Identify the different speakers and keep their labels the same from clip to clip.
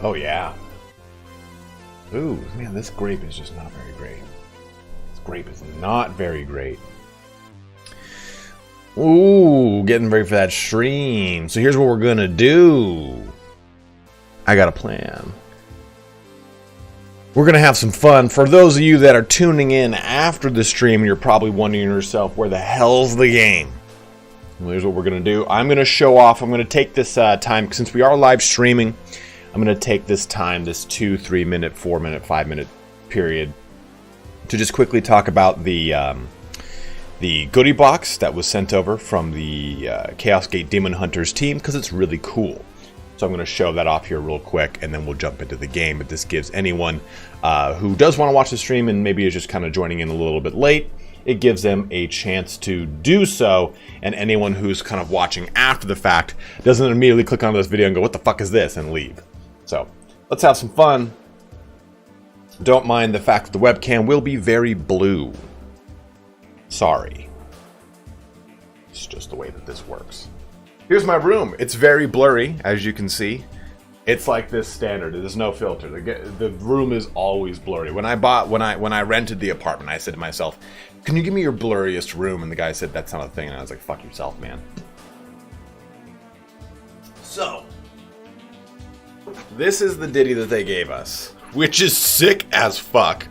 Speaker 1: Oh, yeah. Ooh, man, this grape is just not very great. This grape is not very great. Ooh, getting ready for that stream. So here's what we're gonna do. I got a plan. We're gonna have some fun. For those of you that are tuning in after the stream, you're probably wondering yourself, where the hell's the game? Well, here's what we're gonna do. I'm gonna show off. I'm gonna take this time, since we are live streaming, I'm gonna take this time, this 2, 3 minute, 4 minute, 5 minute period, to just quickly talk about the goodie box that was sent over from the Chaos Gate Daemonhunters team, because it's really cool. So I'm going to show that off here real quick, and then we'll jump into the game. But this gives anyone who does want to watch the stream and maybe is just kind of joining in a little bit late, it gives them a chance to do so. And anyone who's kind of watching after the fact doesn't immediately click on this video and go, what the fuck is this, and leave. So let's have some fun. Don't mind the fact that the webcam will be very blue. Sorry. It's just the way that this works. Here's my room. It's very blurry, as you can see. It's like this standard. There's no filter. The room is always blurry. When I rented the apartment, I said to myself, "Can you give me your blurriest room?" And the guy said, "That's not a thing." And I was like, "Fuck yourself, man." So, this is the ditty that they gave us, which is sick as fuck.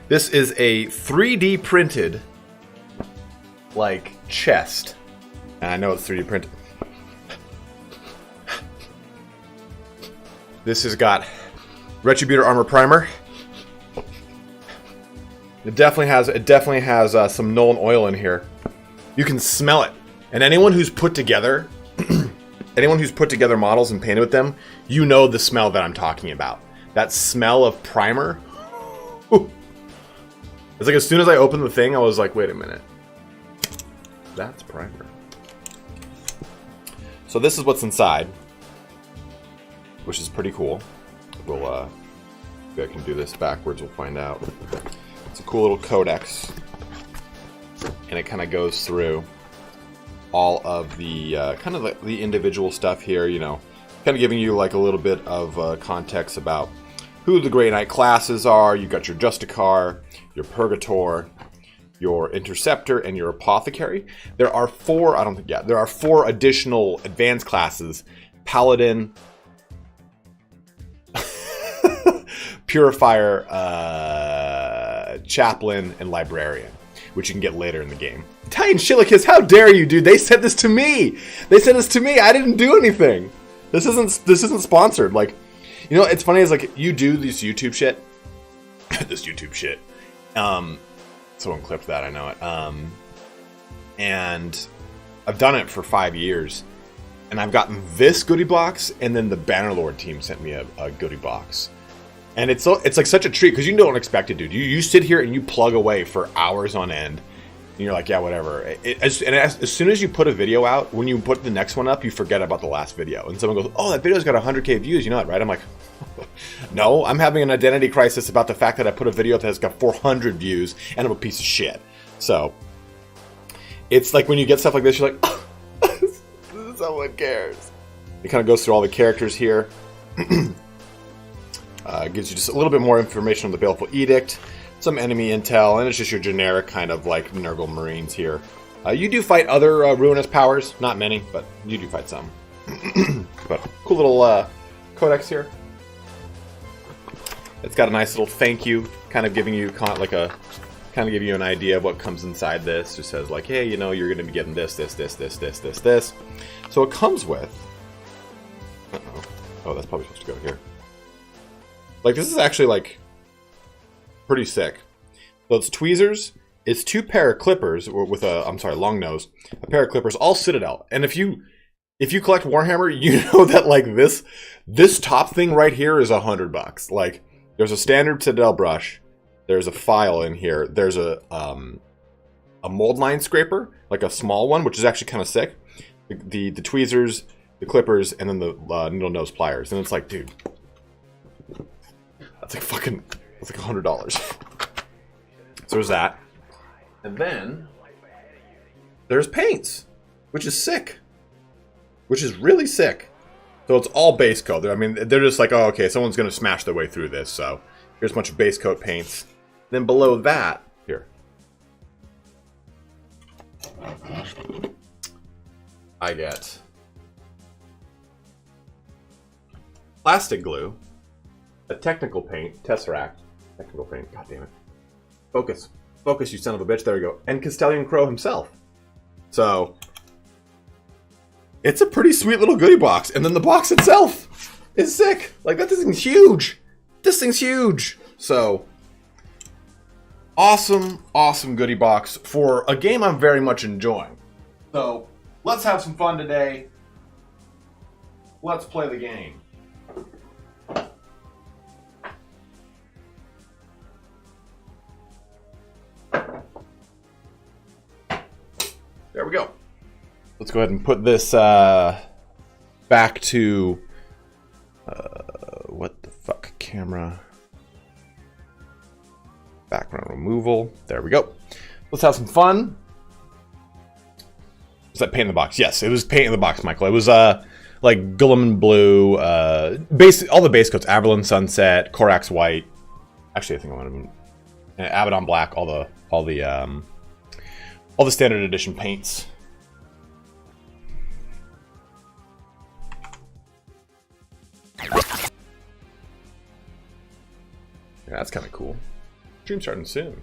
Speaker 1: This is a 3D printed, like, chest. And I know it's 3D printed. This has got Retributor Armor Primer. It definitely has some Nolan oil in here. You can smell it. And anyone who's put together models and painted with them, you know the smell that I'm talking about. That smell of primer. Whew. It's like as soon as I opened the thing, I was like, wait a minute. That's primer. So this is what's inside, which is pretty cool. We'll, maybe I can do this backwards, we'll find out. It's a cool little codex. And it kind of goes through all of the, kind of the individual stuff here, you know. Kind of giving you like a little bit of context about who the Grey Knight classes are. You've got your Justicar, your Purgator, your Interceptor, and your Apothecary. There are four additional advanced classes: Paladin, Purifier, Chaplain, and Librarian, which you can get later in the game. Italian Shilicus, how dare you, dude? They sent this to me! I didn't do anything! This isn't sponsored. Like, you know, it's funny, is like, you do this YouTube shit. Someone clipped that, I know it. And I've done it for 5 years. And I've gotten this goodie box, and then the Bannerlord team sent me a goodie box. And it's like such a treat, because you don't expect it, dude. You sit here and you plug away for hours on end. And you're like, yeah, whatever. As soon as you put a video out, when you put the next one up, you forget about the last video. And someone goes, oh, that video's got 100K views, you know that, right? I'm like, no, I'm having an identity crisis about the fact that I put a video that has got 400 views, and I'm a piece of shit. So, it's like when you get stuff like this, you're like, oh, someone cares. It kind of goes through all the characters here. Gives you just a little bit more information on the Baleful Edict, some enemy intel, and it's just your generic kind of like Nurgle Marines here. You do fight other ruinous powers, not many, but you do fight some. But cool little codex here. It's got a nice little thank you, kind of giving you an idea of what comes inside this. Just says like, hey, you know, you're going to be getting this. So it comes with. Oh, that's probably supposed to go here. Like, this is actually like pretty sick. So it's tweezers. It's 2 pair of clippers with long nose. A pair of clippers, all Citadel. And if you collect Warhammer, you know that like this top thing right here is $100. Like, there's a standard Citadel brush. There's a file in here. There's a mold line scraper, like a small one, which is actually kind of sick. The tweezers, the clippers, and then the needle nose pliers. And it's like, dude, that's like $100. So there's that. And then there's paints, which is sick. Which is really sick. So it's all base coat. I mean, they're just like, oh, okay, someone's going to smash their way through this. So here's a bunch of base coat paints. Then below that, here, I get plastic glue, a technical paint, Tesseract, technical paint, god damn it. Focus. Focus, you son of a bitch. There we go. And Castellan Crow himself. So it's a pretty sweet little goodie box. And then the box itself is sick. Like, that thing's huge. This thing's huge. So awesome, awesome goodie box for a game I'm very much enjoying. So let's have some fun today. Let's play the game. There we go. Let's go ahead and put this back to what the fuck, camera background removal. There we go. Let's have some fun. Was that paint in the box? Yes, it was paint in the box, Michael. It was like Guilliman blue, all the base coats, Avalon Sunset, Corax white. Actually, I think I want to Abaddon black. All the standard edition paints. Yeah, that's kind of cool. Stream starting soon.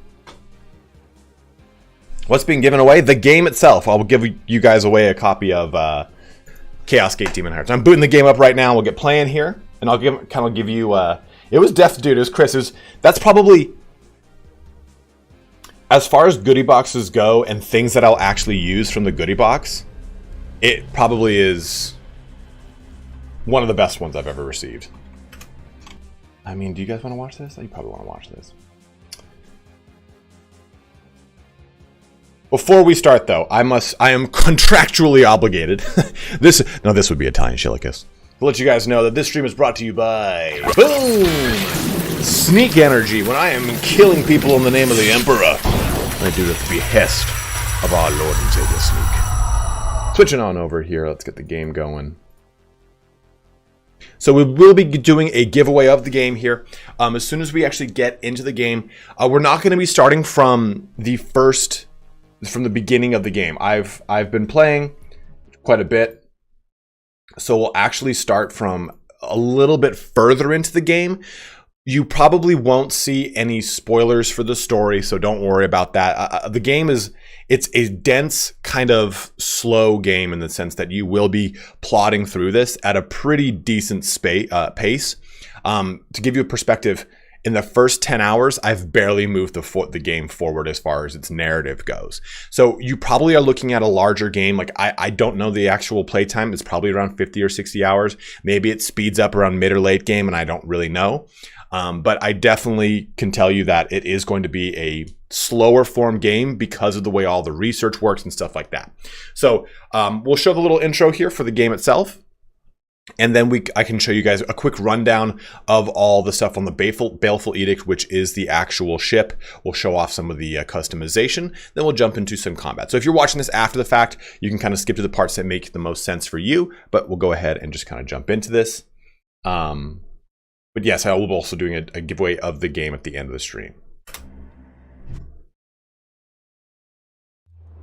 Speaker 1: What's being given away? The game itself. I'll give you guys away a copy of Chaos Gate Daemonhunters. I'm booting the game up right now. We'll get playing here, and I'll give you. It was dude. It was Chris. That's probably, as far as goodie boxes go and things that I'll actually use from the goodie box, it probably is one of the best ones I've ever received. I mean, do you guys want to watch this? You probably want to watch this. Before we start, though, I am contractually obligated. This would be Italian Shillicus. To let you guys know that this stream is brought to you by Boom! Sneak Energy. When I am killing people in the name of the Emperor, I do it at the behest of our Lord and Savior Sneak. Switching on over here, let's get the game going. So we will be doing a giveaway of the game here. As soon as we actually get into the game, we're not going to be starting from the beginning of the game. I've been playing quite a bit, so we'll actually start from a little bit further into the game. You probably won't see any spoilers for the story, so don't worry about that. The game it's a dense, kind of slow game in the sense that you will be plodding through this at a pretty decent pace. To give you a perspective, in the first 10 hours, I've barely moved the game forward as far as its narrative goes. So you probably are looking at a larger game. Like, I don't know the actual playtime. It's probably around 50 or 60 hours. Maybe it speeds up around mid or late game, and I don't really know. But I definitely can tell you that it is going to be a slower form game because of the way all the research works and stuff like that. So we'll show the little intro here for the game itself. And then I can show you guys a quick rundown of all the stuff on the Baleful Edict, which is the actual ship. We'll show off some of the customization. Then we'll jump into some combat. So if you're watching this after the fact, you can kind of skip to the parts that make the most sense for you. But we'll go ahead and just kind of jump into this. But yes, I will be also doing a giveaway of the game at the end of the stream.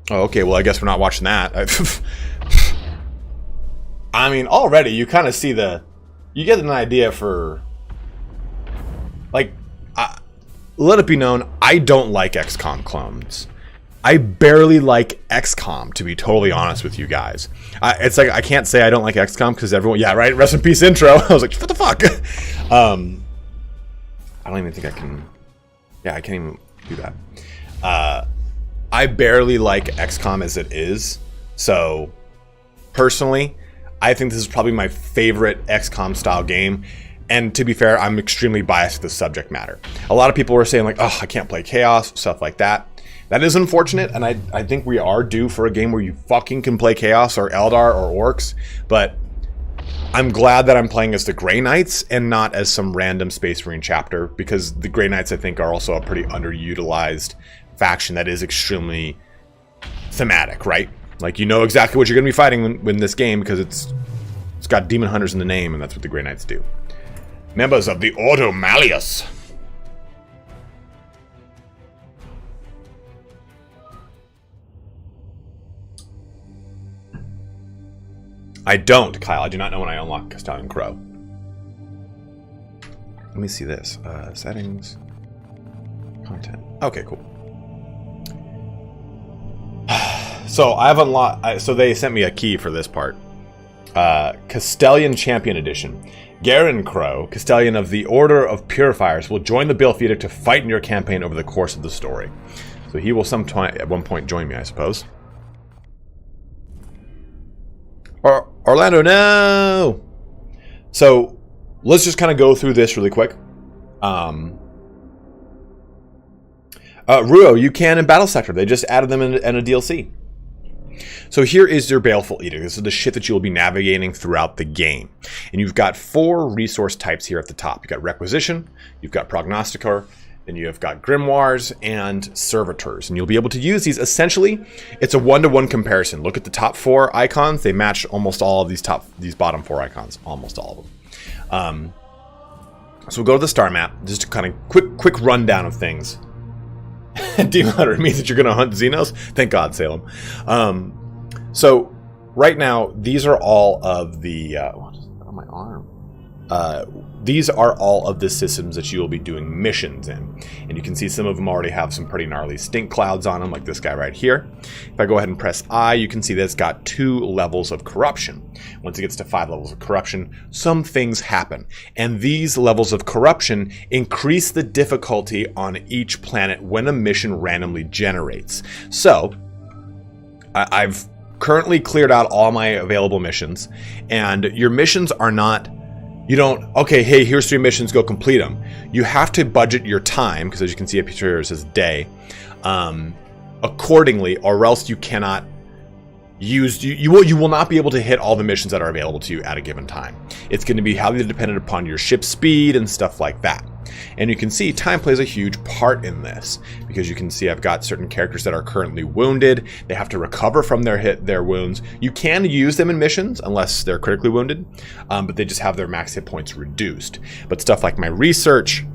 Speaker 1: Oh, okay. Well, I guess we're not watching that. I mean, already you kind of see you get an idea for, like, let it be known, I don't like XCOM clones. I barely like XCOM, to be totally honest with you guys. It's like, I can't say I don't like XCOM because everyone, yeah, right, rest in peace intro. I was like, what the fuck? I don't even think I can, yeah, I can't even do that. I barely like XCOM as it is. So, personally, I think this is probably my favorite XCOM style game. And to be fair, I'm extremely biased to the subject matter. A lot of people were saying like, oh, I can't play Chaos, stuff like that. That is unfortunate, and I think we are due for a game where you fucking can play Chaos or Eldar or Orcs, but I'm glad that I'm playing as the Grey Knights and not as some random Space Marine chapter, because the Grey Knights, I think, are also a pretty underutilized faction that is extremely thematic, right? Like, you know exactly what you're going to be fighting when this game, because it's got Daemonhunters in the name, and that's what the Grey Knights do. Members of the Ordo Malleus. I don't, Kyle. I do not know when I unlock Castellan Crow. Let me see this. Settings. Content. Okay, cool. So I have unlocked. So they sent me a key for this part. Castellan Champion Edition. Garen Crow, Castellan of the Order of Purifiers, will join the Baleful Edict to fight in your campaign over the course of the story. So he will sometime at one point join me, I suppose. Orlando, no! So let's just kind of go through this really quick. Ruo, you can in Battle Sector. They just added them in a DLC. So here is your Baleful Edict. This is the shit that you will be navigating throughout the game. And you've got 4 resource types here at the top. You've got Requisition, you've got Prognosticator, then you have got Grimoires and Servitors. And you'll be able to use these. Essentially, it's a one-to-one comparison. Look at the top 4 icons. They match almost all of these bottom 4 icons. Almost all of them. So we'll go to the star map. Just a kind of quick rundown of things. Demon Hunter, it means that you're going to hunt Xenos? Thank God, Salem. So right now, these are all of the... what is that on my arm? These are all of the systems that you will be doing missions in. And you can see some of them already have some pretty gnarly stink clouds on them, like this guy right here. If I go ahead and press I, you can see that it's got 2 levels of corruption. Once it gets to 5 levels of corruption, some things happen. And these levels of corruption increase the difficulty on each planet when a mission randomly generates. So, I've currently cleared out all my available missions, and your missions are not... You don't, okay, hey, here's 3 missions, go complete them. You have to budget your time, because as you can see up here, it says day, accordingly, or else you cannot use, you will not be able to hit all the missions that are available to you at a given time. It's going to be highly dependent upon your ship speed and stuff like that. And you can see time plays a huge part in this, because you can see I've got certain characters that are currently wounded. They have to recover from their wounds. You can use them in missions unless they're critically wounded, but they just have their max hit points reduced. But stuff like my research,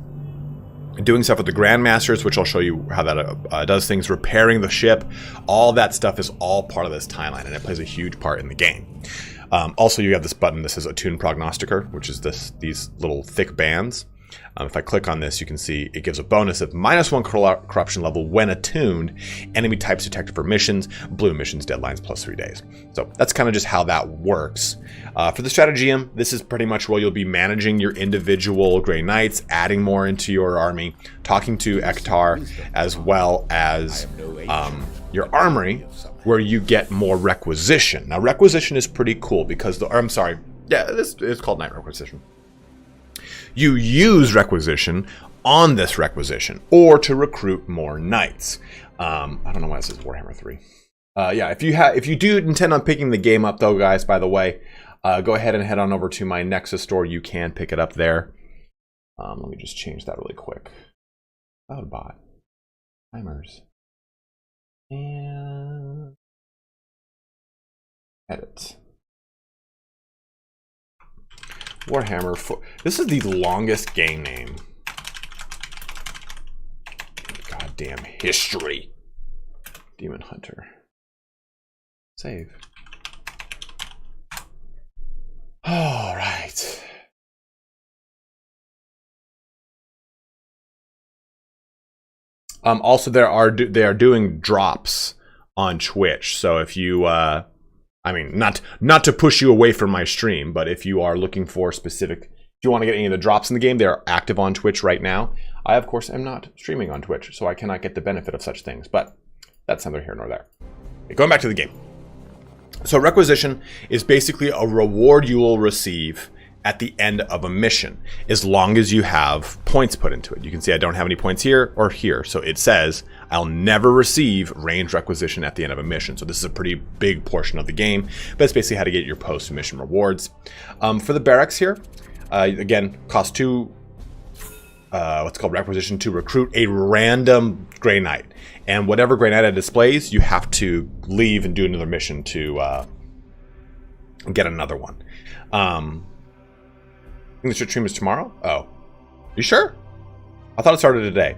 Speaker 1: doing stuff with the Grandmasters, which I'll show you how that does things, repairing the ship, all that stuff is all part of this timeline, and it plays a huge part in the game. Also, you have this button that says Attune Prognosticator, which is these little thick bands. If I click on this, you can see it gives a bonus of -1 corruption level when attuned. Enemy types detected for missions, blue missions deadlines plus 3 days. So that's kind of just how that works. For the Strategium, this is pretty much where you'll be managing your individual Grey Knights, adding more into your army, talking to Ektar, as well as your armory, where you get more requisition. Now, requisition is pretty cool because this is called Knight Requisition. You use requisition on this requisition, or to recruit more knights. I don't know why it says Warhammer 3. Yeah, if you do intend on picking the game up, though, guys, by the way, go ahead and head on over to my Nexus store. You can pick it up there. Let me just change that really quick. Cloudbot. Timers. And edit. Warhammer 4. This is the longest game name. Goddamn history. Demon Hunter. Save. All right. Also, they are doing drops on Twitch. So if you I mean, not to push you away from my stream, but if you are looking for specific, if you want to get any of the drops in the game, they're active on Twitch right now. I, of course, am not streaming on Twitch, so I cannot get the benefit of such things, but that's neither here nor there. Okay, going back to the game. So requisition is basically a reward you will receive at the end of a mission, as long as you have points put into it. You can see I don't have any points here or here, so it says I'll never receive range requisition at the end of a mission. So this is a pretty big portion of the game, but it's basically how to get your post-mission rewards. For the barracks here, again, cost 2, what's called requisition to recruit a random Grey Knight. And whatever Grey Knight it displays, you have to leave and do another mission to get another one. I think the stream is tomorrow. Oh, you sure? I thought it started today.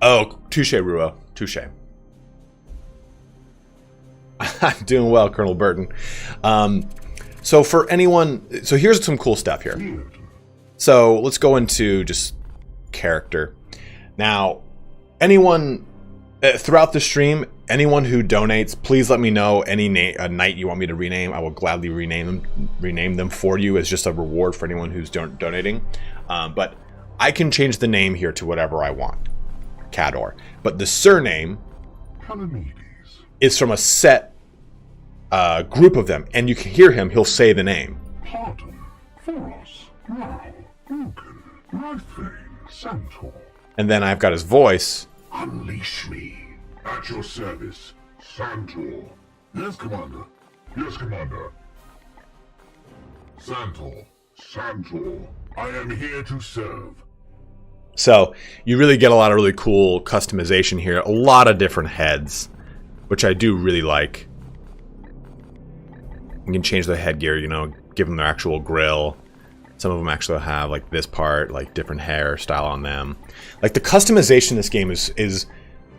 Speaker 1: Oh, touche, Ruo. Touche. I'm doing well, Colonel Burton. So for anyone, so here's some cool stuff here. So let's go into just character. Now, anyone throughout the stream, anyone who donates, please let me know any knight you want me to rename. I will gladly rename them for you as just a reward for anyone who's donating. But I can change the name here to whatever I want. Cador. But the surname is from a set group of them, and you can hear him. He'll say the name.
Speaker 2: Pardon, Foros, Rao, Rugen, Rythane, Santor.
Speaker 1: And then I've got his voice.
Speaker 2: Unleash me. At your service, Santor. Yes, Commander. Yes, Commander. Santor. Santor. I am here to serve.
Speaker 1: So you really get a lot of really cool customization here. A lot of different heads, which I do really like. You can change the headgear, you know, give them their actual grill. Some of them actually have like this part, like different hairstyle on them. Like the customization in this game is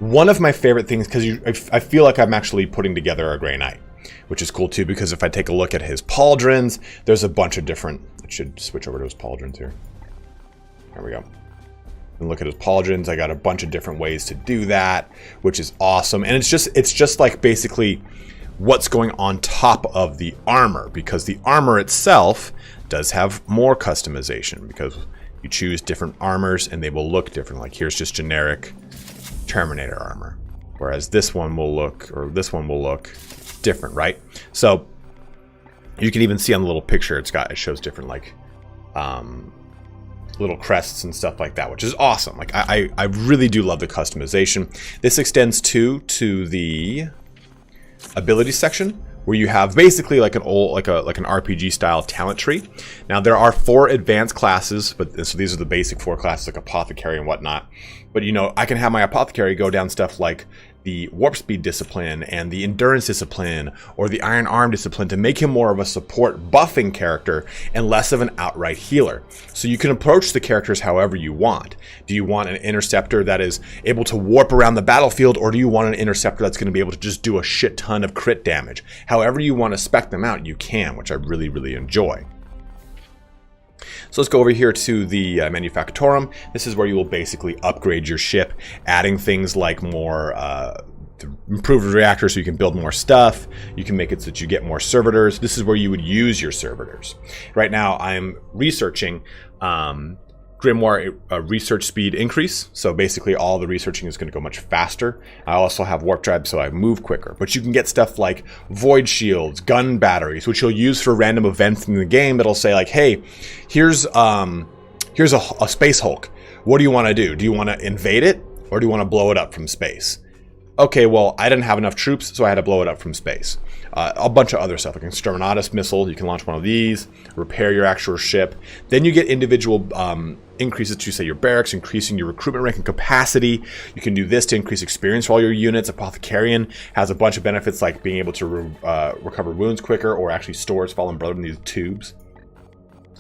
Speaker 1: one of my favorite things, because I feel like I'm actually putting together a Grey Knight, which is cool too, because if I take a look at his pauldrons, there's a bunch of different... I should switch over to his pauldrons here. There we go. And look at his pauldrons. I got a bunch of different ways to do that, which is awesome. And it's just like basically what's going on top of the armor, because the armor itself does have more customization, because you choose different armors and they will look different. Like here's just generic Terminator armor, whereas this one will look different, right? So you can even see on the little picture it shows different like little crests and stuff like that, which is awesome. Like I really do love the customization. This extends to the ability section, where you have basically like an RPG style talent tree. Now there are 4 advanced classes, but so these are the basic 4 classes, like apothecary and whatnot. But you know, I can have my apothecary go down stuff like the warp speed discipline and the endurance discipline or the iron arm discipline to make him more of a support buffing character and less of an outright healer. So you can approach the characters however you want. Do you want an interceptor that is able to warp around the battlefield, or do you want an interceptor that's going to be able to just do a shit ton of crit damage? However you want to spec them out, you can, which I really, really enjoy. So let's go over here to the Manufactorum. This is where you will basically upgrade your ship, adding things like more improved reactors so you can build more stuff. You can make it so that you get more servitors. This is where you would use your servitors. Right now I'm researching Grimoire research speed increase. So basically all the researching is going to go much faster. I also have warp drive, so I move quicker. But you can get stuff like void shields, gun batteries, which you'll use for random events in the game. That'll say like, hey, here's a space Hulk. What do you want to do? Do you want to invade it, or do you want to blow it up from space? Okay, well, I didn't have enough troops, so I had to blow it up from space. A bunch of other stuff, like an Exterminatus missile. You can launch one of these, repair your actual ship. Then you get individual increases to, say, your barracks, increasing your recruitment rank and capacity. You can do this to increase experience for all your units. Apothecarian has a bunch of benefits, like being able to recover wounds quicker, or actually stores fallen blood in these tubes.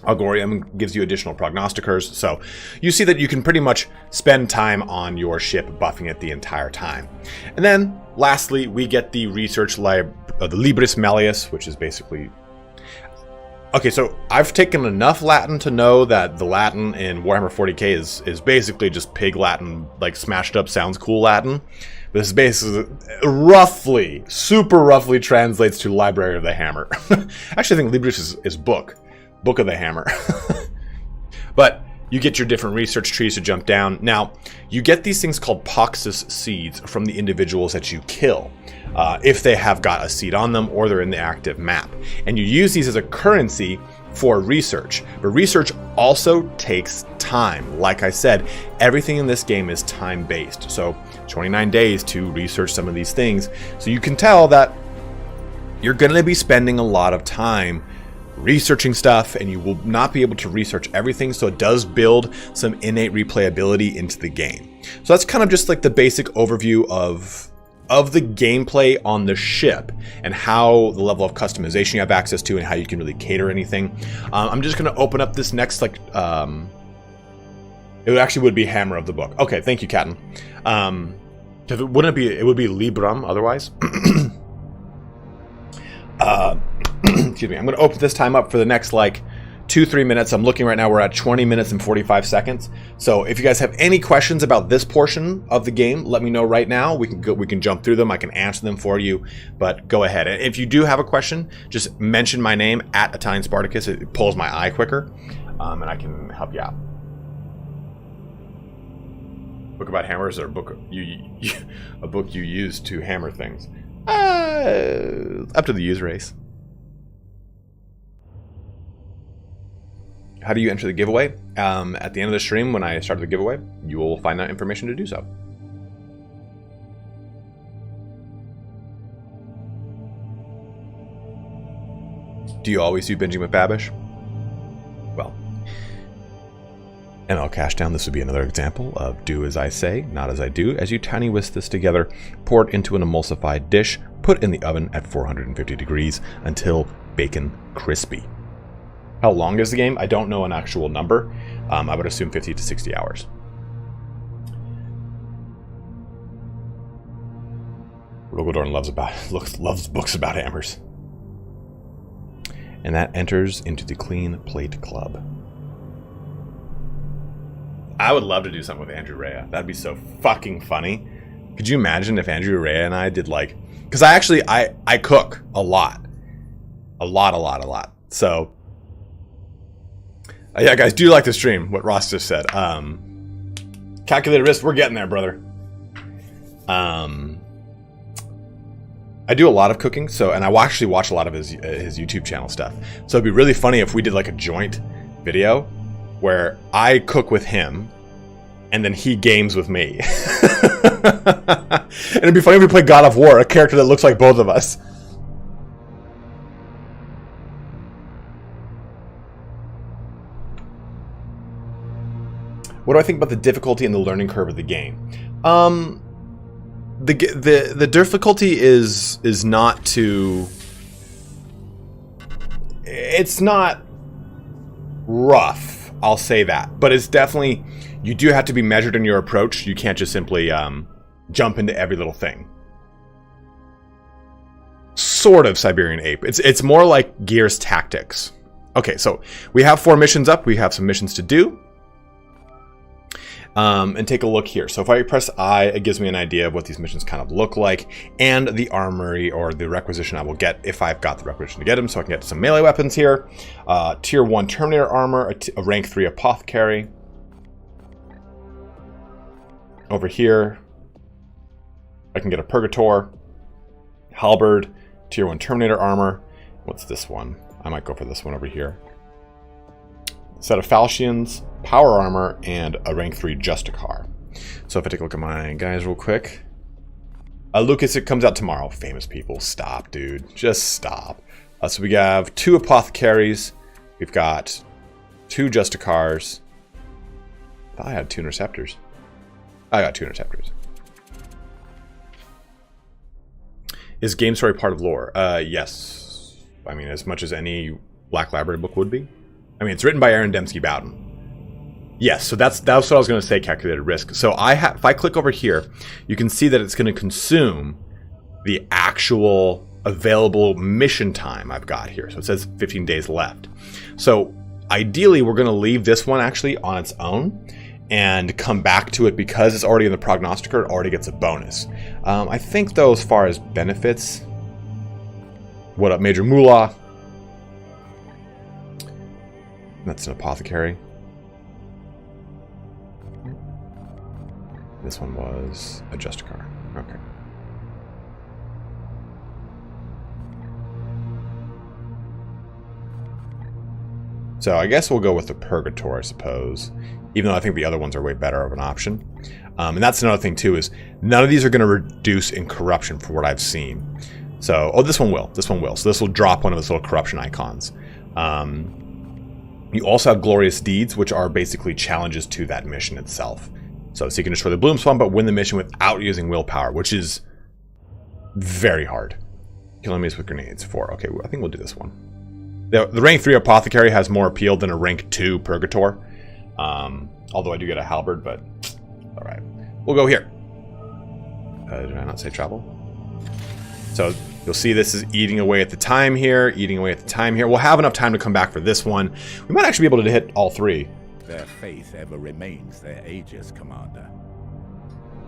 Speaker 1: Algorium gives you additional prognosticators. So you see that you can pretty much spend time on your ship buffing it the entire time. And then lastly, we get the research the Libris Malleus, which is basically... Okay, so I've taken enough Latin to know that the Latin in Warhammer 40k is basically just pig Latin, like smashed up sounds cool Latin. This basically roughly, super roughly translates to Library of the Hammer. Actually, I think Libris is book of the Hammer. But you get your different research trees to jump down. Now, you get these things called Poxus seeds from the individuals that you kill, if they have got a seed on them or they're in the active map. And you use these as a currency for research. But research also takes time. Like I said, everything in this game is time-based. So 29 days to research some of these things. So you can tell that you're going to be spending a lot of time researching stuff, and you will not be able to research everything, so it does build some innate replayability into the game. So that's kind of just like the basic overview of of the gameplay on the ship and how the level of customization you have access to and how you can really cater anything. I'm just going to open up this next, like, it would be Hammer of the book. Okay, thank you, Captain. Because it would be Librum otherwise. Excuse me. I'm going to open this time up for the next, like, 2-3 minutes. I'm looking right now, we're at 20 minutes and 45 seconds. So if you guys have any questions about this portion of the game, let me know right now. We can jump through them. I can answer them for you, but go ahead. And if you do have a question, just mention my name at Italian Spartacus. It pulls my eye quicker, and I can help you out. Book about hammers, or a book a book you use to hammer things? Up to the user race. How do you enter the giveaway? At the end of the stream, when I start the giveaway, you will find out information to do so. Do you always do binging with Babish? Well, ML Cash Down, this would be another example of do as I say, not as I do. As you tiny whisk this together, pour it into an emulsified dish, put in the oven at 450 degrees until bacon crispy. How long is the game? I don't know an actual number. I would assume 50 to 60 hours. Rogaldorn loves books about hammers. And that enters into the Clean Plate Club. I would love to do something with Andrew Rea. That'd be so fucking funny. Could you imagine if Andrew Rea and I did, like... Because I cook a lot. A lot. So... yeah, guys, do like the stream, what Ross just said. Calculated risk, we're getting there, brother. I do a lot of cooking, and I actually watch a lot of his YouTube channel stuff. So it'd be really funny if we did like a joint video where I cook with him and then he games with me. And it'd be funny if we play God of War, a character that looks like both of us. What do I think about the difficulty and the learning curve of the game? The difficulty is not too... It's not rough, I'll say that. But it's definitely... You do have to be measured in your approach. You can't just simply jump into every little thing. Sort of Siberian Ape. It's more like Gears Tactics. Okay, so we have 4 missions up. We have some missions to do. And take a look here. So if I press I, it gives me an idea of what these missions kind of look like, and the armory or the requisition I will get if I've got the requisition to get them. So I can get some melee weapons here. Tier 1 Terminator armor, a rank 3 apothecary. Over here, I can get a Purgator, halberd, Tier 1 Terminator armor. What's this one? I might go for this one over here. Set of falchions, power armor, and a rank 3 Justicar. So if I take a look at my guys real quick. Lucas, it comes out tomorrow. Famous people. Stop, dude. Just stop. So we have 2 apothecaries. We've got 2 Justicars. I thought I had 2 interceptors. I got 2 interceptors. Is game story part of lore? Yes. I mean, as much as any Black Library book would be. I mean, it's written by Aaron Dembski Bowden. Yes, so that's what I was going to say, calculated risk. So if I click over here, you can see that it's going to consume the actual available mission time I've got here. So it says 15 days left. So ideally, we're going to leave this one actually on its own and come back to it because it's already in the prognosticator. It already gets a bonus. I think, though, as far as benefits... What up, Major Moolah? That's an apothecary. This one was a Justicar. Okay. So I guess we'll go with the Purgator, I suppose. Even though I think the other ones are way better of an option. And that's another thing too, is none of these are going to reduce in corruption from what I've seen. So, oh, this one will. This one will. So this will drop one of those little corruption icons. You also have Glorious Deeds, which are basically challenges to that mission itself. So you can destroy the Bloom Swamp, but win the mission without using willpower, which is very hard. Kill enemies with grenades. 4. Okay, I think we'll do this one. The rank 3 Apothecary has more appeal than a rank 2 Purgator. Although I do get a halberd, but alright. We'll go here. Did I not say travel? So you'll see this is eating away at the time here, eating away at the time here. We'll have enough time to come back for this one. We might actually be able to hit all 3.
Speaker 3: Their faith ever remains their Aegis, Commander.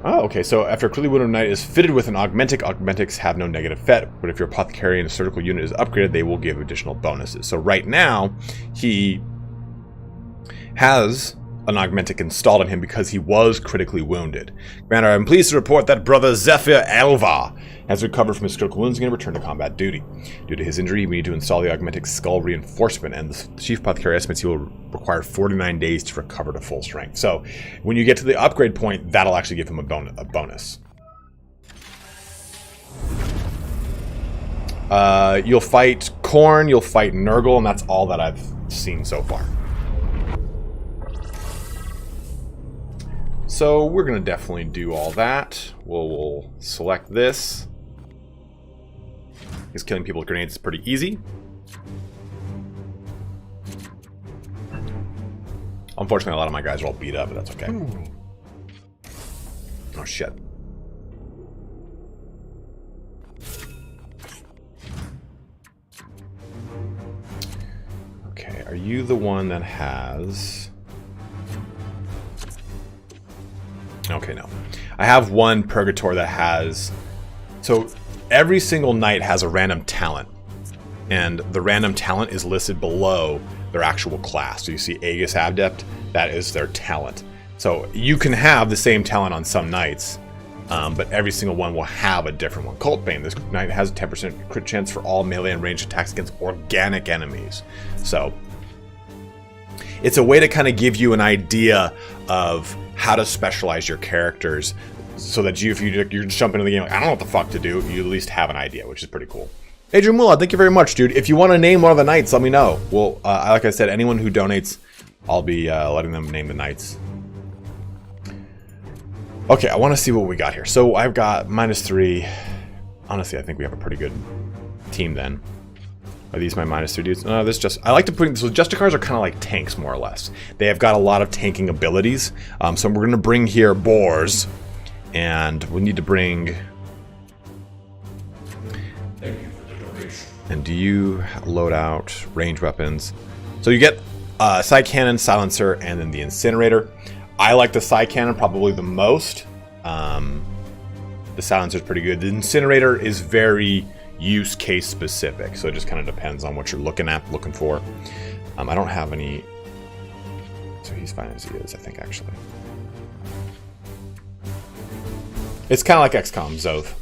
Speaker 1: Oh, okay, so after a critically wounded knight is fitted with an augmentic, augmentics have no negative fet, but if your apothecary and a surgical unit is upgraded, they will give additional bonuses. So right now, he has an augmentic installed on him because he was critically wounded. Commander, I'm pleased to report that Brother Zephyr Elva has recovered from his critical wounds and can return to combat duty. Due to his injury, we need to install the augmentic skull reinforcement, and the Chief Apothecary estimates he will require 49 days to recover to full strength. So when you get to the upgrade point, that'll actually give him a bonus. You'll fight Khorne, you'll fight Nurgle, and that's all that I've seen so far. So we're going to definitely do all that. We'll select this. Because killing people with grenades is pretty easy. Unfortunately, a lot of my guys are all beat up, but that's okay. Oh, shit. Okay, are you the one that has... Okay, no. I have one Purgator that has... So, every single knight has a random talent. And the random talent is listed below their actual class. So you see Aegis Adept, that is their talent. So you can have the same talent on some knights, but every single one will have a different one. Cult Bane, this knight has a 10% crit chance for all melee and ranged attacks against organic enemies. So, it's a way to kind of give you an idea of how to specialize your characters so that if you're just jumping into the game like, I don't know what the fuck to do, you at least have an idea, which is pretty cool. Adrian Mula, thank you very much, dude. If you want to name one of the knights, let me know. Well, like I said, anyone who donates, I'll be letting them name the knights. Okay, I want to see what we got here. So I've got -3. Honestly, I think we have a pretty good team then. Are these my -3 dudes? No, this just... I like to put... So Justicars are kind of like tanks, more or less. They have got a lot of tanking abilities. So we're going to bring here boars. And we need to bring...
Speaker 2: Thank you for the donation.
Speaker 1: And do you load out range weapons? So you get side cannon, silencer, and then the incinerator. I like the side cannon probably the most. The silencer is pretty good. The incinerator is very use case specific, so it just kind of depends on what you're looking for. I don't have any... So he's fine as he is, I think, actually. It's kind of like XCOM, Zoth.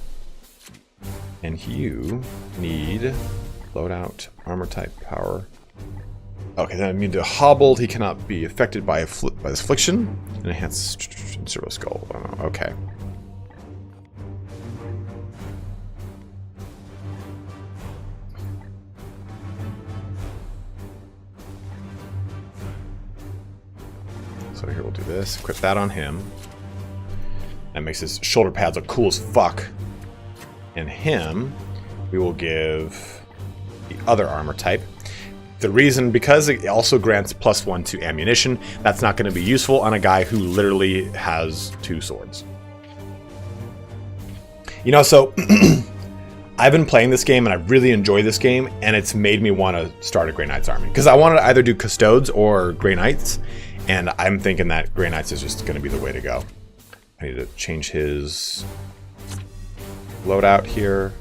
Speaker 1: And you need loadout, armor type, power. Okay, then I mean to hobbled. He cannot be affected by this affliction. And enhanced servo skull. Okay. So here we'll do this. Equip that on him. That makes his shoulder pads look cool as fuck. And him, we will give the other armor type. The reason, because it also grants +1 to ammunition, that's not going to be useful on a guy who literally has 2 swords. You know, so I've been playing this game and I really enjoy this game, and it's made me want to start a Grey Knights army. Because I wanted to either do Custodes or Grey Knights, and I'm thinking that Grey Knights is just going to be the way to go. I need to change his loadout here.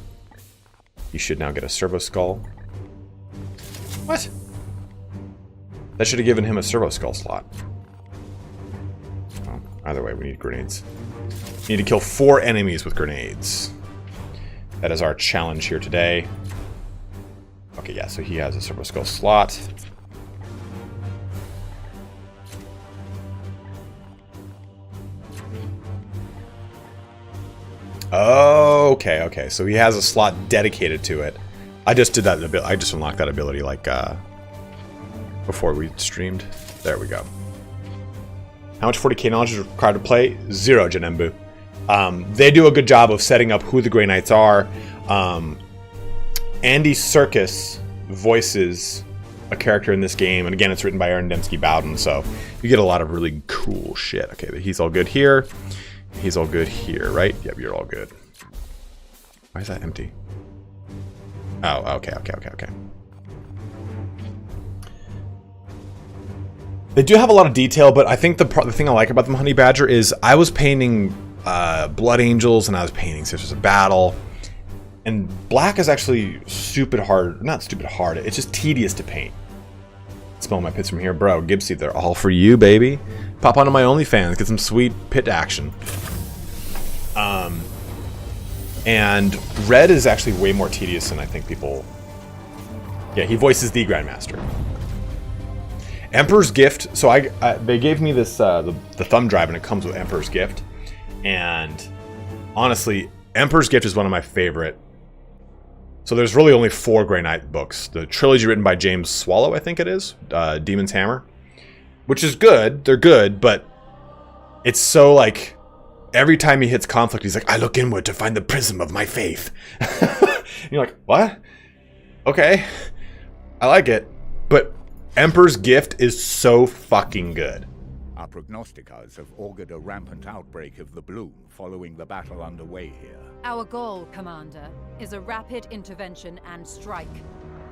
Speaker 1: He should now get a servo skull. What? That should have given him a servo skull slot. Well, either way, we need grenades. We need to kill 4 enemies with grenades. That is our challenge here today. Okay, yeah, so he has a servo skull slot. Okay, so he has a slot dedicated to it. I just did that ability. I just unlocked that ability like before we streamed. There we go. How much 40k knowledge is required to play? 0, Janembu. They do a good job of setting up who the Grey Knights are. Andy Serkis voices a character in this game, and again, it's written by Aaron Dembski Bowden, so you get a lot of really cool shit. Okay, he's all good here. He's all good here, right? Yep, you're all good. Why is that empty? Oh, okay. They do have a lot of detail, but I think the thing I like about them, Honey Badger, is I was painting Blood Angels and I was painting Sisters of Battle. And black is actually stupid hard. Not stupid hard. It's just tedious to paint. Smell my pits from here. Bro, Gibbsy, they're all for you, baby. Pop onto my OnlyFans. Get some sweet pit action. And red is actually way more tedious than I think people... Yeah, he voices the Grandmaster. Emperor's Gift. So they gave me this the thumb drive, and it comes with Emperor's Gift. And honestly, Emperor's Gift is one of my favorite. So there's really only 4 Grey Knight books. The trilogy written by James Swallow, I think it is, Demon's Hammer, which is good. They're good, but it's so like every time he hits conflict, he's like, "I look inward to find the prism of my faith." You're like, what? Okay, I like it, but Emperor's Gift is so fucking good.
Speaker 3: Our prognosticators have augured a rampant outbreak of the bloom following the battle underway here.
Speaker 4: Our goal, Commander, is a rapid intervention and strike.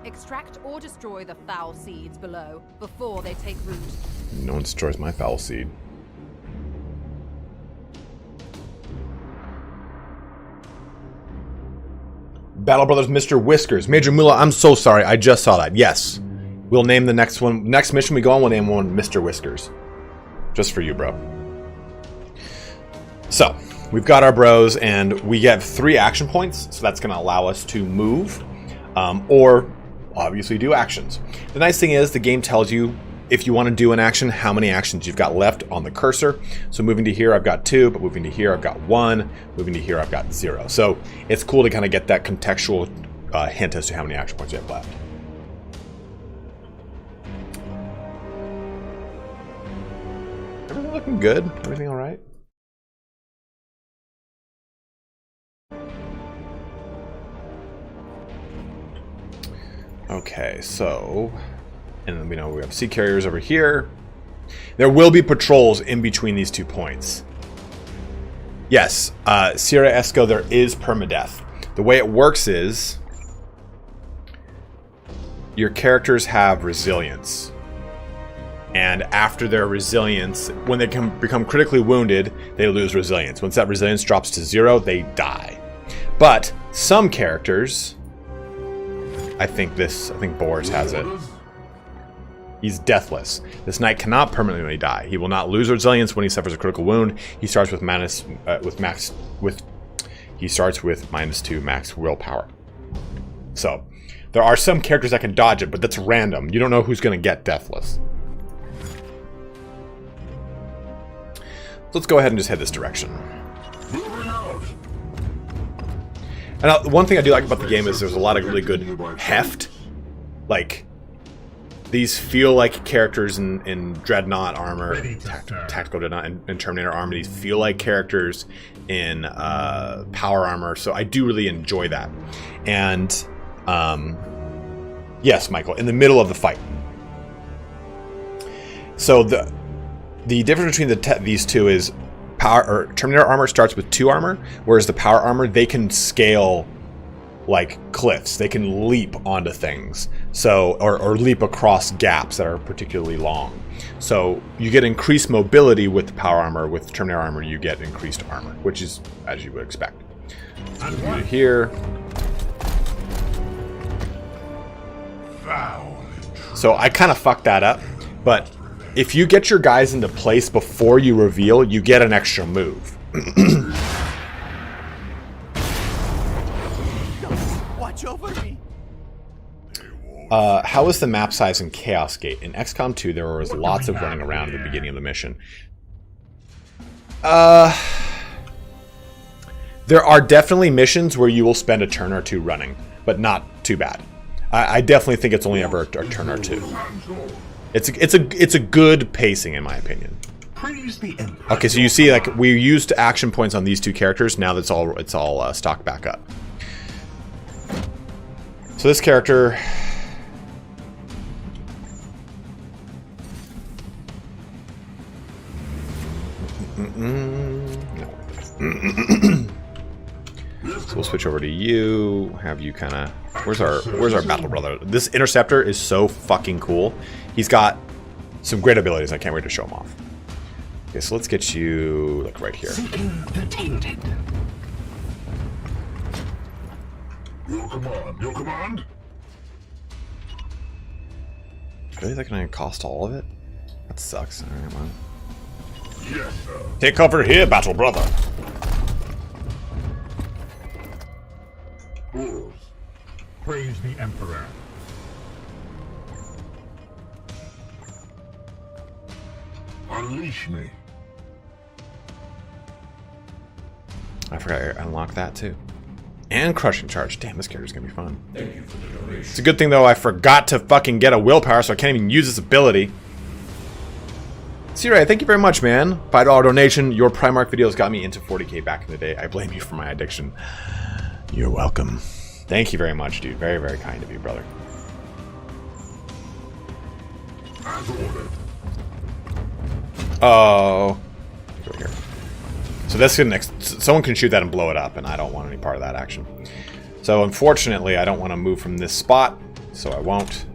Speaker 4: Extract or destroy the foul seeds below before they take root.
Speaker 1: No one destroys my foul seed. Battle Brothers Mr. Whiskers. Major Moolah, I'm so sorry. I just saw that. Yes. We'll name the next one. Next mission we go on, we'll name one Mr. Whiskers. Just for you, bro. So, we've got our bros, and we get 3 action points, so that's going to allow us to move, or obviously do actions. The nice thing is, the game tells you, if you want to do an action, how many actions you've got left on the cursor. So moving to here, I've got 2, but moving to here, I've got 1. Moving to here, I've got 0. So, it's cool to kind of get that contextual hint as to how many action points you have left. Everything looking good? Everything all right? Okay, so, and then we know we have sea carriers over here. There will be patrols in between these 2 points. Yes, Sierra Esco, there is permadeath. The way it works is your characters have resilience. And after their resilience, when they can become critically wounded, they lose resilience. Once that resilience drops to 0, they die. But some characters, I think Boris has it. He's deathless. This knight cannot permanently die. He will not lose resilience when he suffers a critical wound. He starts with -2 max willpower. So there are some characters that can dodge it, but that's random. You don't know who's going to get deathless. Let's go ahead and just head this direction. And one thing I do like about the game is there's a lot of really good heft. Like, these feel like characters in Dreadnought armor, Tactical Dreadnought, and Terminator armor. These feel like characters in Power armor, so I do really enjoy that. And, yes, Michael, in the middle of the fight. So the difference between these two is Terminator armor starts with 2 armor, whereas the Power armor, they can scale like cliffs. They can leap onto things, so or leap across gaps that are particularly long. So you get increased mobility with the Power armor. With Terminator armor, you get increased armor, which is as you would expect. So move to here. So I kind of fucked that up, but if you get your guys into place before you reveal, you get an extra move.
Speaker 5: Watch over me.
Speaker 1: How is the map size in Chaos Gate? In XCOM 2, there was lots of running around at the beginning of the mission. There are definitely missions where you will spend a turn or 2 running, but not too bad. I definitely think it's only ever a turn or 2. It's a good pacing, in my opinion.
Speaker 5: Praise the Emperor.
Speaker 1: Okay, so you see, like, we used action points on these two characters. Now that's all, it's all stocked back up. So this character... No. So we'll switch over to you. Have you kind of... Where's our battle brother? This interceptor is so fucking cool. He's got some great abilities. I can't wait to show him off. Okay, so let's get you like right here.
Speaker 2: Your command. Your command.
Speaker 1: Really, that gonna cost all of it? That sucks. All right, man.
Speaker 2: Yes, sir.
Speaker 1: Take cover here, battle brother.
Speaker 2: Wolves.
Speaker 6: Praise the Emperor.
Speaker 2: Unleash me.
Speaker 1: I forgot I unlocked that too. And crushing charge. Damn, this character's gonna be fun.
Speaker 6: Thank you for the donation.
Speaker 1: It's a good thing though I forgot to fucking get a willpower, so I can't even use this ability. C-Ray, thank you very much, man. $5 donation. Your Primarch videos got me into 40k back in the day. I blame you for my addiction. You're welcome. Thank you very much, dude. Very, very kind of you, brother.
Speaker 2: As ordered.
Speaker 1: Oh. Go here. So that's good. Someone can shoot that and blow it up, and I don't want any part of that action. So unfortunately, I don't want to move from this spot, so I won't.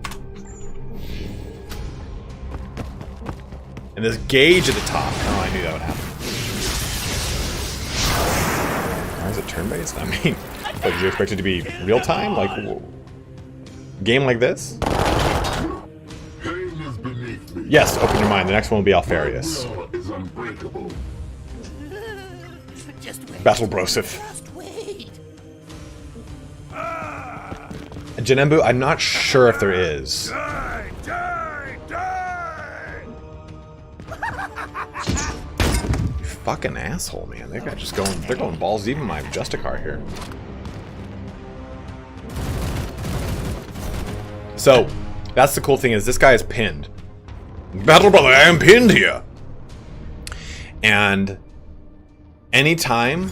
Speaker 1: And this gauge at the top. Oh, I knew that would happen. Why is it turn-based? I mean, like, did you expect it to be real-time? Like, game like this?
Speaker 2: Pain is beneath me.
Speaker 1: Yes, open your mind. The next one will be Alfarius.
Speaker 2: Will is unbreakable.
Speaker 5: Just wait.
Speaker 1: Battle Broseph.
Speaker 5: Just wait.
Speaker 1: Janembu, I'm not sure if there is.
Speaker 6: Die, die, die!
Speaker 1: You fucking asshole, man. They're going balls deep in my Justicar here. So, that's the cool thing is this guy is pinned. Battle brother, I am pinned here. And anytime,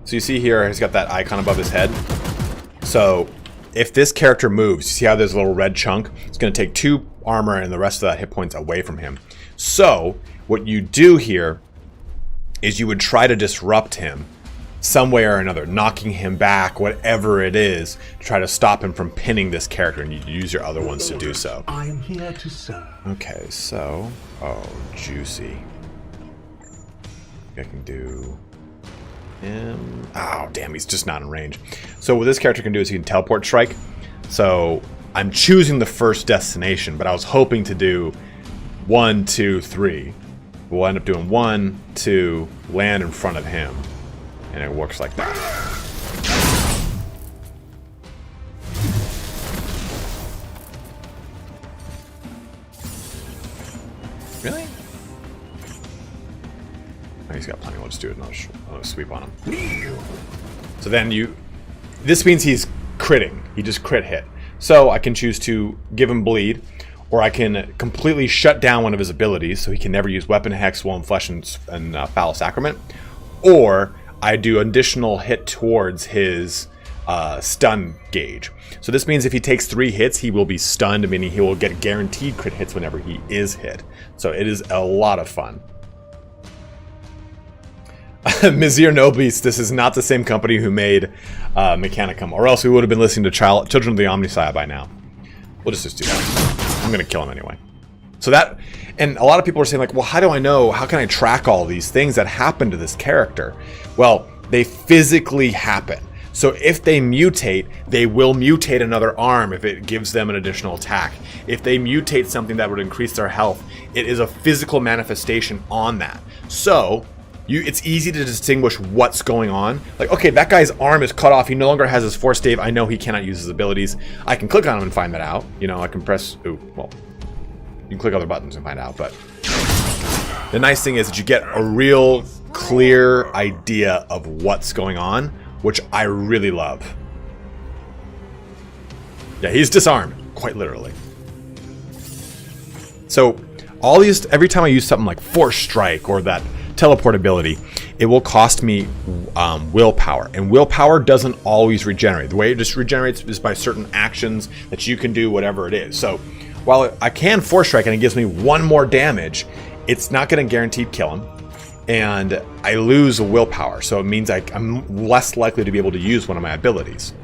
Speaker 1: so you see here, he's got that icon above his head. So, if this character moves, you see how there's a little red chunk? It's going to take 2 armor and the rest of that hit points away from him. So, what you do here is you would try to disrupt him some way or another, knocking him back, whatever it is, to try to stop him from pinning this character, and you use your other ones to do so.
Speaker 5: I am here to serve.
Speaker 1: Okay, so... Oh, juicy. I can do him. Oh, damn, he's just not in range. So what this character can do is he can teleport strike. So I'm choosing the first destination, but I was hoping to do 1, 2, 3. We'll end up doing 1, 2, land in front of him. And it works like that. Really? Oh, he's got plenty. We'll just do another sweep on him. So then this means he's critting. He just crit hit. So I can choose to give him bleed, or I can completely shut down one of his abilities, so he can never use Weapon, Hex, Swollen Flesh, and Foul Sacrament. Or I do additional hit towards his stun gauge. So this means if he takes 3 hits, he will be stunned, meaning he will get guaranteed crit hits whenever he is hit. So it is a lot of fun. Mizir Nobis, this is not the same company who made Mechanicum, or else we would have been listening to Children of the Omnissiah by now. We'll just do that. I'm going to kill him anyway. So that, and a lot of people are saying like, well, how do I know, how can I track all these things that happen to this character? Well, they physically happen. So if they mutate, they will mutate another arm if it gives them an additional attack. If they mutate something that would increase their health, it is a physical manifestation on that. So it's easy to distinguish what's going on. Like, okay, that guy's arm is cut off. He no longer has his force stave. I know he cannot use his abilities. I can click on him and find that out. You know, I can press, ooh, well, you can click other buttons and find out, but the nice thing is that you get a real clear idea of what's going on, which I really love. Yeah, he's disarmed, quite literally. So all these, every time I use something like Force Strike or that teleport ability, it will cost me willpower, and willpower doesn't always regenerate. The way it just regenerates is by certain actions that you can do, whatever it is. So while I can Force Strike and it gives me 1 more damage, it's not going to guaranteed kill him, and I lose a willpower, so it means I'm less likely to be able to use one of my abilities.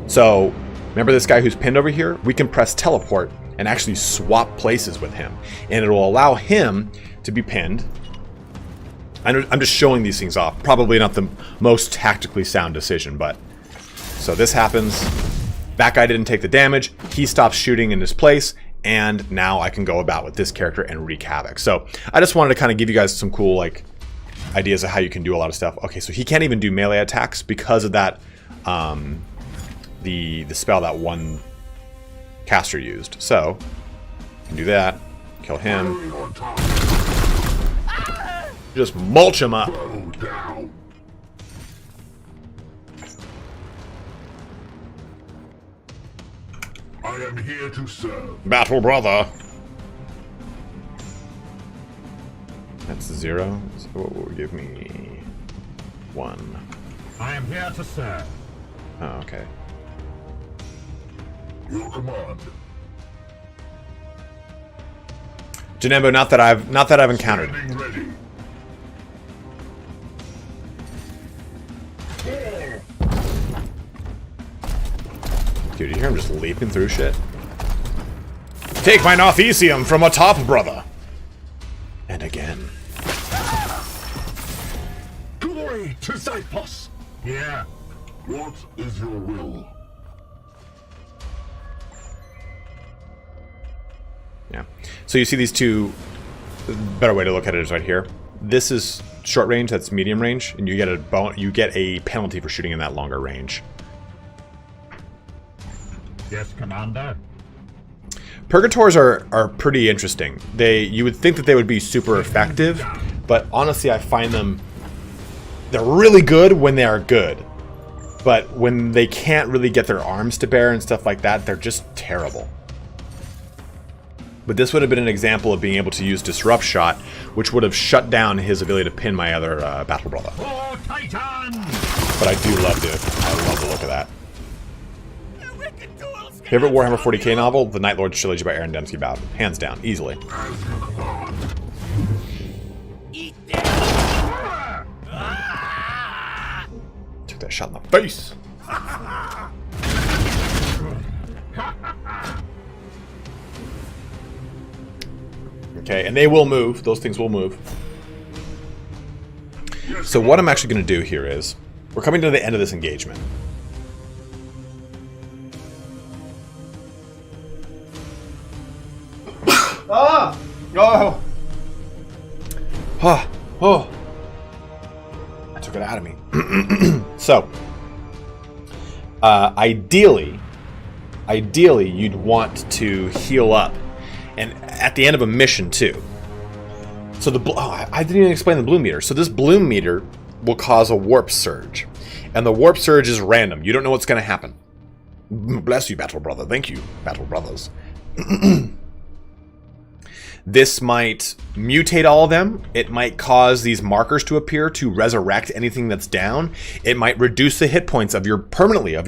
Speaker 1: So remember this guy who's pinned over here? We can press teleport and actually swap places with him, and it will allow him to be pinned. I'm just showing these things off. Probably not the most tactically sound decision, but... So this happens. That guy didn't take the damage. He stops shooting in his place, and now I can go about with this character and wreak havoc. So I just wanted to kind of give you guys some cool, like, ideas of how you can do a lot of stuff. Okay, so he can't even do melee attacks because of that, the spell that one caster used. So, I can do that. Kill him. Just mulch him up.
Speaker 2: I am here to serve.
Speaker 1: Battle brother. That's 0. So what will give me 1?
Speaker 6: I am here to serve.
Speaker 1: Oh, okay.
Speaker 2: Your command.
Speaker 1: Janembo, not that I've encountered.
Speaker 2: Standing ready.
Speaker 1: Dude, you hear him just leaping through shit? Take my Nothesium from atop, brother! And again.
Speaker 2: Glory to Xyphos!
Speaker 6: Here.
Speaker 2: What is your will?
Speaker 1: Yeah. So you see these two... The better way to look at it is right here. This is short range, that's medium range, and you get a penalty for shooting in that longer range.
Speaker 6: Yes, Commander.
Speaker 1: Purgators are pretty interesting. You would think that they would be super effective, but honestly I find they're really good when they are good. But when they can't really get their arms to bear and stuff like that, they're just terrible. But this would have been an example of being able to use Disrupt Shot, which would have shut down his ability to pin my other Battle Brother.
Speaker 6: Oh, Titan!
Speaker 1: But I love the look of that. Favorite Warhammer 40k novel? The Night Lord's Trilogy by Aaron Dembski Bowden. Hands down, easily. Took that shot in the face! Okay, and they will move. Those things will move. So what I'm actually going to do here is, we're coming to the end of this engagement. Ah! Oh! Oh! Oh! I took it out of me. So, ideally, you'd want to heal up, and at the end of a mission too. So I didn't even explain the bloom meter. So this bloom meter will cause a warp surge, and the warp surge is random. You don't know what's going to happen. Bless you, Battle Brother. Thank you, Battle Brothers. This might mutate all of them. It might cause these markers to appear to resurrect anything that's down. It might reduce the hit points of your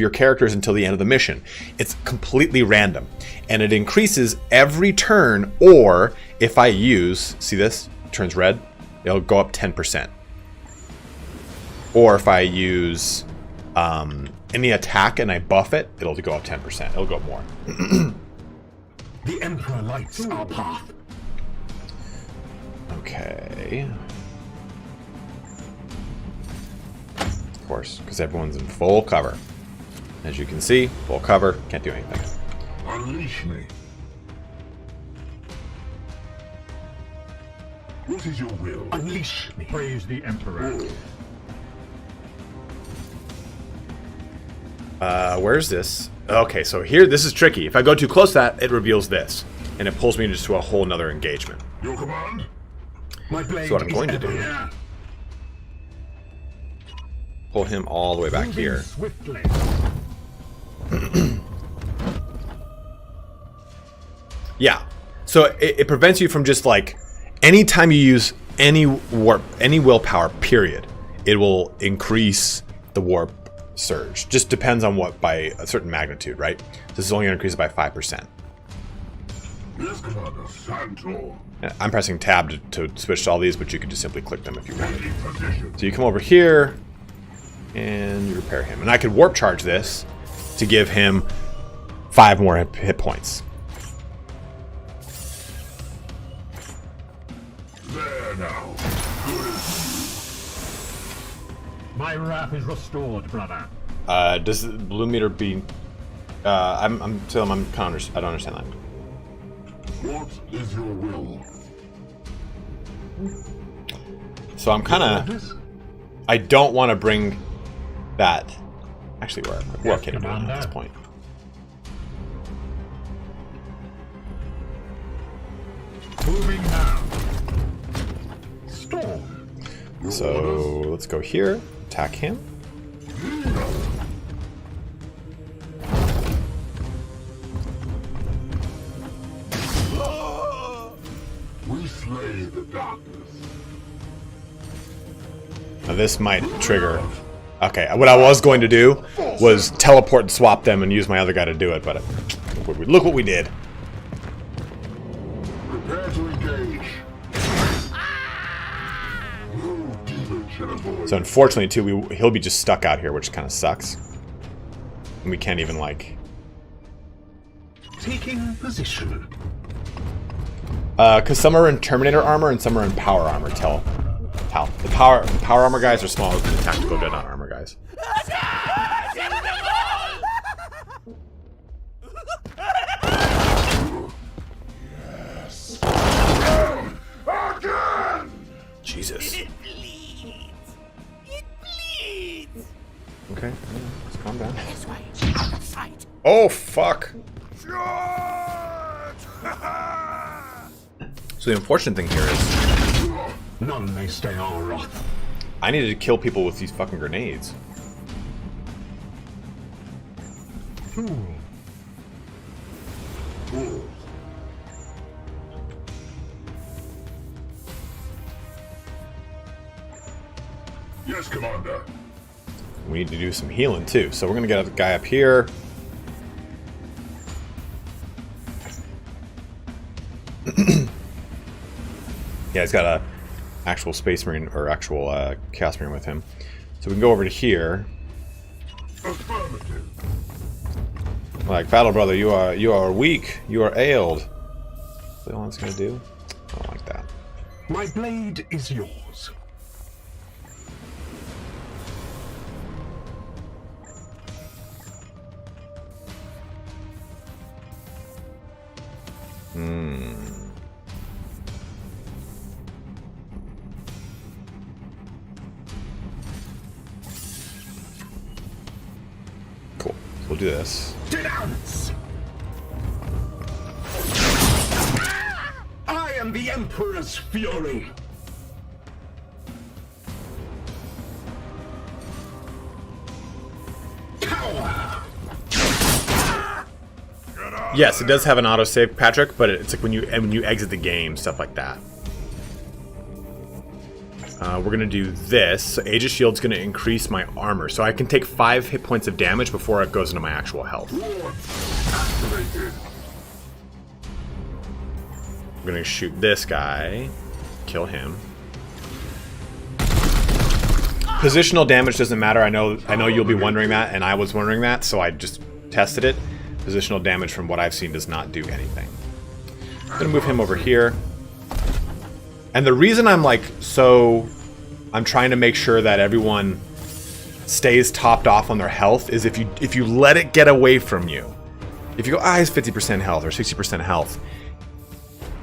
Speaker 1: characters until the end of the mission. It's completely random, and it increases every turn. Or if I use, see this? It turns red. It'll go up 10%. Or if I use any attack and I buff it, it'll go up 10%. It'll go up more.
Speaker 5: The Emperor lights our path.
Speaker 1: Okay. Of course, because everyone's in full cover. As you can see, full cover, can't do anything.
Speaker 2: Unleash me. What is your will?
Speaker 5: Unleash me.
Speaker 6: Praise the Emperor.
Speaker 1: Where's this? Okay, so here, this is tricky. If I go too close to that, it reveals this. And it pulls me just to a whole nother engagement.
Speaker 2: Your command?
Speaker 5: My blade
Speaker 1: So what I'm
Speaker 5: is
Speaker 1: going to
Speaker 5: ever
Speaker 1: do,
Speaker 5: here.
Speaker 1: pull him all the way back
Speaker 6: Moving
Speaker 1: here.
Speaker 6: swiftly.
Speaker 1: Yeah. So it prevents you from just like, anytime you use any warp, any willpower, period, it will increase the warp surge. Just depends on what, by a certain magnitude, right? This is only going to increase it by 5%.
Speaker 2: Yes, Commander. Santor.
Speaker 1: I'm pressing tab to switch to all these, but you can just simply click them if you want.
Speaker 2: Taking position.
Speaker 1: So you come over here, and you repair him. And I could warp charge this to give him 5 more hit points.
Speaker 2: There now.
Speaker 6: My wrath is restored, brother.
Speaker 1: Does the blue meter be... I don't understand that.
Speaker 2: What is your will?
Speaker 1: So I'm kind of... I don't want to bring that... Actually, we're okay to do it at this point.
Speaker 6: Moving now.
Speaker 2: Storm.
Speaker 1: So let's go here, attack him.
Speaker 2: We slay the darkness.
Speaker 1: Now this might trigger... Okay, what I was going to do was teleport and swap them and use my other guy to do it, but look what we did.
Speaker 2: Prepare to engage. No demon shall avoid.
Speaker 1: So unfortunately, too, he'll be just stuck out here, which kind of sucks. And we can't even, like...
Speaker 5: Taking position.
Speaker 1: Because some are in Terminator armor and some are in power armor. The power armor guys are smaller than the tactical dreadnought armor guys.
Speaker 2: Yes. Again.
Speaker 1: Jesus.
Speaker 7: It bleeds. It bleeds.
Speaker 1: Okay, let's calm down.
Speaker 7: This way, out of sight.
Speaker 1: Oh, fuck. So the unfortunate thing here is
Speaker 5: None may stay our wrath.
Speaker 1: I needed to kill people with these fucking grenades.
Speaker 2: Yes, Commander.
Speaker 1: We need to do some healing too. So we're gonna get a guy up here. Yeah, he's got a actual Space Marine or actual Chaos Marine with him. So we can go over to here.
Speaker 2: Affirmative.
Speaker 1: Like, Battle Brother, you are weak. You are ailed. Is that all it's gonna do? I don't like that.
Speaker 5: My blade is yours.
Speaker 1: Cool. So we'll do this.
Speaker 5: Denounce! I am the Emperor's fury. Cower!
Speaker 1: Yes, it does have an autosave, Patrick, but it's like when you exit the game, stuff like that. We're gonna do this. So Aegis Shield's gonna increase my armor, so I can take 5 hit points of damage before it goes into my actual health.
Speaker 2: Activated.
Speaker 1: We're gonna shoot this guy, kill him. Positional damage doesn't matter. I know you'll be wondering that, and I was wondering that, so I just tested it. Positional damage from what I've seen does not do anything. I'm gonna move him over here. And the reason I'm like, I'm trying to make sure that everyone stays topped off on their health is if you let it get away from you. If you go, he's 50% health or 60% health,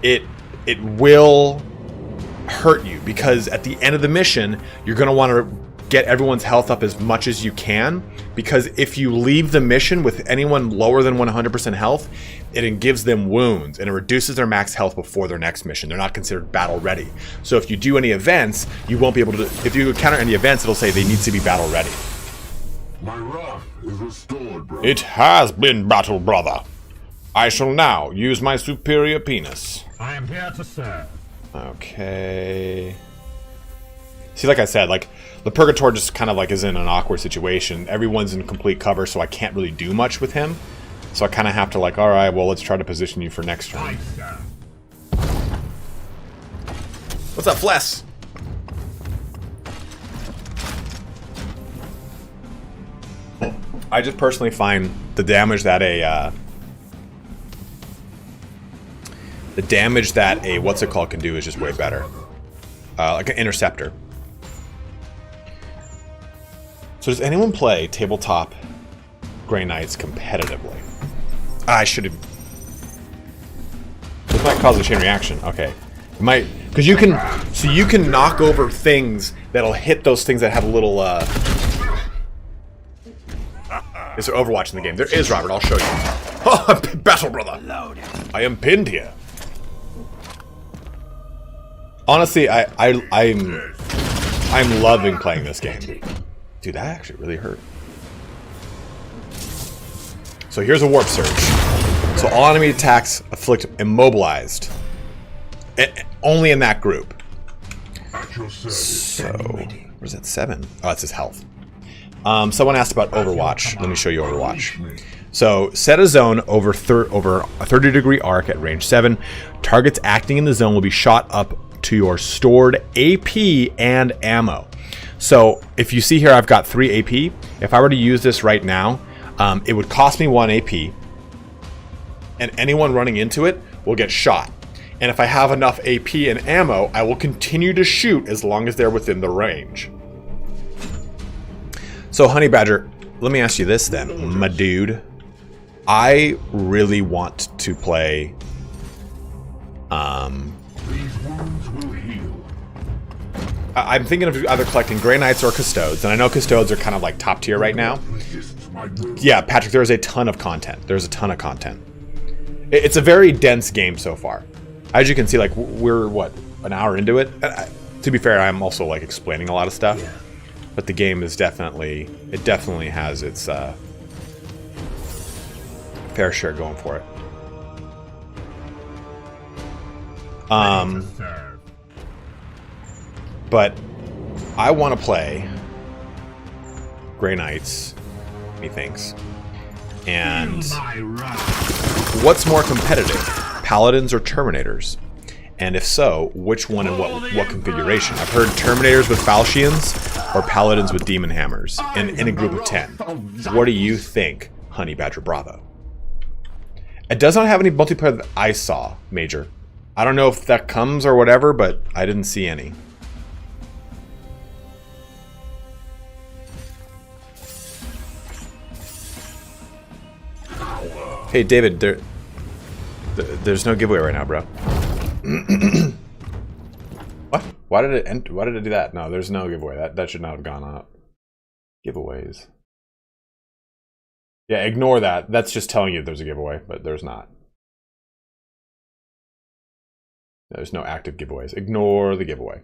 Speaker 1: it will hurt you, because at the end of the mission, you're gonna want to get everyone's health up as much as you can, because if you leave the mission with anyone lower than 100% health, it gives them wounds and it reduces their max health before their next mission. They're not considered battle ready. So if you do any events, you won't be able to, if you encounter any events, it'll say they need to be battle ready.
Speaker 2: My wrath is restored, brother.
Speaker 1: It has been battle, brother. I shall now use my superior penis.
Speaker 6: I am here to serve.
Speaker 1: Okay. See, like I said, like, the Purgator just kind of, like, is in an awkward situation. Everyone's in complete cover, so I can't really do much with him. So I kind of have to, like, alright, well, let's try to position you for next turn. What's up, Fless? I just personally find the damage that a what's it called can do is just way better. Like an interceptor. So does anyone play tabletop Grey Knights competitively? I should have. This might cause a chain reaction. Okay, it might, because you can. So you can knock over things that'll hit those things that have a little. Is there Overwatch in the game? There is, Robert. I'll show you. Oh, battle brother. I am pinned here. Honestly, I'm loving playing this game. Dude, that actually really hurt. So here's a warp surge. So all enemy attacks afflict immobilized. Only in that group. So where's that 7? Oh, that's his health. Someone asked about Overwatch. Let me show you Overwatch. So set a zone over a 30-degree arc at range 7. Targets acting in the zone will be shot up to your stored AP and ammo. So if you see here, I've got 3 AP. If I were to use this right now, it would cost me 1 AP, and anyone running into it will get shot. And if I have enough AP and ammo, I will continue to shoot as long as they're within the range. So Honey Badger, let me ask you this then, my dude. I really want to play I'm thinking of either collecting Grey Knights or Custodes, and I know Custodes are kind of like top tier right now. Yeah, Patrick, there is a ton of content. There's a ton of content. It's a very dense game so far. As you can see, like, we're, what, an hour into it? To be fair, I'm also, like, explaining a lot of stuff. Yeah. But the game is definitely, it definitely has its fair share going for it. But I want to play Grey Knights, methinks. And what's more competitive, Paladins or Terminators? And if so, which one and what configuration? I've heard Terminators with Falchions or Paladins with Demon Hammers in a group of 10. What do you think, Honey Badger Bravo? It does not have any multiplayer that I saw, Major. I don't know if that comes or whatever, but I didn't see any. Hey, David, there's no giveaway right now, bro. What? Why did it end? Why did it do that? No, there's no giveaway. That should not have gone up. Giveaways. Yeah, ignore that. That's just telling you there's a giveaway, but there's not. There's no active giveaways. Ignore the giveaway.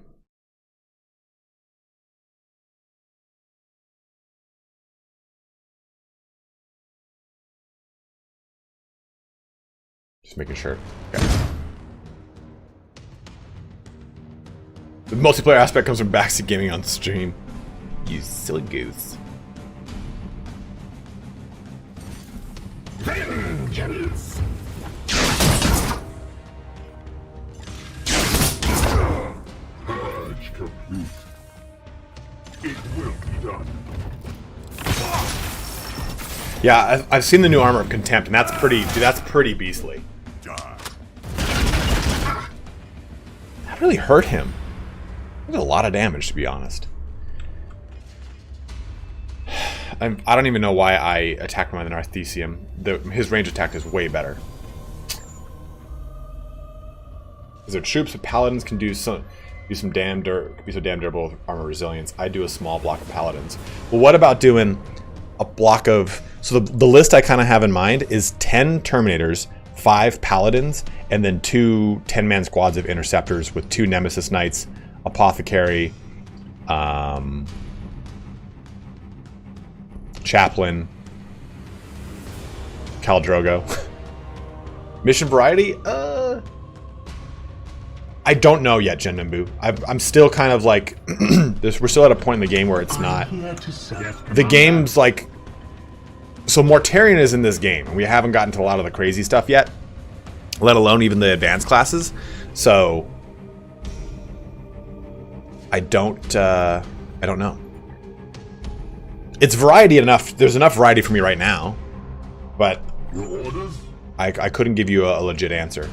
Speaker 1: Just making sure. Okay. The multiplayer aspect comes from backseat gaming on stream. You silly goose.
Speaker 5: Vengeance.
Speaker 2: Purge complete. It will be done.
Speaker 1: Yeah, I've seen the new armor of Contempt, and that's pretty. Dude, that's pretty beastly. That really hurt him. That was a lot of damage, to be honest. I don't even know why I attacked him with an Arthesium. His range attack is way better. Because their troops with Paladins can be so damn durable with armor resilience. I do a small block of Paladins. Well, what about doing a block of... So the list I kind of have in mind is 10 Terminators, 5 Paladins, and then 2 10-man squads of Interceptors with 2 Nemesis Knights, Apothecary, Chaplain, Khal Drogo. Mission variety? I don't know yet, Genimbu. I'm still kind of like... we're still at a point in the game where it's not... The game's like... So Mortarion is in this game, and we haven't gotten to a lot of the crazy stuff yet. Let alone even the advanced classes. So... I don't know. It's variety enough. There's enough variety for me right now. But... I couldn't give you a legit answer.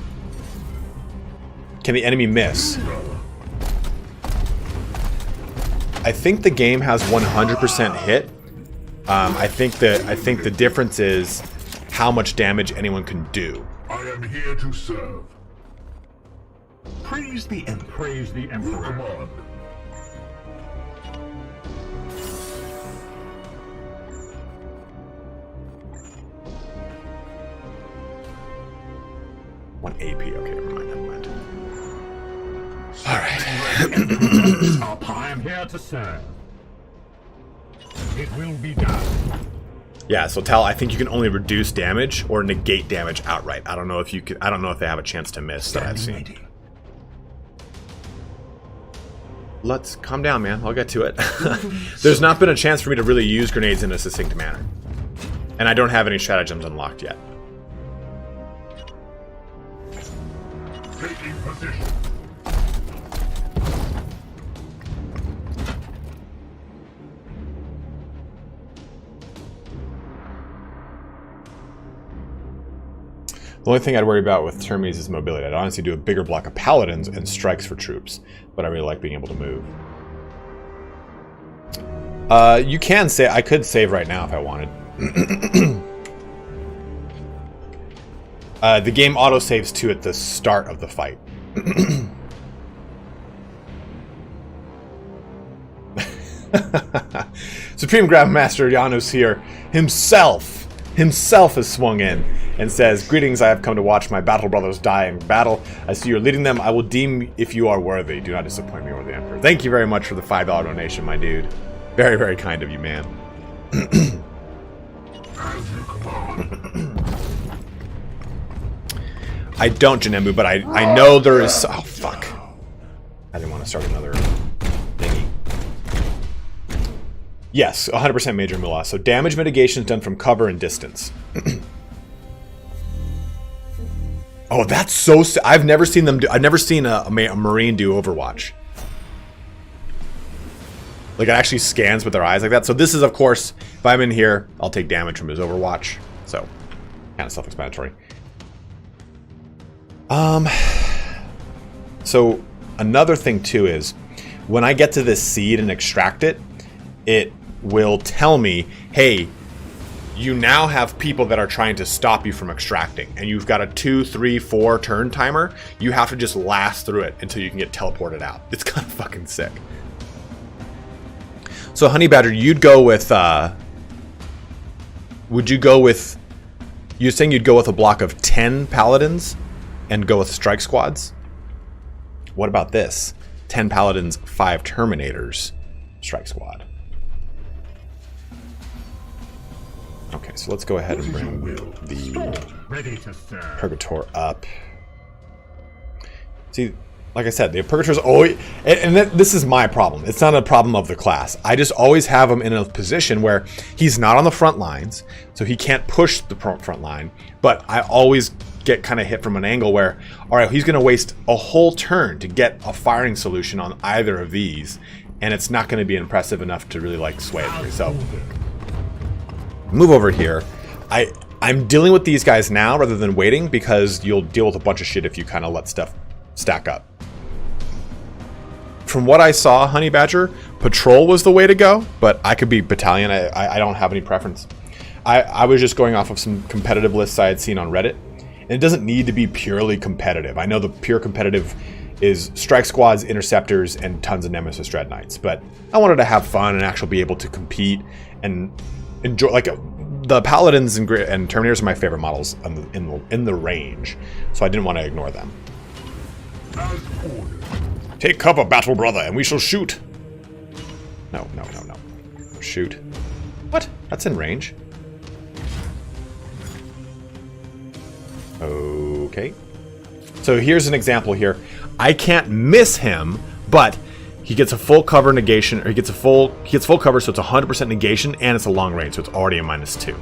Speaker 1: Can the enemy miss? I think the game has 100% hit. I think the difference is how much damage anyone can do.
Speaker 2: I am here to serve.
Speaker 5: Praise the Emperor.
Speaker 6: Praise the Emperor.
Speaker 2: Command.
Speaker 1: One AP. Okay, never mind. All right.
Speaker 6: I am here to serve. It will be done.
Speaker 1: Yeah. So Tal, I think you can only reduce damage or negate damage outright. I don't know if you could. I don't know if they have a chance to miss that I've seen. Let's calm down, man. I'll get to it. There's not been a chance for me to really use grenades in a succinct manner, and I don't have any stratagems unlocked yet.
Speaker 2: Taking position.
Speaker 1: The only thing I'd worry about with Termes is mobility. I'd honestly do a bigger block of paladins and strikes for troops, but I really like being able to move. You can say I could save right now if I wanted. The game auto-saves too at the start of the fight. Supreme Grandmaster Janus here himself has swung in and says, "Greetings, I have come to watch my battle brothers die in battle. I see you're leading them. I will deem if you are worthy. Do not disappoint me or the Emperor." Thank you very much for the $5 donation, my dude. Very, very kind of you, man. I don't, Janembu, but I know there is... Oh, fuck. I didn't want to start another thingy. Yes, 100% major Moolah. So damage mitigation is done from cover and distance. Oh, that's so... I've never seen them do... I've never seen a Marine do Overwatch. Like, it actually scans with their eyes like that. So this is, of course, if I'm in here, I'll take damage from his Overwatch. So, kind of self-explanatory. So, another thing, too, is when I get to this seed and extract it, it will tell me, hey, you now have people that are trying to stop you from extracting, and you've got a 2, 3, 4 turn timer. You have to just last through it until you can get teleported out. It's kind of fucking sick. So, Honey Badger, you'd go with, would you go with, you're saying you'd go with a block of 10 paladins and go with strike squads? What about this? 10 paladins, 5 terminators, strike squad. Okay, so let's go ahead and bring the
Speaker 6: Ready to serve.
Speaker 1: Purgator up. See, like I said, the Purgator's always... And this is my problem. It's not a problem of the class. I just always have him in a position where he's not on the front lines, so he can't push the front line, but I always get kind of hit from an angle where, alright, he's going to waste a whole turn to get a firing solution on either of these, and it's not going to be impressive enough to really, like, sway it. So... move over here. I'm dealing with these guys now rather than waiting, because you'll deal with a bunch of shit if you kind of let stuff stack up. From what I saw, Honey Badger, patrol was the way to go, but I could be battalion. I don't have any preference. I was just going off of some competitive lists I had seen on Reddit, and it doesn't need to be purely competitive. I know the pure competitive is strike squads, interceptors, and tons of Nemesis Dread Knights, but I wanted to have fun and actually be able to compete and enjoy, like, the paladins and terminators are my favorite models in the range, so I didn't want to ignore them. Take cover, battle brother, and we shall shoot. No. Shoot. What? That's in range. Oh. Okay. So here's an example here. I can't miss him, but he gets a full cover negation, or he gets full cover, so it's 100% negation, and it's a long range, so it's already a -2.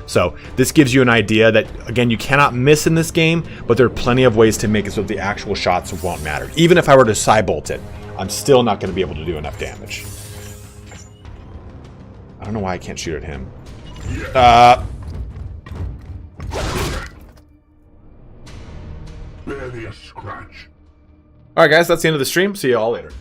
Speaker 1: So this gives you an idea that, again, you cannot miss in this game, but there are plenty of ways to make it so that the actual shots won't matter. Even if I were to Psybolt it, I'm still not going to be able to do enough damage. I don't know why I can't shoot at him.
Speaker 2: Barely a scratch.
Speaker 1: Alright guys, that's the end of the stream. See you all later.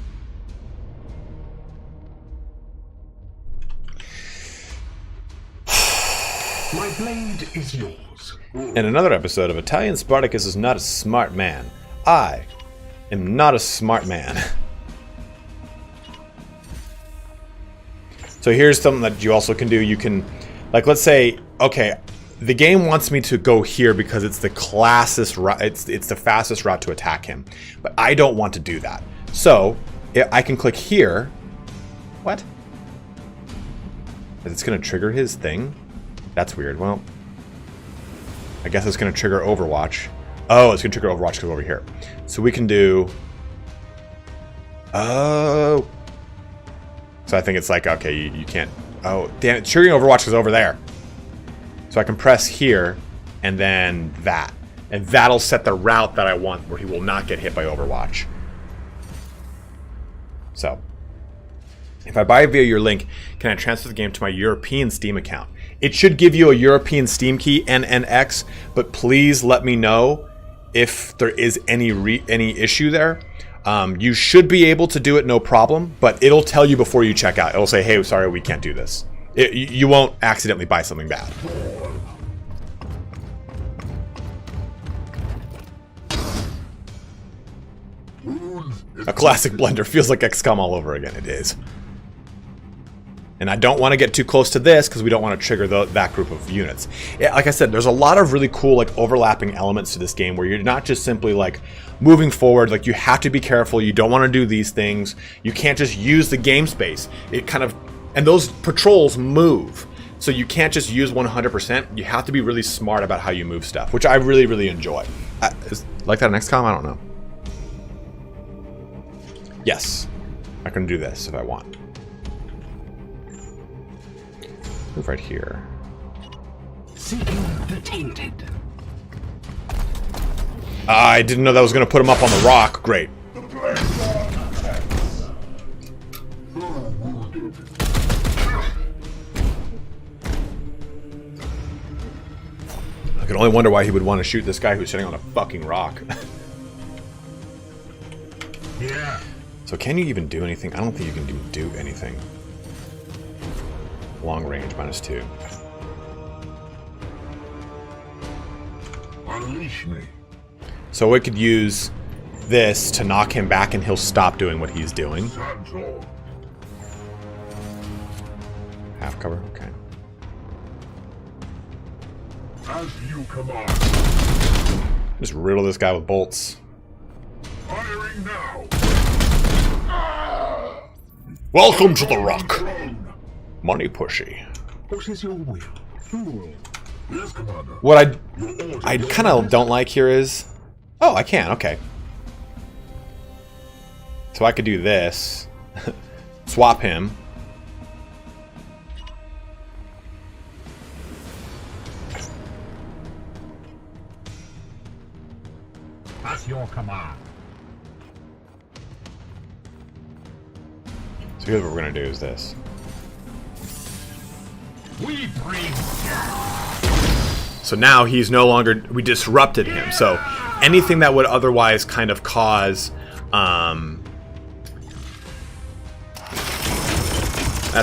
Speaker 5: My blade is yours.
Speaker 1: In another episode of Italian Spartacus is not a smart man. I am not a smart man. So here's something that you also can do. You can, like, let's say, okay, the game wants me to go here because it's the classest route, it's the fastest route to attack him. But I don't want to do that. So I can click here. What? Is it going to trigger his thing? That's weird. Well, I guess it's going to trigger Overwatch. Oh, it's going to trigger Overwatch because over here. So we can do... Oh. So I think it's like, okay, you can't... Oh, damn it. Triggering Overwatch is over there. So I can press here and then that. And that'll set the route that I want where he will not get hit by Overwatch. So, if I buy via your link, can I transfer the game to my European Steam account? It should give you a European Steam key, NNX, but please let me know if there is any issue there. You should be able to do it, no problem, but it'll tell you before you check out. It'll say, hey, sorry, we can't do this. You won't accidentally buy something bad. A classic blender. Feels like XCOM all over again. It is. And I don't want to get too close to this because we don't want to trigger that group of units. Yeah, like I said, there's a lot of really cool like overlapping elements to this game where you're not just simply like moving forward. Like you have to be careful. You don't want to do these things. You can't just use the game space. It kind of, and those patrols move. So you can't just use 100%. You have to be really smart about how you move stuff, which I really, really enjoy. Like that in XCOM? I don't know. Yes. I can do this if I want. Move right here.
Speaker 5: Seeking the tainted.
Speaker 1: I didn't know that was going to put him up on the rock. Great. I can only wonder why he would want to shoot this guy who's sitting on a fucking rock.
Speaker 6: Yeah.
Speaker 1: So can you even do anything? I don't think you can do anything. Long range, -2.
Speaker 2: Unleash me.
Speaker 1: So we could use this to knock him back and he'll stop doing what he's doing.
Speaker 2: Santor.
Speaker 1: Half cover, okay.
Speaker 2: As you command.
Speaker 1: Just riddle this guy with bolts.
Speaker 2: Firing now.
Speaker 1: Welcome to the rock. Money pushy.
Speaker 5: What is your will?
Speaker 2: Yes, Commander.
Speaker 1: What I kind of don't like here is... Oh, I can, okay. So I could do this. Swap him.
Speaker 6: That's your command.
Speaker 1: So here's what we're going to do is this.
Speaker 6: We bring
Speaker 1: So now he's no longer... We disrupted him. So anything that would otherwise kind of cause... That's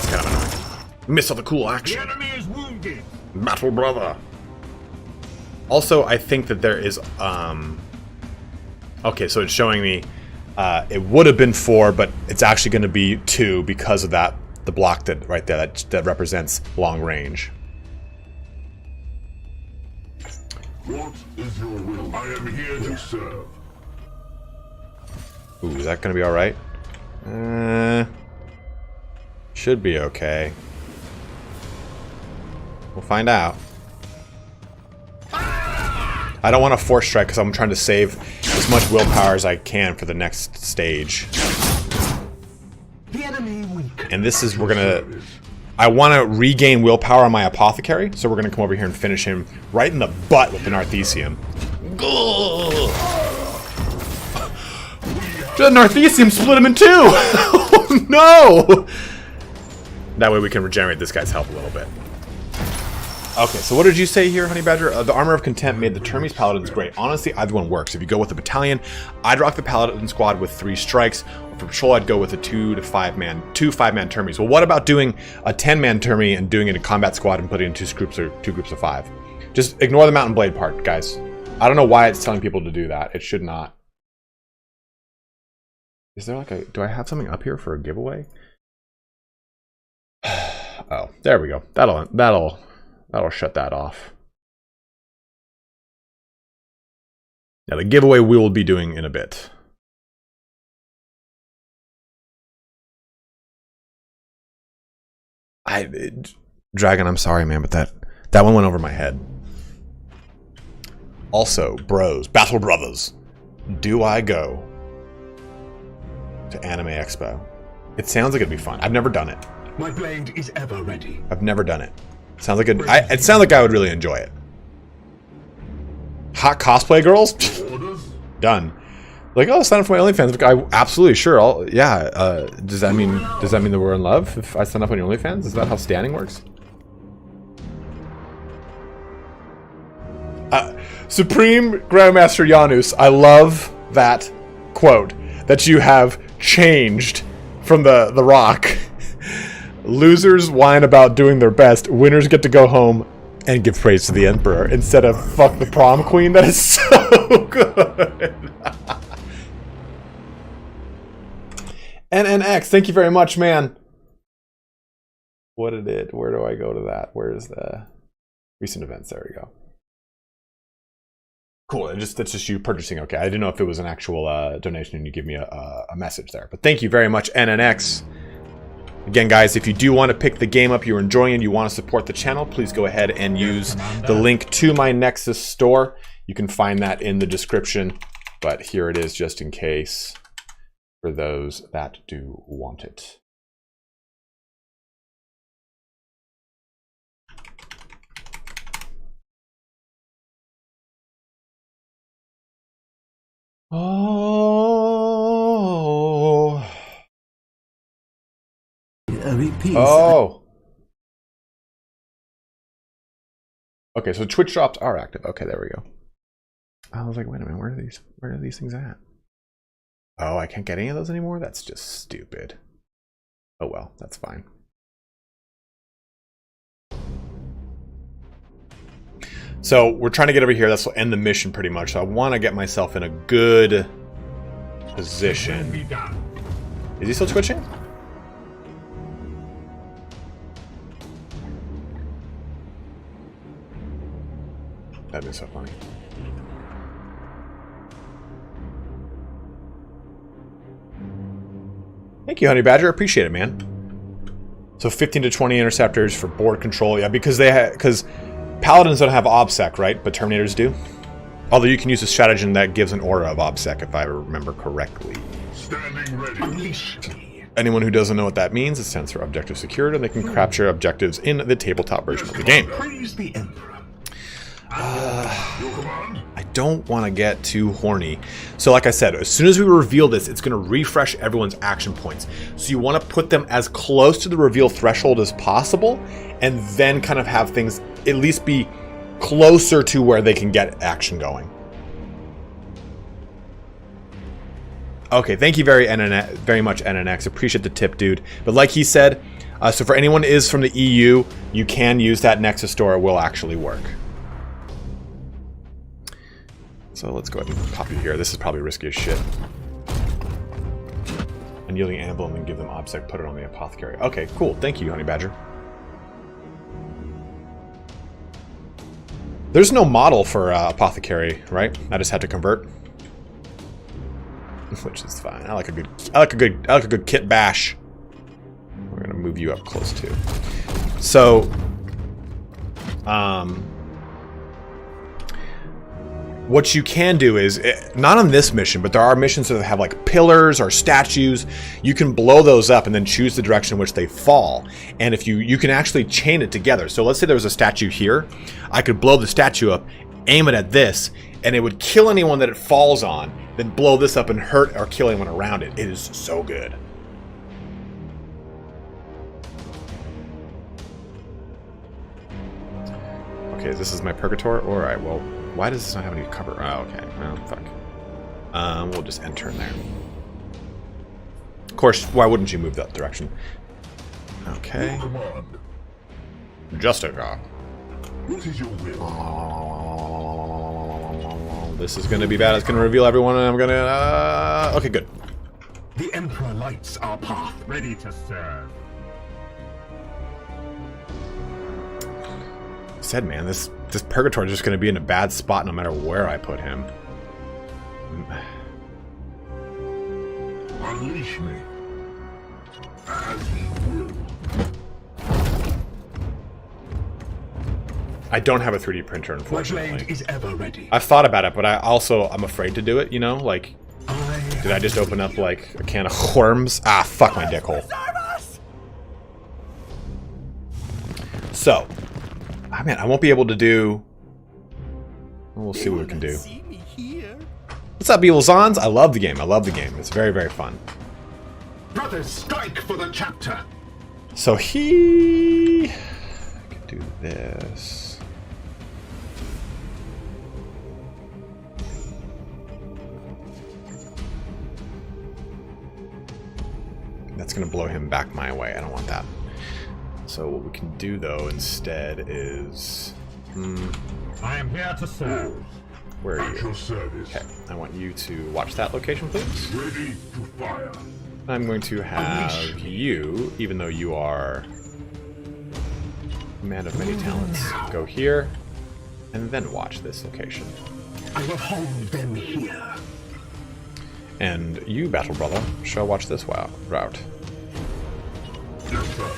Speaker 1: kind of annoying. Miss all the cool
Speaker 6: the
Speaker 1: action.
Speaker 6: enemy is wounded.
Speaker 1: Battle brother. Also, I think that there is... Okay, so it's showing me... it would have been 4, but it's actually going to be 2 because of that. The block that right there that represents long range.
Speaker 2: What is your will? I am here to serve.
Speaker 1: Ooh, is that going to be all right? Should be okay. We'll find out. I don't want to force strike because I'm trying to save as much willpower as I can for the next stage.
Speaker 5: The enemy weak.
Speaker 1: And this is, we're gonna, I want to regain willpower on my apothecary, so we're gonna come over here and finish him right in the butt with the Narthecium. The Narthecium split him in two! Oh no! That way we can regenerate this guy's health a little bit. Okay, so what did you say here, Honey Badger? The Armor of Contempt made the Termes Paladins great. Honestly, either one works. If you go with a battalion, I'd rock the Paladin squad with 3 strikes. Or for patrol, I'd go with a 2 5-man Termes. Well, what about doing a 10-man Termes and doing it in a combat squad and putting it in two groups of 5? Just ignore the Mountain Blade part, guys. I don't know why it's telling people to do that. It should not. Is there like a... Do I have something up here for a giveaway? Oh, there we go. That'll shut that off. Yeah, the giveaway we will be doing in a bit. Dragon, I'm sorry, man, but that one went over my head. Also, bros, Battle Brothers, do I go to Anime Expo? It sounds like it'd be fun. I've never done it.
Speaker 5: My blade is ever ready.
Speaker 1: I've never done it. Sounds like it sounds like I would really enjoy it. Hot cosplay girls? Done. Like, oh, sign up for my OnlyFans. Like, absolutely, sure. Yeah. Does that mean that we're in love if I sign up on your OnlyFans? Is that how standing works? Supreme Grandmaster Janus, I love that quote that you have changed from the Rock. Losers whine about doing their best. Winners get to go home and give praise to the Emperor instead of fuck the prom queen. That is so good. NNX, thank you very much, man. What did it? Where do I go to that? Where's the recent events? There we go. Cool. That's just you purchasing. Okay, I didn't know if it was an actual donation and you give me a message there. But thank you very much, NNX. Again, guys, if you do want to pick the game up you're enjoying and you want to support the channel, please go ahead and use the link to my Nexus store. You can find that in the description, but here it is just in case for those that do want it. Oh. Oh. Okay, so Twitch drops are active. Okay, there we go. I was like, wait a minute, where are these things at? Oh, I can't get any of those anymore? That's just stupid. Oh well, that's fine. So we're trying to get over here. That's will end the mission pretty much. So I want to get myself in a good position. Is he still twitching? That'd be so funny. Thank you, Honey Badger. Appreciate it, man. So 15 to 20 interceptors for board control. Yeah, because because Paladins don't have OBSEC, right? But Terminators do. Although you can use a stratagem that gives an aura of OBSEC, if I remember correctly.
Speaker 2: Standing ready.
Speaker 1: Anyone who doesn't know what that means, it stands for objective secured, and they can capture objectives in the tabletop version of the game.
Speaker 5: Praise the Emperor.
Speaker 1: I don't want to get too horny. So like I said, as soon as we reveal this, it's going to refresh everyone's action points. So you want to put them as close to the reveal threshold as possible, and then kind of have things at least be closer to where they can get action going. Okay, thank you very much, NNX. Appreciate the tip, dude. But like he said, so for anyone who is from the EU, you can use that Nexus store. It will actually work. So let's go ahead and pop you here. This is probably risky as shit. Unyielding Anvil and then give them OBSEC, put it on the Apothecary. Okay, cool. Thank you, Honey Badger. There's no model for Apothecary, right? I just had to convert. Which is fine. I like a good kit bash. We're gonna move you up close too. So what you can do is, not on this mission, but there are missions that have like pillars or statues. You can blow those up and then choose the direction in which they fall. And if you can actually chain it together. So let's say there was a statue here. I could blow the statue up, aim it at this, and it would kill anyone that it falls on, then blow this up and hurt or kill anyone around it. It is so good. Okay, this is my purgatory. Alright, well, why does this not have any cover? Oh, okay. Well, fuck. We'll just enter in there. Of course, why wouldn't you move that direction? Okay. Justica.
Speaker 2: What is your will?
Speaker 1: This is gonna be bad. It's gonna reveal everyone, and I'm gonna... okay, good.
Speaker 5: The Emperor lights our path.
Speaker 6: Ready to serve.
Speaker 1: Said, man, this purgatory is just gonna be in a bad spot no matter where I put him.
Speaker 2: Unleash me. As you will.
Speaker 1: I don't have a 3D printer,
Speaker 5: My
Speaker 1: unfortunately.
Speaker 5: blade is ever ready.
Speaker 1: I've thought about it, but I'm afraid to do it, you know? Like, did I just open up, like, a can of worms? Ah, fuck my dick hole. So, man, I won't be able to do... We'll see what we can do. What's up, Evil Zons? I love the game. I love the game. It's very, very fun.
Speaker 5: Brothers, strike for the chapter.
Speaker 1: So I could do this. That's going to blow him back my way. I don't want that. So what we can do, though, instead is...
Speaker 6: I am here to serve.
Speaker 1: Where are
Speaker 2: At
Speaker 1: you?
Speaker 2: your service.
Speaker 1: Okay, I want you to watch that location, please.
Speaker 2: Ready to fire.
Speaker 1: I'm going to have you, even though you are a man of many talents, go here, and then watch this location.
Speaker 5: I will hold them here.
Speaker 1: And you, Battle Brother, shall watch this route.
Speaker 2: Yes, sir.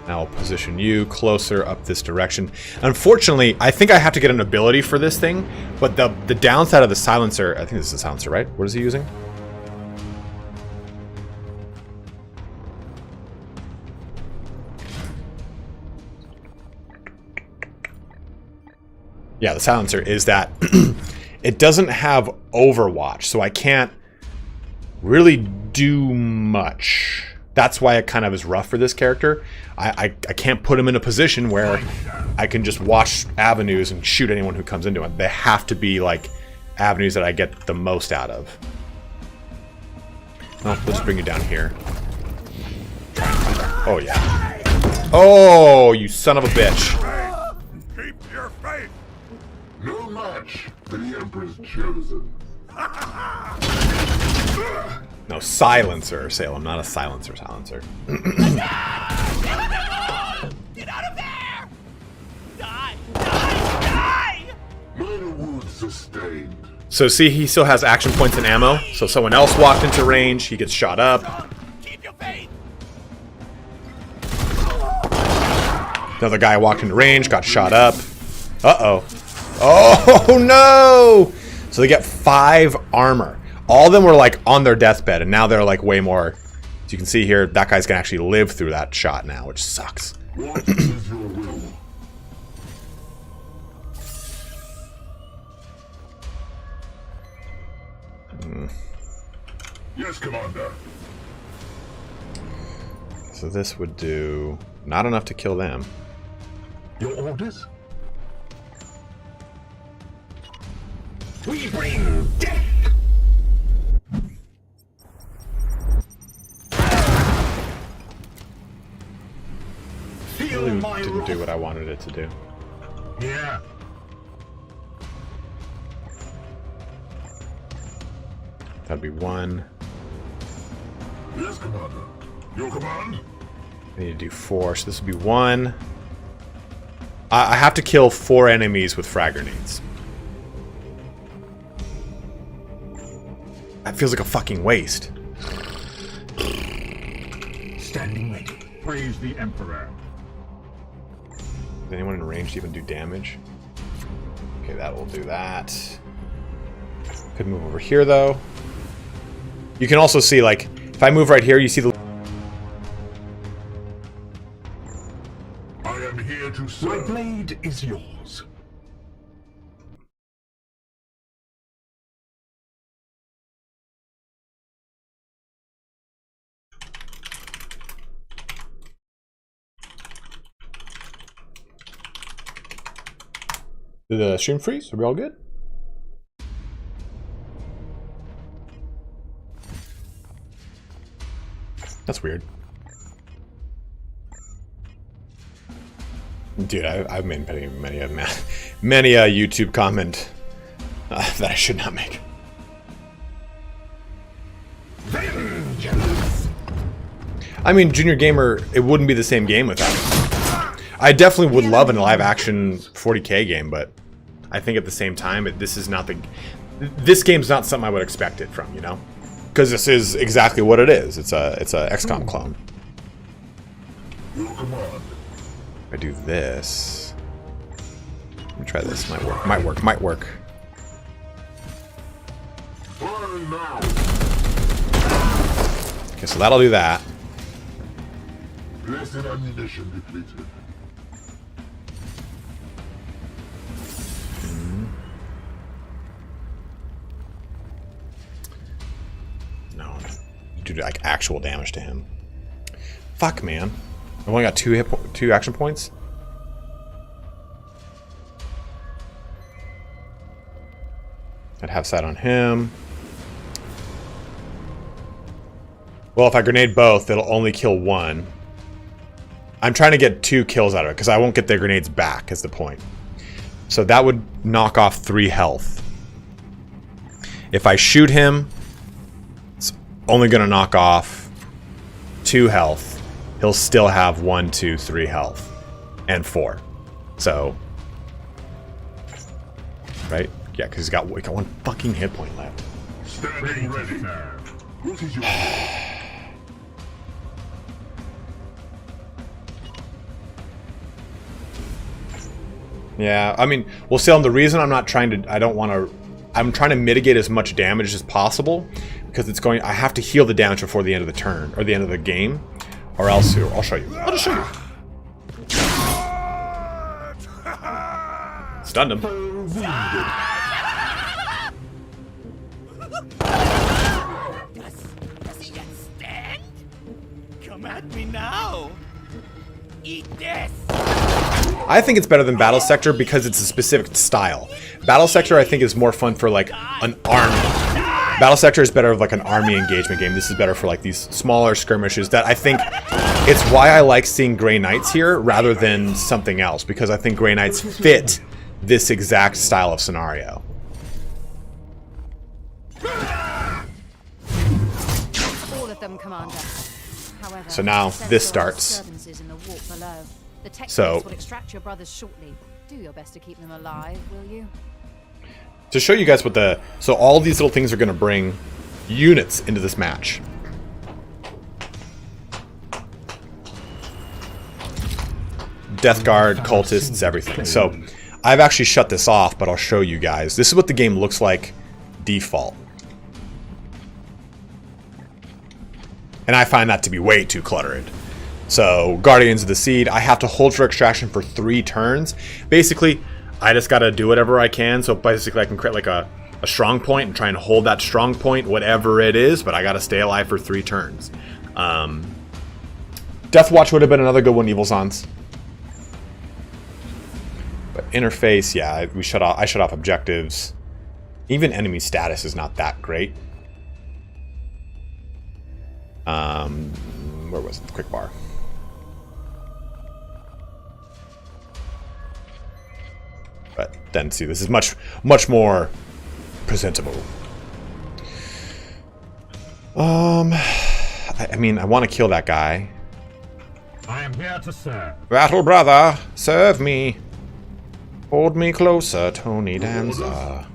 Speaker 1: I'll position you closer up this direction. Unfortunately, I think I have to get an ability for this thing, but the downside of the silencer... I think this is a silencer, right? What is he using? Yeah, the silencer is that it doesn't have Overwatch, so I can't really do much. That's why it kind of is rough for this character. I can't put him in a position where I can just watch avenues and shoot anyone who comes into it. They have to be like avenues that I get the most out of. Oh, let's bring you down here. Oh yeah. Oh, you son of a bitch.
Speaker 2: Keep your faith. No match for the Emperor's chosen.
Speaker 1: No, silencer, Salem, not a silencer.
Speaker 7: Get out of there! Die! Die!
Speaker 2: Minor wounds sustained.
Speaker 1: So see, he still has action points and ammo. So someone else walked into range, he gets shot up.
Speaker 7: Keep your faith!
Speaker 1: Another guy walked into range, got shot up. Uh-oh. Oh, no! So they get 5 armor. All of them were, like, on their deathbed, and now they're, like, way more... As you can see here, that guy's gonna actually live through that shot now, which sucks.
Speaker 2: What is your will? Yes, Commander.
Speaker 1: So this would do... not enough to kill them.
Speaker 5: Your orders? We bring death! Feel
Speaker 1: Really
Speaker 5: my
Speaker 1: didn't do
Speaker 5: wrath.
Speaker 1: what I wanted it to do.
Speaker 6: Here.
Speaker 1: That'd be 1.
Speaker 2: Yes, Commander. Your command?
Speaker 1: I need to do 4, so this would be 1. I have to kill 4 enemies with frag grenades. That feels like a fucking waste.
Speaker 5: Standing ready.
Speaker 6: Praise the Emperor.
Speaker 1: Is anyone in range to even do damage? Okay, that will do that. Could move over here, though. You can also see, like, if I move right here, you see the...
Speaker 2: I am here to
Speaker 5: My
Speaker 2: serve.
Speaker 5: blade is yours.
Speaker 1: Did the stream freeze? Are we all good? That's weird. Dude, I've made many a YouTube comment that I should not make.
Speaker 5: Vengeance!
Speaker 1: I mean, Junior Gamer, it wouldn't be the same game without it. I definitely would love a live-action 40K game, but I think at the same time, this is not the... This game's not something I would expect it from, you know? Because this is exactly what it is. It's a XCOM clone.
Speaker 2: Your command.
Speaker 1: If I do this... Let me try this. Might work. Might work. Might work.
Speaker 2: Fire now.
Speaker 1: Okay, so that'll do that.
Speaker 2: Blessed ammunition depleted.
Speaker 1: No. Do like actual damage to him. Fuck, man. I've only got two action points. I'd have sight on him. Well, if I grenade both, it'll only kill one. I'm trying to get 2 kills out of it, because I won't get the grenades back, is the point. So that would knock off 3 health. If I shoot him, it's only going to knock off 2 health. He'll still have 1, 2, 3 health. And 4. So... Right? Yeah, because he's got 1 fucking hit point left.
Speaker 2: Standing ready. What is your
Speaker 1: Yeah, I mean, well, Salem, the reason I'm not trying to... I don't want to... I'm trying to mitigate as much damage as possible, because it's going... I have to heal the damage before the end of the turn, or the end of the game, or else... Here, I'll show you. I'll just show you. Stunned him.
Speaker 7: Does he yet stand? Come at me now. Eat this.
Speaker 1: I think it's better than Battle Sector because it's a specific style. Battle Sector, I think, is more fun for, like, an army. Battle Sector is better of, like, an army engagement game. This is better for, like, these smaller skirmishes that I think... It's why I like seeing Grey Knights here rather than something else, because I think Grey Knights fit this exact style of scenario.
Speaker 4: All of them, Commander. However,
Speaker 1: So now this
Speaker 4: there are
Speaker 1: starts.
Speaker 4: disturbances in the walk below. The tech
Speaker 1: So-
Speaker 4: will extract your brothers shortly. Do your best to keep them alive, will you?
Speaker 1: To show you guys what the... So all these little things are going to bring units into this match. Death Guard, cultists, everything. So I've actually shut this off, but I'll show you guys. This is what the game looks like default. And I find that to be way too cluttered. So, Guardians of the Seed, I have to hold for extraction for 3 turns. Basically, I just gotta do whatever I can. So basically I can create like a strong point and try and hold that strong point, whatever it is, but I gotta stay alive for 3 turns. Death Watch would have been another good one, Evil Sons. But interface, yeah, I shut off objectives. Even enemy status is not that great. Where was it? Quick bar. But then, see, this is much more presentable. I mean, I want to kill that guy.
Speaker 6: I am here to serve.
Speaker 1: Battle brother, serve me. Hold me closer, Tony Danza.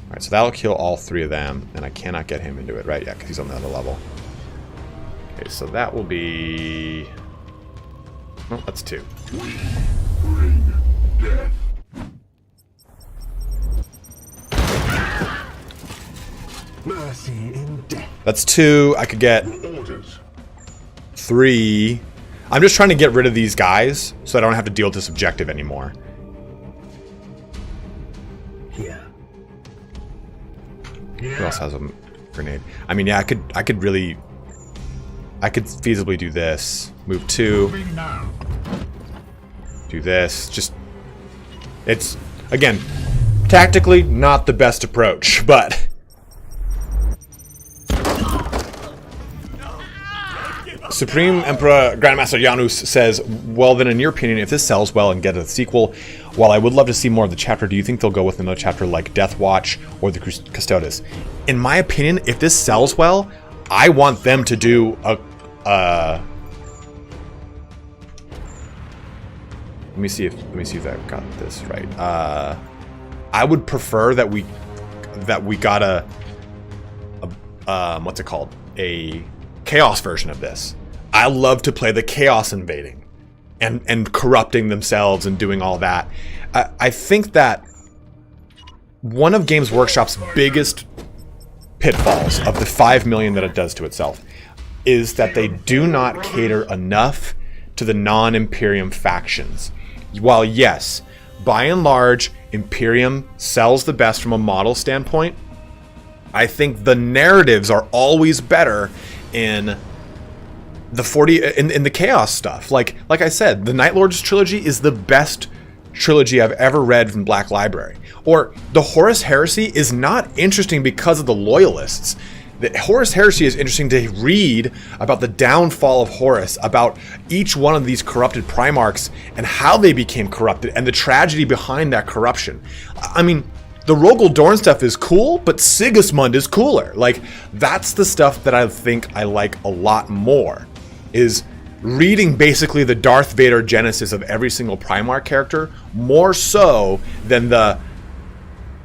Speaker 1: Alright, so that'll kill all 3 of them, and I cannot get him into it, right? Yeah, because he's on the other level. Okay, so that will be... Oh, that's 2.
Speaker 2: bring death?
Speaker 5: Mercy in death.
Speaker 1: That's 2. I could get
Speaker 2: Orders.
Speaker 1: 3. I'm just trying to get rid of these guys so I don't have to deal with this objective anymore.
Speaker 5: Here.
Speaker 1: Who else has a grenade? I mean, yeah, I could feasibly do this. Move 2.
Speaker 6: Moving now.
Speaker 1: Do this. Just, it's, again, tactically not the best approach, but Supreme Emperor Grandmaster Janus says, well then, in your opinion, if this sells well and get a sequel, while I would love to see more of the chapter, do you think they'll go with another chapter like Death Watch or the Custodes? In my opinion, if this sells well, I want them to do a let me see if I've got this right. I would prefer that we got a what's it called? A Chaos version of this. I love to play the Chaos invading and corrupting themselves and doing all that. I think that one of Games Workshop's biggest pitfalls of the 5 million that it does to itself is that they do not cater enough to the non-Imperium factions. While yes, by and large, Imperium sells the best from a model standpoint, I think the narratives are always better in the in the Chaos stuff. Like I said, the Night Lords trilogy is the best trilogy I've ever read from Black Library. Or the Horus Heresy is not interesting because of the Loyalists. The Horus Heresy is interesting to read about the downfall of Horus, about each one of these corrupted Primarchs and how they became corrupted and the tragedy behind that corruption. I mean, the Rogel Dorn stuff is cool, but Sigismund is cooler. Like, that's the stuff that I think I like a lot more, is reading basically the Darth Vader genesis of every single Primarch character, more so than the,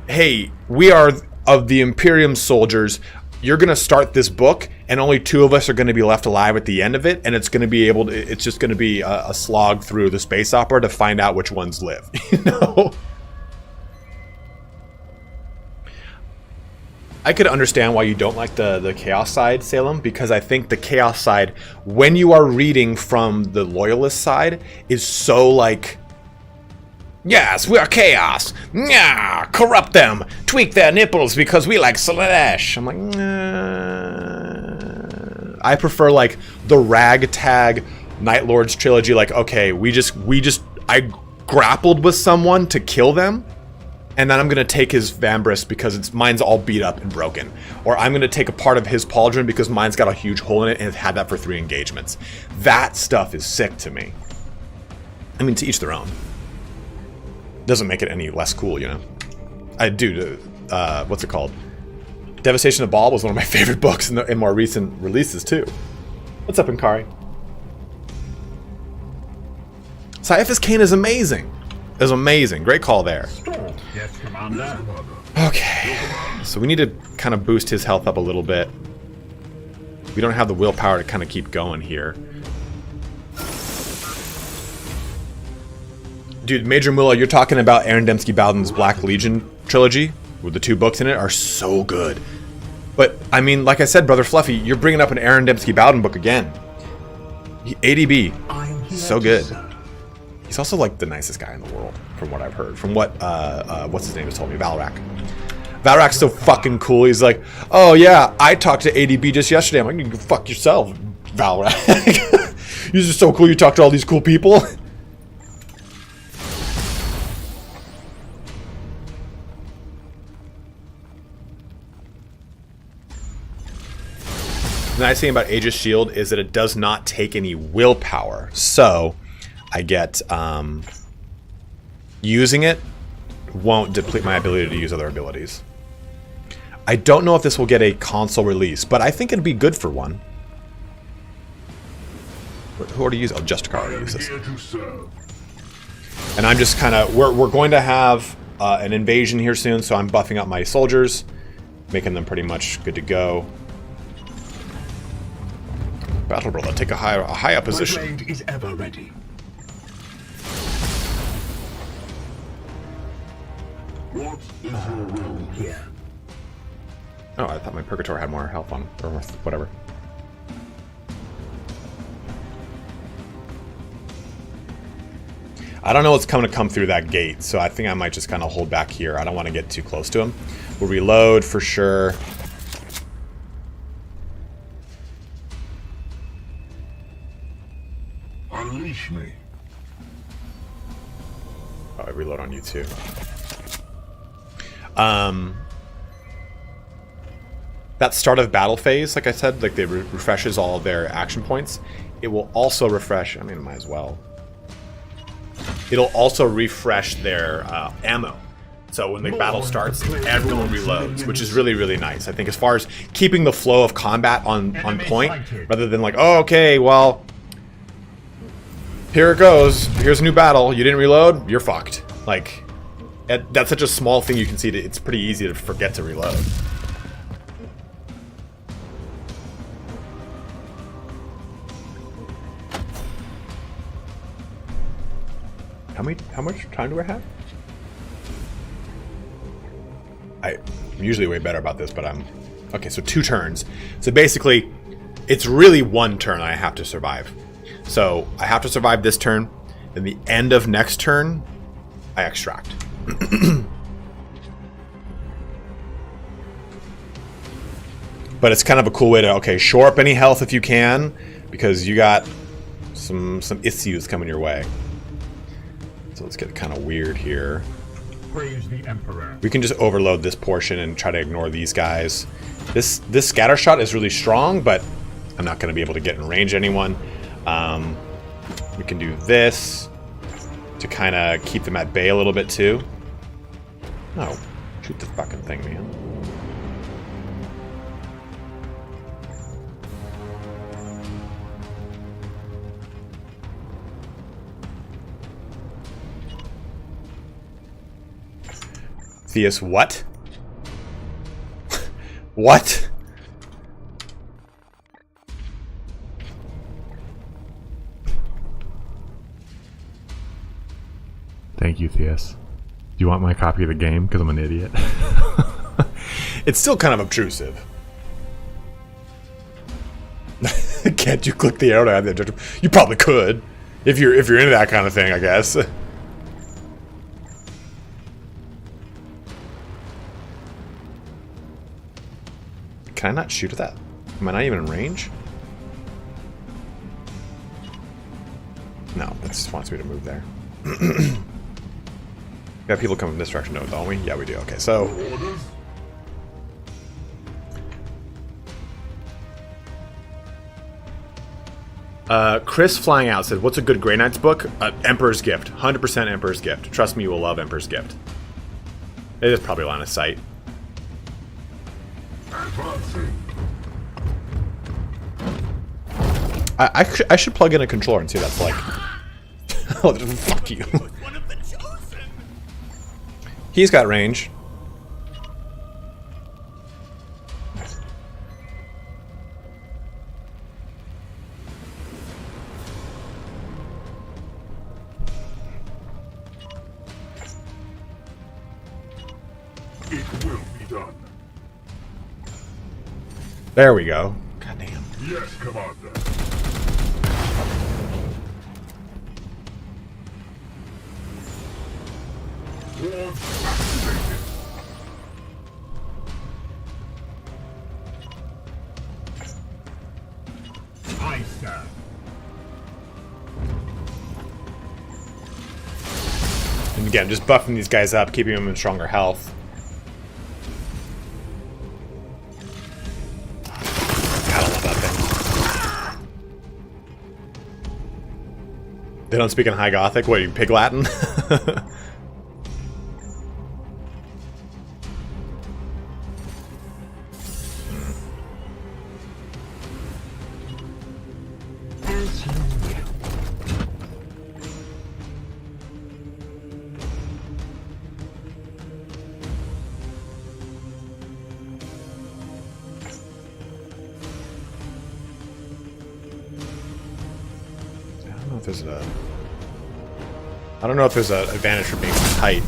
Speaker 1: hey, we are of the Imperium soldiers, you're going to start this book and only 2 of us are going to be left alive at the end of it, and it's going to be it's just going to be a slog through the space opera to find out which ones live, you know? I could understand why you don't like the Chaos side, Salem, because I think the Chaos side, when you are reading from the Loyalist side, is so like, yes, we are Chaos. Yeah, corrupt them, tweak their nipples because we like Slaanesh. I'm like, nah. I prefer like the ragtag Night Lords trilogy. Like, okay, I grappled with someone to kill them, and then I'm gonna take his Vambrus because mine's all beat up and broken. Or I'm gonna take a part of his Pauldron because mine's got a huge hole in it and it's had that for 3 engagements. That stuff is sick to me. I mean, to each their own. Doesn't make it any less cool, you know? What's it called? Devastation of Baal was one of my favorite books in more recent releases, too. What's up, Inkari? Caiaphas Cain is amazing. It was amazing. Great call there.
Speaker 6: Yes, Commander.
Speaker 1: Okay. So we need to kind of boost his health up a little bit. We don't have the willpower to kind of keep going here. Dude, Major Mullah, you're talking about Aaron Dembski-Bowden's Black Legion trilogy, with the 2 books in it, are so good. But, I mean, like I said, Brother Fluffy, you're bringing up an Aaron Dembski-Bowden book again. ADB, so good. He's also, like, the nicest guy in the world, from what I've heard. From what, what's his name has told me, Valrak. Valrak's so fucking cool. He's like, oh, yeah, I talked to ADB just yesterday. I'm like, you can fuck yourself, Valrak. You're just so cool, you talk to all these cool people. The nice thing about Aegis Shield is that it does not take any willpower. So, I get, using it won't deplete my ability to use other abilities. I don't know if this will get a console release, but I think it'd be good for one. Who already used? Oh, Justicar already used this. And I'm just kind of, we're going to have an invasion here soon, so I'm buffing up my soldiers, making them pretty much good to go. Battle Brother, take a higher position.
Speaker 5: My blade is ever ready.
Speaker 2: What is your will?
Speaker 5: Here.
Speaker 1: Oh, I thought my Purgator had more health on him, or whatever. I don't know what's coming to come through that gate, so I think I might just kind of hold back here. I don't want to get too close to him. We'll reload for sure.
Speaker 2: Unleash me.
Speaker 1: Oh, I reload on you too. That start of battle phase, like I said, like it refreshes all of their action points. It will also refresh, I mean, it might as well. It'll also refresh their ammo. So when the battle starts, everyone reloads, which is really, really nice. I think as far as keeping the flow of combat on point, rather than like, oh, okay, well, here it goes. Here's a new battle. You didn't reload, you're fucked. Like, that's such a small thing you can see that it's pretty easy to forget to reload. How much time do I have? I'm usually way better about this, but I'm... Okay, so 2 turns. So basically, it's really 1 turn I have to survive. So I have to survive this turn, then the end of next turn, I extract. But it's kind of a cool way to, okay, shore up any health if you can, because you got some issues coming your way. So let's get kind of weird here.
Speaker 6: Praise the Emperor.
Speaker 1: We can just overload this portion and try to ignore these guys. This scatter shot is really strong, but I'm not going to be able to get in range of anyone. We can do this to kind of keep them at bay a little bit too. No, shoot the fucking thing, man. Theus, what? What? Thank you, Theus. Do you want my copy of the game? Because I'm an idiot. It's still kind of obtrusive. Can't you click the arrow to have the objective? You probably could. If you're into that kind of thing, I guess. Can I not shoot at that? Am I not even in range? No, that just wants me to move there. We got people coming this direction, don't we? Yeah, we do. Okay, so... Chris Flying Out said, what's a good Grey Knights book? Emperor's Gift. 100% Emperor's Gift. Trust me, you will love Emperor's Gift. It is probably line of sight. I should plug in a controller and see what that's like. Oh, fuck you. He's got range.
Speaker 2: It will be done.
Speaker 1: There we go. God damn.
Speaker 2: Yes, Commander. Wards activated.
Speaker 6: Aye, sir.
Speaker 1: And again, just buffing these guys up, keeping them in stronger health. Gotta love that thing. They don't speak in High Gothic? What, you Pig Latin?
Speaker 5: As you will.
Speaker 1: I don't know if there's an advantage for being tight.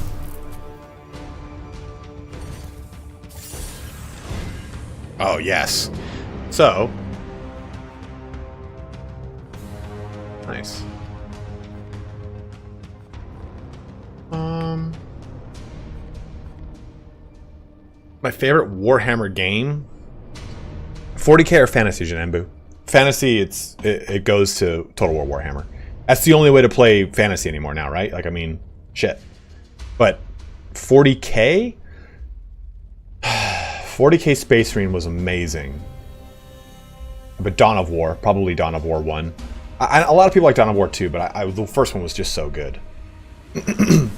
Speaker 1: Oh, yes. So. Nice. My favorite Warhammer game? 40k or Fantasy, Janambu? Fantasy, it goes to Total War Warhammer. That's the only way to play Fantasy anymore now, right? Like, I mean, shit. But 40k? 40k Space Marine was amazing. But Dawn of War, probably Dawn of War 1. A lot of people like Dawn of War 2, but the first one was just so good. It's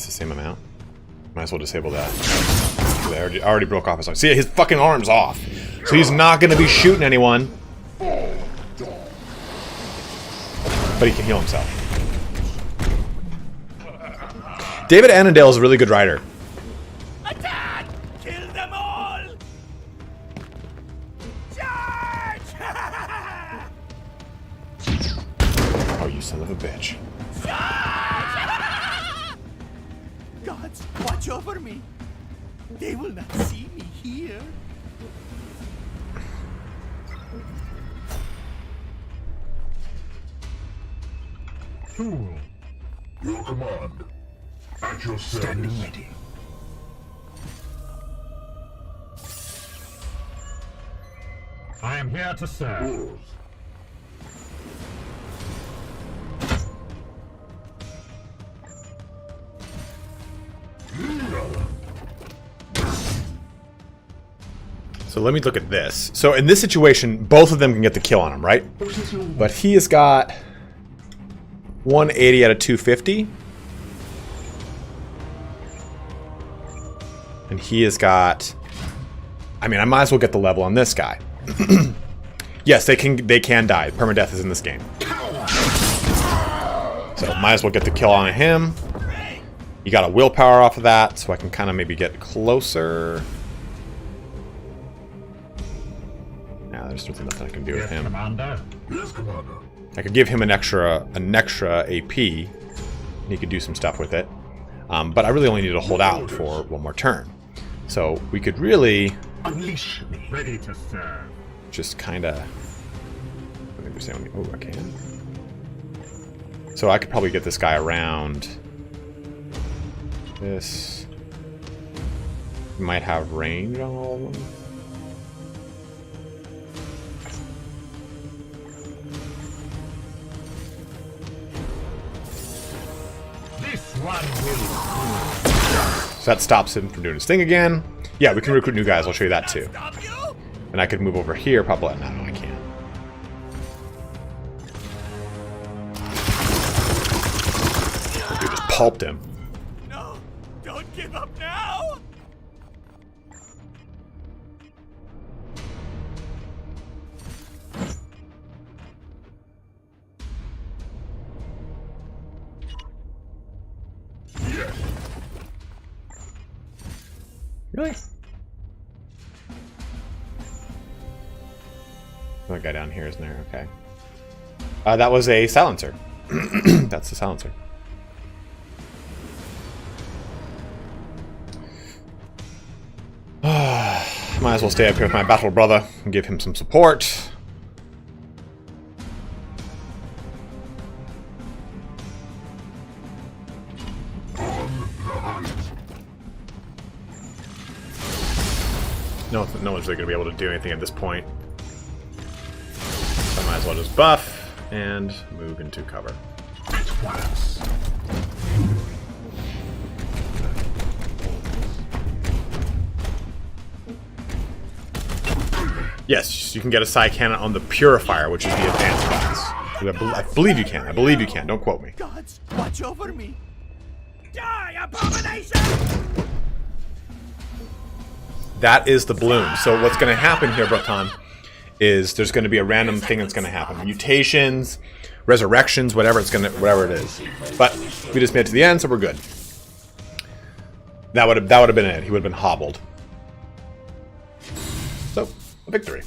Speaker 1: the same amount. Might as well disable that. I already broke off his arm. See, his fucking arm's off. So he's not going to be shooting anyone. But he can heal himself. David Annandale is a really good writer.
Speaker 7: Attack! Kill them all! Charge!
Speaker 1: Oh, you son of a bitch.
Speaker 7: Gods, watch over me. They will not see me here.
Speaker 6: Tool.
Speaker 2: Your command. At your service.
Speaker 5: Standing ready.
Speaker 6: I am here to serve.
Speaker 2: Yours.
Speaker 1: So let me look at this. So in this situation, both of them can get the kill on him, right? But he has got 180 out of 250. And he has got... I mean, I might as well get the level on this guy. Yes, they can die. Permadeath is in this game. So might as well get the kill on him. You got a willpower off of that, so I can kind of maybe get closer. Now there's nothing I can do with
Speaker 6: Yes,
Speaker 1: him.
Speaker 6: Commander.
Speaker 2: Yes, Commander.
Speaker 1: I could give him an extra AP, and he could do some stuff with it. But I really only need to hold out for one more turn. So we could really
Speaker 5: Unleash me.
Speaker 6: Ready to serve.
Speaker 1: just kind of... Oh, I can. So I could probably get this guy around this. Might have range on all of them.
Speaker 6: This one will.
Speaker 1: So that stops him from doing his thing again. Yeah, we can recruit new guys. I'll show you that too.
Speaker 7: Stop you!
Speaker 1: And I could move over here. Probably. No, I can't. Dude just pulped him.
Speaker 7: No! Don't give up now!
Speaker 1: Really? Another guy down here, isn't there? Okay. That was a silencer. That's the silencer. Might as well stay up here with my battle brother and give him some support. No one's really going to be able to do anything at this point. So I might as well just buff and move into cover. Yes, you can get a side cannon on the Purifier, which is the advanced class. I believe you can. I believe you can. Don't quote me.
Speaker 7: Gods, watch over me! Die, abomination!
Speaker 1: That is the balloon. So what's going to happen here, Brotan, is there's going to be a random thing that's going to happen. Mutations, resurrections, whatever it is. But we just made it to the end, so we're good. That would have been it. He would have been hobbled. So, a victory.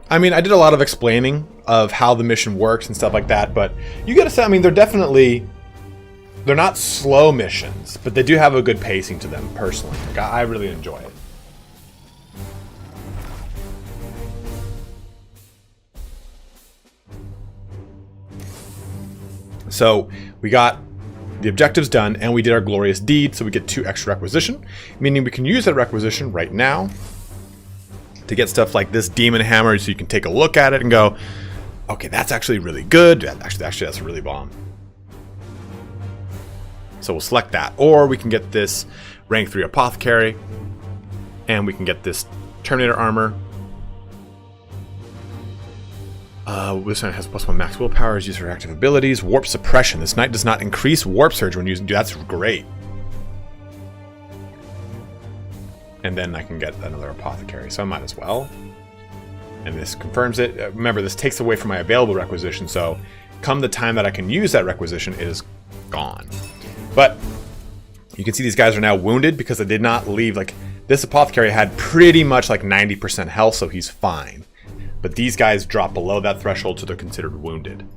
Speaker 1: I mean, I did a lot of explaining of how the mission works and stuff like that, but you get a sense, I mean, they're definitely they're not slow missions, but they do have a good pacing to them, personally. Like, I really enjoy it. So we got the objectives done, and we did our glorious deed, so we get 2 extra requisition, meaning we can use that requisition right now to get stuff like this demon hammer, so you can take a look at it and go, okay, that's actually really good. Actually, that's really bomb. So we'll select that, or we can get this rank 3 apothecary, and we can get this Terminator armor. This one has +1 max willpower, is used for active abilities. Warp suppression. This knight does not increase warp surge when using. Dude, that's great. And then I can get another apothecary, so I might as well. And this confirms it. Remember, this takes away from my available requisition, so come the time that I can use that requisition, it is gone. But you can see these guys are now wounded because I did not leave. Like, this apothecary had pretty much like 90% health, so he's fine. But these guys drop below that threshold, so they're considered wounded.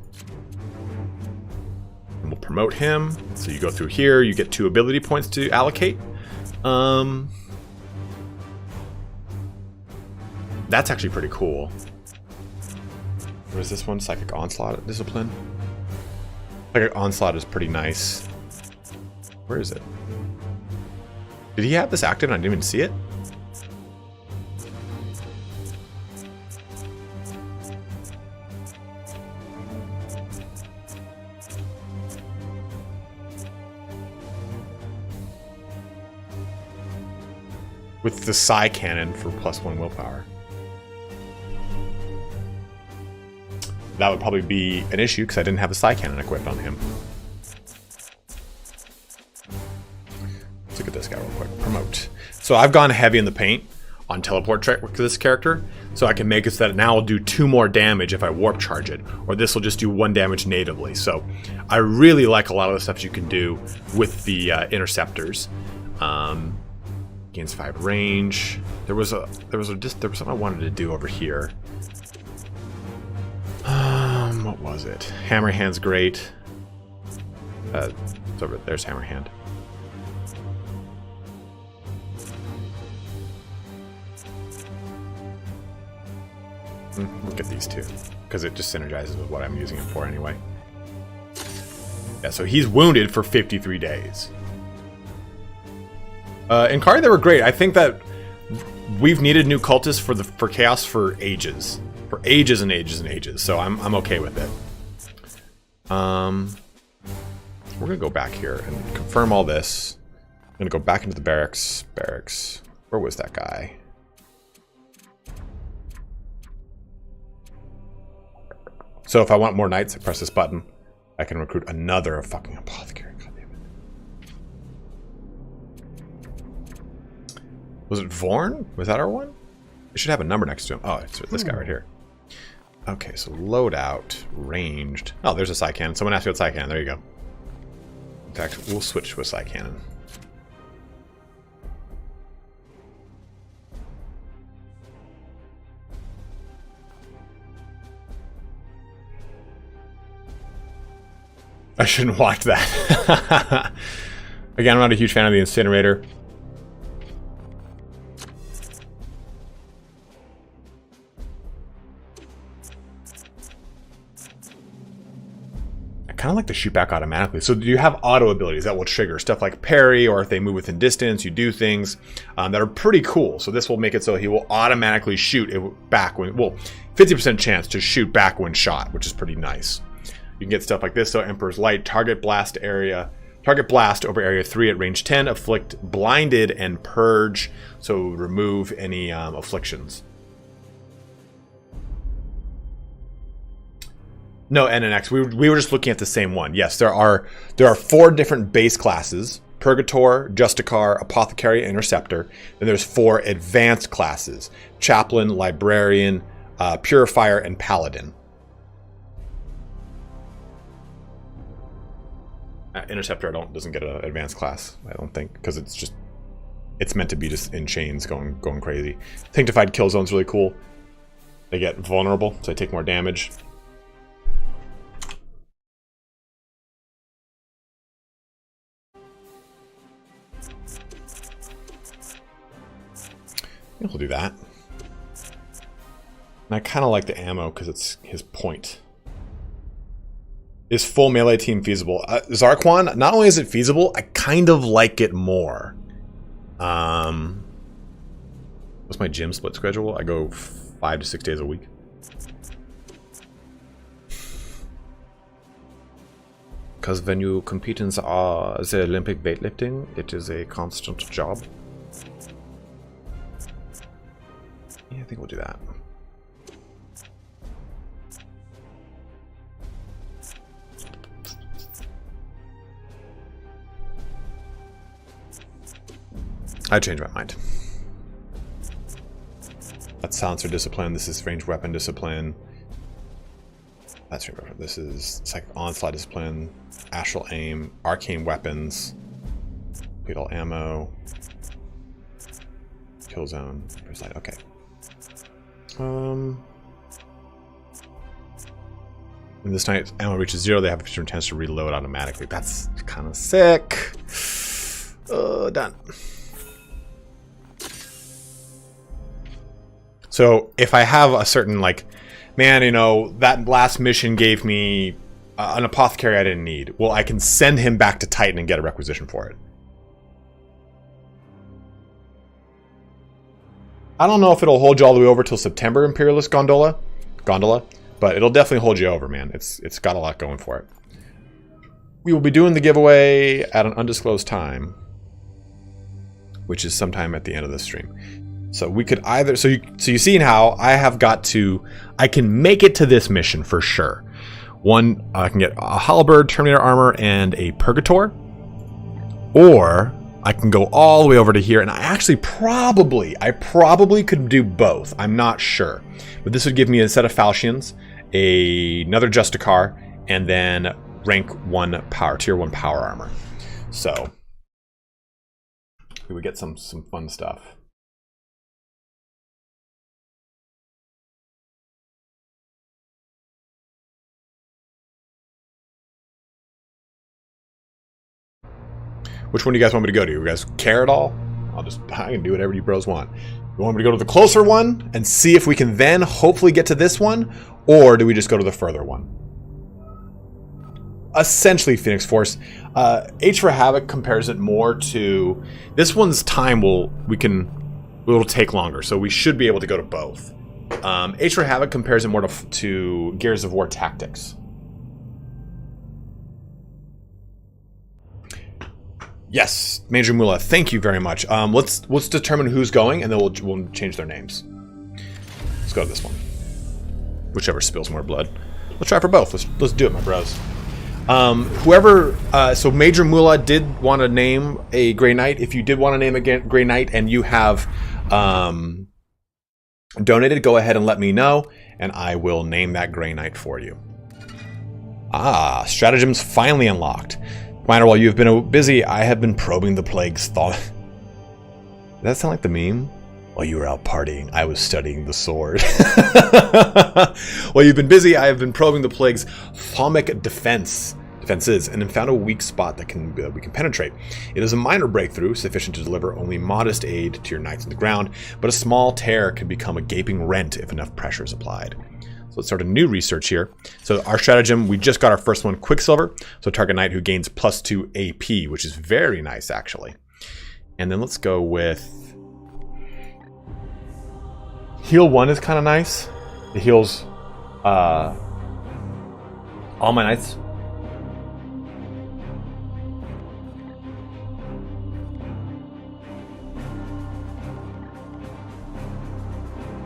Speaker 1: And we'll promote him. So you go through here, you get 2 ability points to allocate. That's actually pretty cool. What is this one? Psychic Onslaught Discipline? Psychic Onslaught is pretty nice. Where is it? Did he have this active and I didn't even see it? With the Psi Cannon for +1 willpower. That would probably be an issue because I didn't have the Psi Cannon equipped on him. Let's look at this guy real quick. Promote. So I've gone heavy in the paint on teleport trick with this character, so I can make it so that now I'll do 2 more damage if I warp charge it, or this will just do 1 damage natively. So I really like a lot of the stuff you can do with the interceptors. Gains 5 range. There was something I wanted to do over here. What was it? Hammer Hand's great. It's over there's Hammer Hand. Look at these 2, because it just synergizes with what I'm using him for anyway. Yeah, so he's wounded for 53 days. In Kari, they were great. I think that we've needed new cultists for Chaos for ages. For ages and ages and ages. So I'm okay with it. We're gonna go back here and confirm all this. I'm gonna go back into the barracks. Where was that guy? So if I want more knights, I press this button. I can recruit another fucking apothecary. Was it Vorn? Was that our one? It should have a number next to him. Oh, it's this guy right here. Okay, so loadout, ranged. Oh, there's a Psi Cannon. Someone asked me about Psi Cannon. There you go. In fact, we'll switch to a Psi Cannon. I shouldn't watch that. Again, I'm not a huge fan of the incinerator. Kind of like to shoot back automatically. So you have auto abilities that will trigger stuff like parry, or if they move within distance, you do things that are pretty cool. So this will make it so he will automatically shoot it back when, well, 50% chance to shoot back when shot, which is pretty nice. You can get stuff like this. So Emperor's Light, target blast over area 3 at range 10, afflict blinded and purge. So remove any afflictions. No, N and X. We were just looking at the same one. Yes, there are 4 different base classes: Purgator, Justicar, Apothecary, Interceptor. Then there's 4 advanced classes: Chaplain, Librarian, Purifier, and Paladin. Interceptor doesn't get an advanced class, I don't think, because it's meant to be just in chains going crazy. Sanctified Killzone's really cool. They get vulnerable, so they take more damage. think we'll do that. And I kind of like the ammo because it's his point. Is full melee team feasible? Zarquan, not only is it feasible, I kind of like it more. What's my gym split schedule? I go 5 to 6 days a week. Because when you compete in the Olympic weightlifting, it is a constant job. Yeah, I think we'll do that. I changed my mind. That's silencer discipline. This is range weapon discipline. That's range weapon. This is psychic onslaught discipline. Astral aim. Arcane weapons. Fatal ammo. Kill zone. Okay. When this night's ammo reaches 0, they have a chance to reload automatically. That's kind of sick. Done. So if I have a certain, like, man, you know, that last mission gave me an apothecary I didn't need. Well, I can send him back to Titan and get a requisition for it. I don't know if it'll hold you all the way over till September, Imperialist Gondola, but it'll definitely hold you over, man. It's got a lot going for it. We will be doing the giveaway at an undisclosed time, which is sometime at the end of this stream. So we could either, so you seen how I can make it to this mission for sure. One, I can get a halberd, Terminator armor, and a Purgator. Or I can go all the way over to here, and I probably could do both. I'm not sure. But this would give me a set of falchions, another Justicar, and then rank 1 power, tier 1 power armor. So we would get some fun stuff. Which one do you guys want me to go to? You guys care at all? I can do whatever you bros want. You want me to go to the closer one and see if we can then hopefully get to this one? Or do we just go to the further one? Essentially, Phoenix Force. H for Havoc compares it more to... This one's time it'll take longer, so we should be able to go to both. H for Havoc compares it more to Gears of War Tactics. Yes, Major Mula, thank you very much. Let's determine who's going, and then we'll change their names. Let's go to this one. Whichever spills more blood. Let's try for both. Let's do it, my bros. So Major Mula did want to name a Grey Knight. If you did want to name a Grey Knight and you have donated, go ahead and let me know, and I will name that Grey Knight for you. Stratagems finally unlocked. Commander, while you've been busy, I have been probing the plague's thought. Does that sound like the meme? While you were out partying, I was studying the sword. While you've been busy, I have been probing the plague's thaumic defenses and have found a weak spot that we can penetrate. It is a minor breakthrough, sufficient to deliver only modest aid to your knights on the ground, but a small tear can become a gaping rent if enough pressure is applied. So let's start a new research here. So our stratagem, we just got our first one, Quicksilver. So target knight who gains +2 AP, which is very nice, actually. And then let's go with... Heal 1 is kind of nice. It heals all my knights.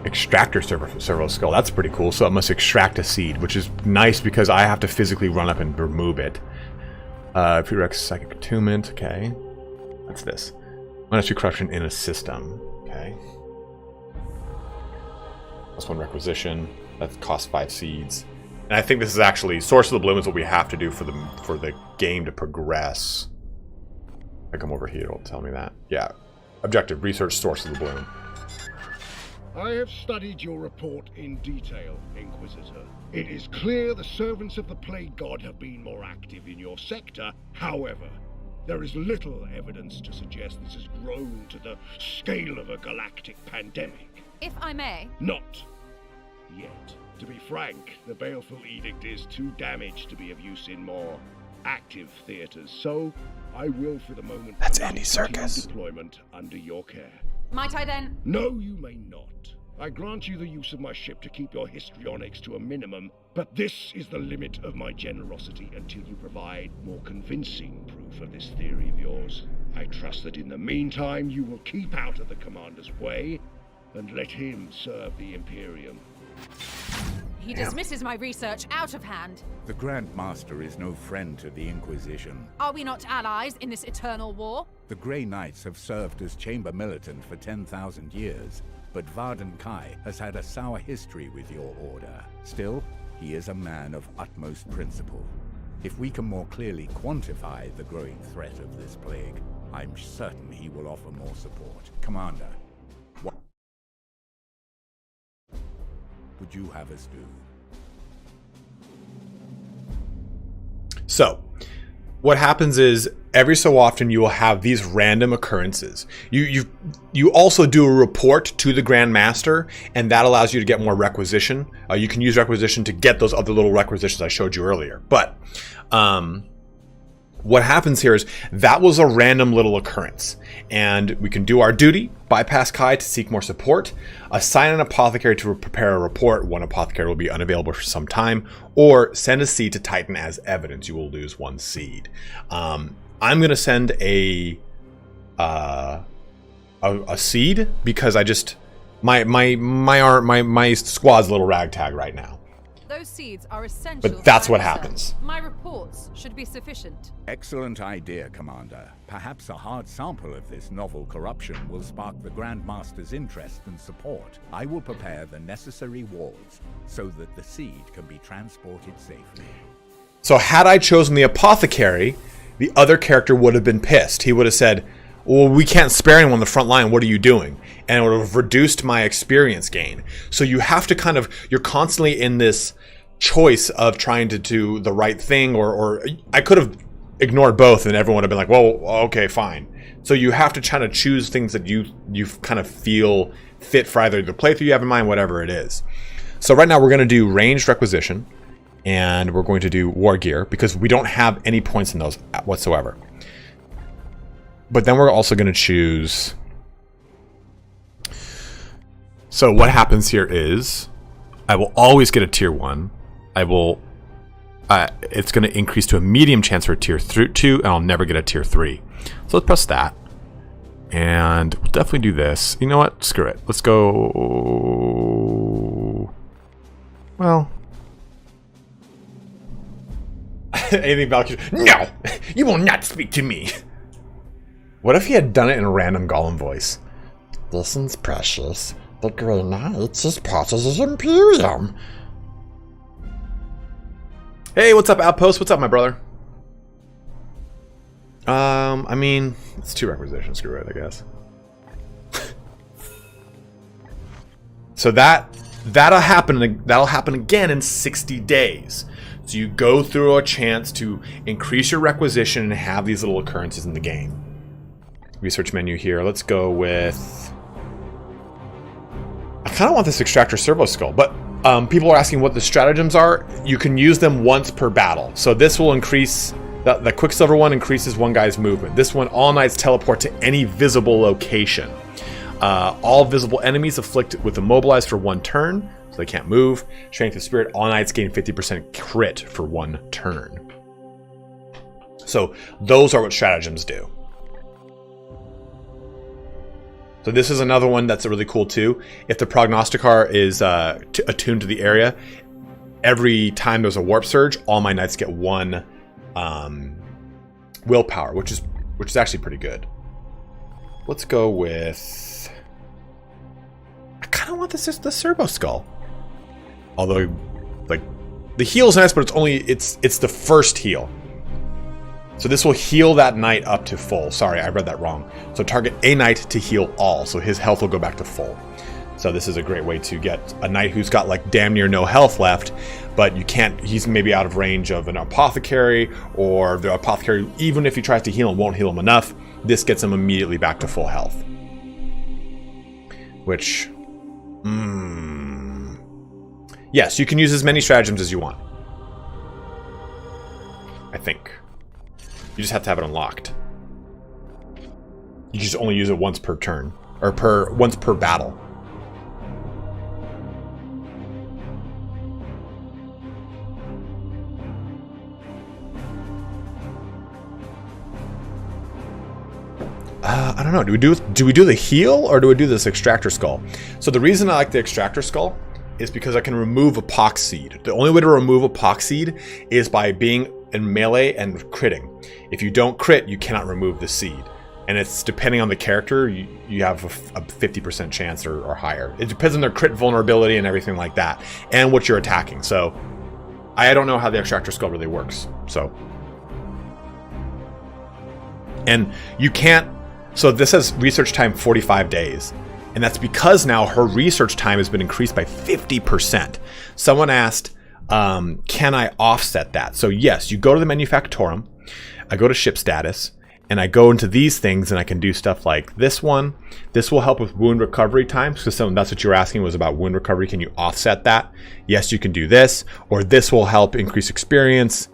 Speaker 1: Extractor servo skull. That's pretty cool. So it must extract a seed, which is nice because I have to physically run up and remove it. Prereq psychic attunement. Okay, that's this. -2 corruption in a system. Okay. +1 requisition. That costs 5 seeds. And I think this is actually Source of the Bloom is what we have to do for the game to progress. If I come over here, it'll tell me that. Yeah. Objective: research Source of the Bloom.
Speaker 8: I have studied your report in detail, Inquisitor. It is clear the servants of the Plague God have been more active in your sector. However, There is little evidence to suggest this has grown to the scale of a galactic pandemic.
Speaker 4: If I may.
Speaker 8: Not yet. To be frank, the baleful edict is too damaged to be of use in more active theaters, so I will for the moment
Speaker 1: That's Andy Serkis.
Speaker 8: deployment under your care.
Speaker 4: Might I then?
Speaker 8: No, you may not. I grant you the use of my ship to keep your histrionics to a minimum, but this is the limit of my generosity until you provide more convincing proof of this theory of yours. I trust that in the meantime you will keep out of the Commander's way and let him serve the Imperium.
Speaker 4: He dismisses my research out of hand.
Speaker 3: The Grand Master is no friend to the Inquisition.
Speaker 4: Are we not allies in this eternal war?
Speaker 3: The Grey Knights have served as Chamber Militant for 10,000 years, but Varden Kai has had a sour history with your order. Still, he is a man of utmost principle. If we can more clearly quantify the growing threat of this plague, I'm certain he will offer more support. Commander, what would you have us do?
Speaker 1: So, what happens is every so often you will have these random occurrences. You also do a report to the Grand Master, and that allows you to get more requisition. You can use requisition to get those other little requisitions I showed you earlier. But what happens here is that was a random little occurrence, and we can do our duty, bypass Kai to seek more support, assign an apothecary to prepare a report. One apothecary will be unavailable for some time, or send a seed to Titan as evidence. You will lose 1 seed. I'm going to send a seed because I just my squad's a little ragtag right now.
Speaker 4: Those seeds are essential.
Speaker 1: But that's
Speaker 4: for
Speaker 1: what
Speaker 4: my research.
Speaker 1: happens.
Speaker 4: My reports should be sufficient.
Speaker 3: Excellent idea, Commander. Perhaps a hard sample of this novel corruption will spark the Grand Master's interest and support. I will prepare the necessary walls so that the seed can be transported safely.
Speaker 1: So had I chosen the apothecary, the other character would have been pissed. He would have said, well, we can't spare anyone on the front line. What are you doing? And it would have reduced my experience gain. So you have to you're constantly in this choice of trying to do the right thing, or I could have ignored both and everyone would have been like, well, okay, fine. So you have to try to choose things that you kind of feel fit for either the playthrough you have in mind, whatever it is. So right now we're going to do ranged requisition, and we're going to do war gear because we don't have any points in those whatsoever. But then we're also going to choose. So what happens here is I will always get a tier 1. I will it's going to increase to a medium chance for a tier 2, and I'll never get a tier 3. So let's press that. And we'll definitely do this. You know what? Screw it. Let's go. Well, anything Valkyrie? No! You will not speak to me! What if he had done it in a random Gollum voice? Listens, precious. The Grey Knights is part of his Imperium. Hey, what's up, Outpost? What's up, my brother? I mean, it's 2 requisitions. Screw it, I guess. So that'll happen again in 60 days. So you go through a chance to increase your requisition and have these little occurrences in the game. Research menu here. Let's go with. I kind of want this extractor servo skull, but people are asking what the stratagems are. You can use them once per battle. So this will increase. The Quicksilver one increases one guy's movement. This one, all knights teleport to any visible location. All visible enemies afflicted with immobilized for 1 turn, so they can't move. Strength of Spirit, all knights gain 50% crit for 1 turn. So those are what stratagems do. So this is another one that's really cool too. If the Prognosticar is attuned to the area, every time there's a warp surge, all my knights get 1 willpower, which is actually pretty good. Let's go with. I kind of want the Servo Skull. Although, like, the heal's nice, but it's the first heal. So this will heal that knight up to full. Sorry, I read that wrong. So target a knight to heal all, so his health will go back to full. So this is a great way to get a knight who's got like damn near no health left, but you can't, he's maybe out of range of an apothecary, or the apothecary, even if he tries to heal him, won't heal him enough. This gets him immediately back to full health. Which, yes, you can use as many stratagems as you want. I think. You just have to have it unlocked. You just only use it once per turn, or once per battle. I don't know. Do we do the heal, or do we do this extractor skull? So the reason I like the extractor skull is because I can remove a pox seed. The only way to remove a pox seed is by being in melee and critting. If you don't crit, you cannot remove the seed. And it's depending on the character, you have a 50% chance or higher. It depends on their crit vulnerability and everything like that, and what you're attacking. So I don't know how the extractor skull really works. So, and you can't. So this says research time 45 days. And that's because now her research time has been increased by 50%. Someone asked, can I offset that? So yes, you go to the Manufactorum, I go to ship status, and I go into these things, and I can do stuff like this one. This will help with wound recovery time. So that's what you were asking, was about wound recovery. Can you offset that? Yes, you can do this. Or this will help increase experience.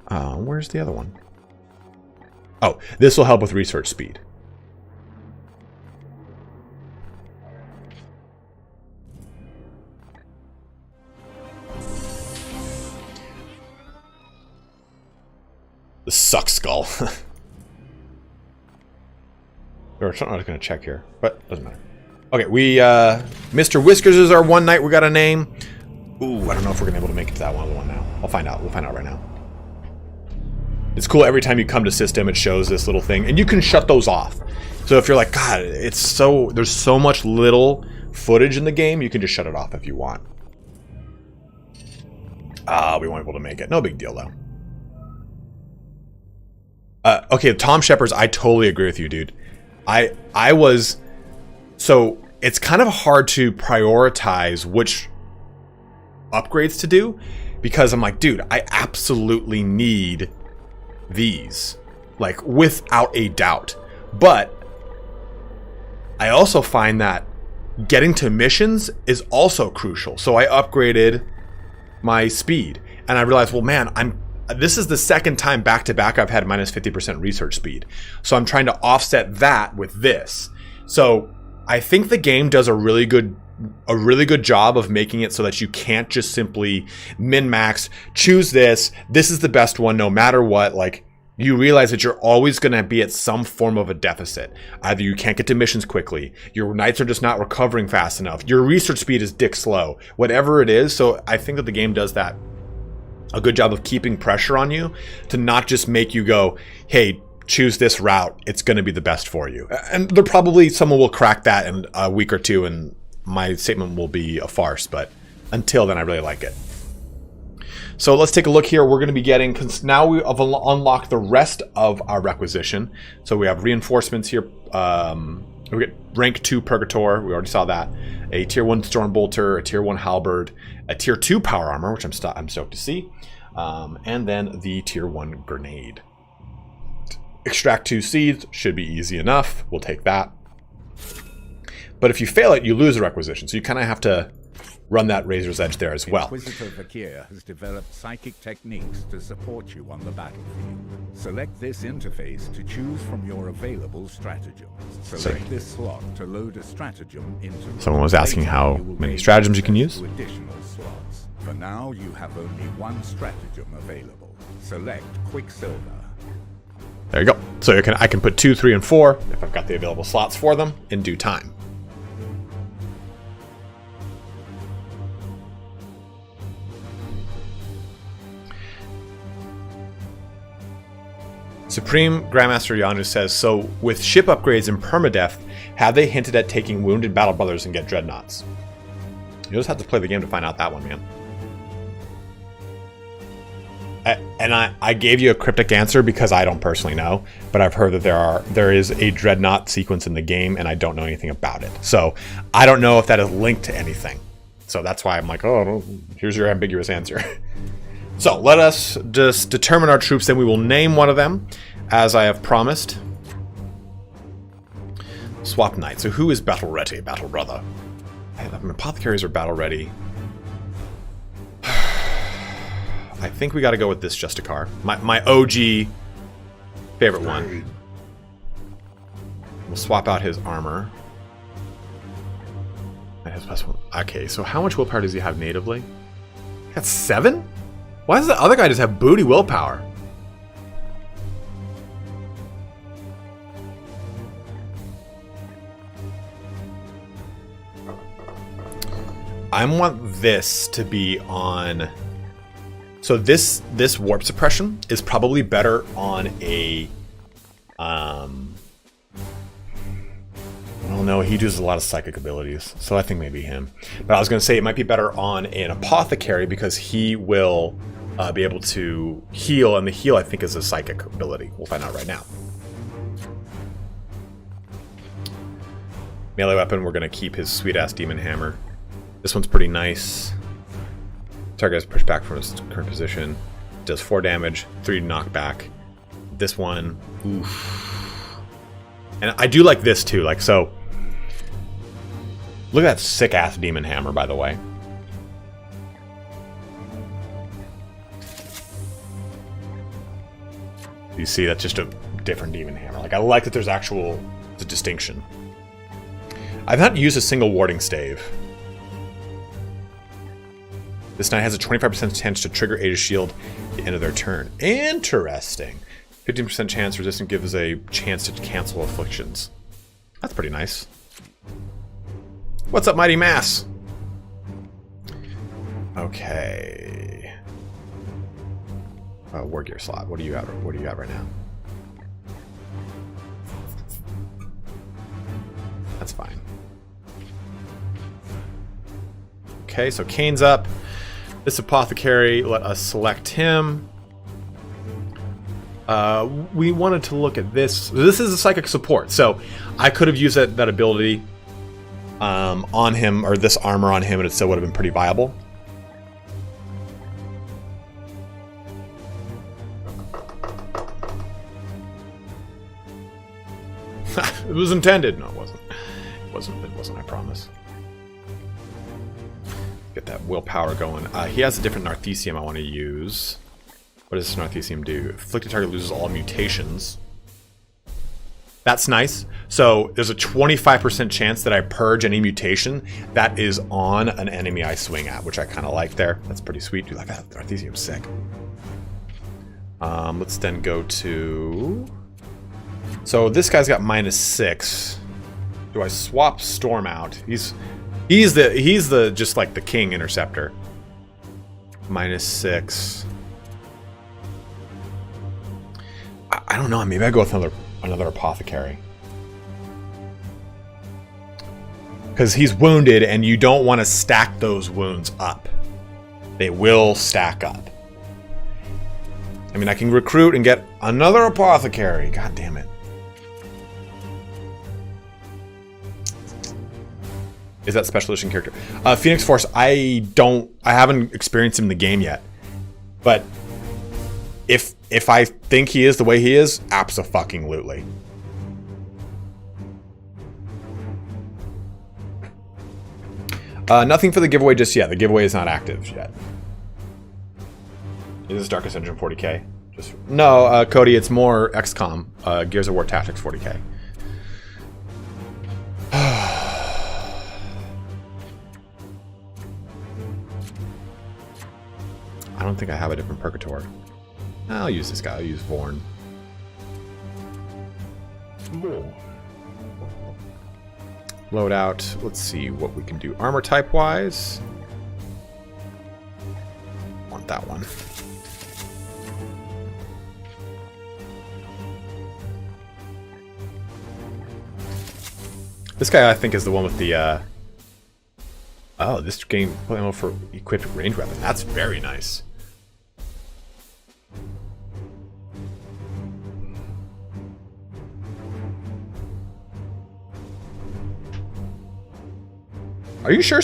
Speaker 1: Where's the other one? Oh, this will help with research speed. The suck skull. Or something I was going to check here, but doesn't matter. Okay, we Mr. Whiskers is our one knight we got to name. Ooh, I don't know if we're going to be able to make it to that one now. I'll find out. We'll find out right now. It's cool. Every time you come to system, it shows this little thing, and you can shut those off. So if you're like, God, there's so much little footage in the game, you can just shut it off if you want. We weren't able to make it. No big deal though. Okay, Tom Shepherd's, I totally agree with you, dude. So it's kind of hard to prioritize which upgrades to do, because I'm like, dude, I absolutely need these, like without a doubt. But I also find that getting to missions is also crucial. So I upgraded my speed, and I realized, well, man, this is the second time back to back I've had minus 50% research speed. So I'm trying to offset that with this. So I think the game does a really good job of making it so that you can't just simply min-max, choose this is the best one no matter what. Like, you realize that you're always going to be at some form of a deficit. Either you can't get to missions quickly, your knights are just not recovering fast enough, your research speed is dick slow, whatever it is. So I think that the game does that a good job of keeping pressure on you to not just make you go, hey, choose this route, it's going to be the best for you. And there probably someone will crack that in a week or two, and my statement will be a farce, but until then, I really like it. So let's take a look here. We're going to be getting, now we have unlocked the rest of our requisition. So we have reinforcements here. We get rank 2 Purgator, we already saw that. A tier 1 Stormbolter, a tier 1 Halberd, a tier 2 Power Armor, which I'm stoked to see. And then the tier 1 Grenade. Extract 2 seeds, should be easy enough. We'll take that. But if you fail it, you lose a requisition. So you kind of have to run that razor's edge there as well.
Speaker 3: Inquisitor Vakir has developed psychic techniques to support you on the battlefield. Select this interface to choose from your available stratagems. Select this slot to load a stratagem into...
Speaker 1: Someone was asking how many stratagems you can use.
Speaker 3: Additional slots. For now, you have only one stratagem available. Select Quicksilver.
Speaker 1: There you go. So I can put 2, 3, and 4, if I've got the available slots for them, in due time. Supreme Grandmaster Yanu says, so with ship upgrades and permadeath, have they hinted at taking wounded battle brothers and get dreadnoughts? You just have to play the game to find out that one, man. I gave you a cryptic answer because I don't personally know, but I've heard that there is a Dreadnought sequence in the game, and I don't know anything about it. So I don't know if that is linked to anything. So that's why I'm like, oh, here's your ambiguous answer. So let us just determine our troops, then we will name one of them, as I have promised. Swap Knight. So who is battle ready? Battle brother. Apothecaries are battle ready. I think we got to go with this Justicar. My OG favorite one. We'll swap out his armor. And his best one. Okay, so how much willpower does he have natively? He got 7? Why does the other guy just have booty willpower? I want this to be on... So this warp suppression is probably better on a... Well, no, he uses a lot of psychic abilities, so I think maybe him. But I was going to say it might be better on an apothecary because he will be able to heal, and the heal I think is a psychic ability. We'll find out right now. Melee weapon, we're going to keep his sweet-ass demon hammer. This one's pretty nice. Target is pushed back from his current position. Does 4 damage, 3 knockback. This one, oof. And I do like this too, like so. Look at that sick-ass demon hammer, by the way. You see, that's just a different demon hammer. Like, I like that there's actual distinction. I've not used a single warding stave. This knight has a 25% chance to trigger Aegis Shield at the end of their turn. Interesting. 15% chance resistant gives a chance to cancel afflictions. That's pretty nice. What's up, Mighty Mass? Okay. War gear slot. What do you have? What do you got right now? That's fine. Okay, so Kane's up. This apothecary, let us select him. We wanted to look at this. This is a psychic support, so I could have used that ability on him, or this armor on him, and it still would have been pretty viable. It was intended. No, it wasn't. It wasn't, I promise. Get that willpower going. He has a different Narthesium I want to use. What does this Narthesium do? Afflicted target loses all mutations. That's nice. So there's a 25% chance that I purge any mutation that is on an enemy I swing at, which I kind of like there. That's pretty sweet. Dude, like that Narthesium's sick. Let's then go to... So this guy's got -6. Do I swap Storm out? He's the just like the king interceptor. -6. I don't know. Maybe I go with another apothecary. Because he's wounded, and you don't want to stack those wounds up. They will stack up. I mean, I can recruit and get another apothecary. God damn it. Is that special edition character? Phoenix Force, I haven't experienced him in the game yet. But if I think he is the way he is, abso-fucking-lutely. Nothing for the giveaway just yet. The giveaway is not active yet. Is this Darkest Engine 40k? No, Cody, it's more XCOM. Gears of War Tactics 40k. I don't think I have a different Purgator. I'll use this guy. I'll use Vorn. Load out. Let's see what we can do armor type wise. Want that one. This guy I think is the one with the oh, this game ammo for equipped range weapon. That's very nice. Are you sure,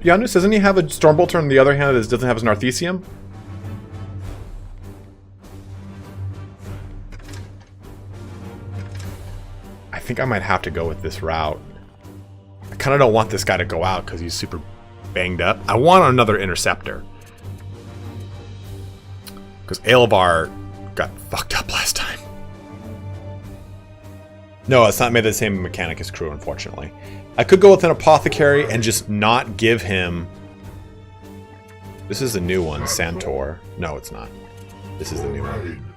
Speaker 1: Janus? Doesn't he have a Stormbolter on the other hand that doesn't have his Narthesium? I think I might have to go with this route. I kind of don't want this guy to go out because he's super banged up. I want another Interceptor. Because Aelvar got fucked up last time. No, it's not made the same mechanic as Crew, unfortunately. I could go with an Apothecary and just not give him... This is the new one, Santor. No, it's not. This is the new one.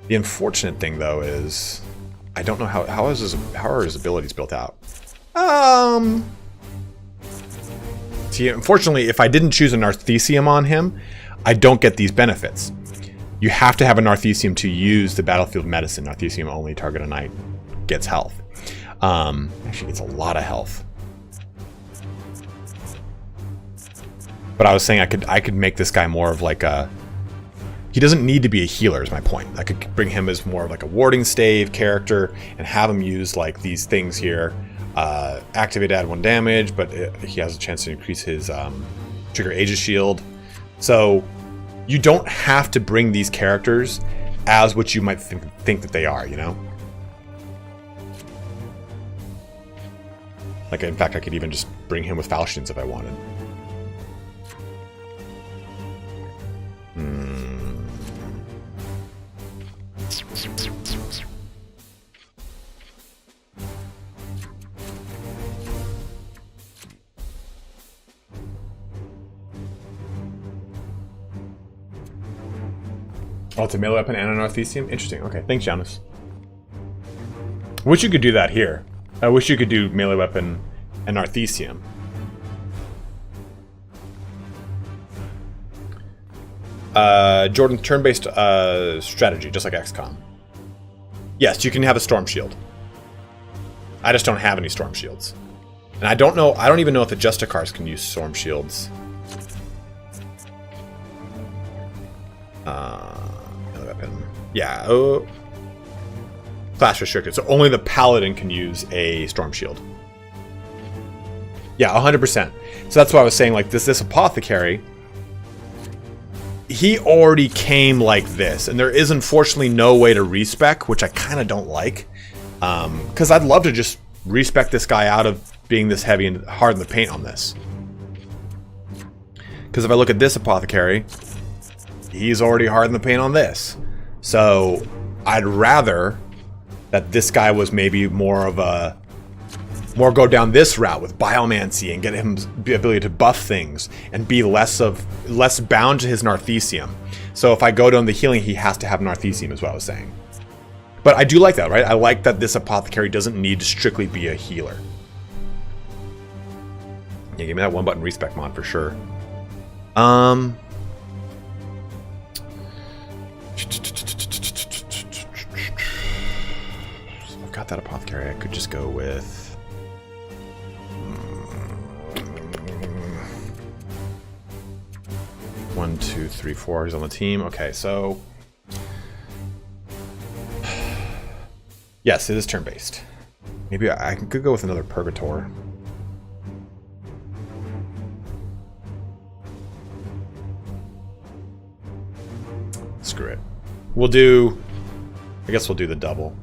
Speaker 1: The unfortunate thing, though, is... I don't know how are his abilities built out? See, unfortunately, if I didn't choose a Narthesium on him, I don't get these benefits. You have to have a Narthesium to use the Battlefield Medicine. Narthesium only target a knight gets health. Actually, it's a lot of health. But I was saying I could make this guy more of like a... He doesn't need to be a healer, is my point. I could bring him as more of like a warding stave character and have him use like these things here. Activate, add 1 damage, but he has a chance to increase his trigger Aegis shield. So you don't have to bring these characters as what you might think that they are, you know? Like, in fact, I could even just bring him with falchions if I wanted. Oh, it's a melee weapon and an Arthesium? Interesting. Okay, thanks, Janus. Wish you could do that here. I wish you could do melee weapon and Arthesium. Jordan, turn-based strategy, just like XCOM. Yes, you can have a Storm Shield. I just don't have any Storm Shields. And I don't even know if the Justicars can use Storm Shields. Yeah, class restricted. So only the Paladin can use a Storm Shield. Yeah, 100%. So that's why I was saying, like, this Apothecary, he already came like this. And there is, unfortunately, no way to respec, which I kind of don't like. Because I'd love to just respec this guy out of being this heavy and hard in the paint on this. Because if I look at this Apothecary, he's already hard in the paint on this. So I'd rather that this guy was maybe more go down this route with Biomancy and get him the ability to buff things and be less bound to his Narthesium. So if I go down the healing, he has to have Narthesium, is what I was saying. But I do like that, right? I like that this Apothecary doesn't need to strictly be a healer. Yeah, give me that 1-button respec mod for sure. I've got that Apothecary. I could just go with... 1, 2, 3, 4. He's on the team. Okay, so... Yes, it is turn-based. Maybe I could go with another Purgator. Screw it. We'll do... I guess we'll do the double.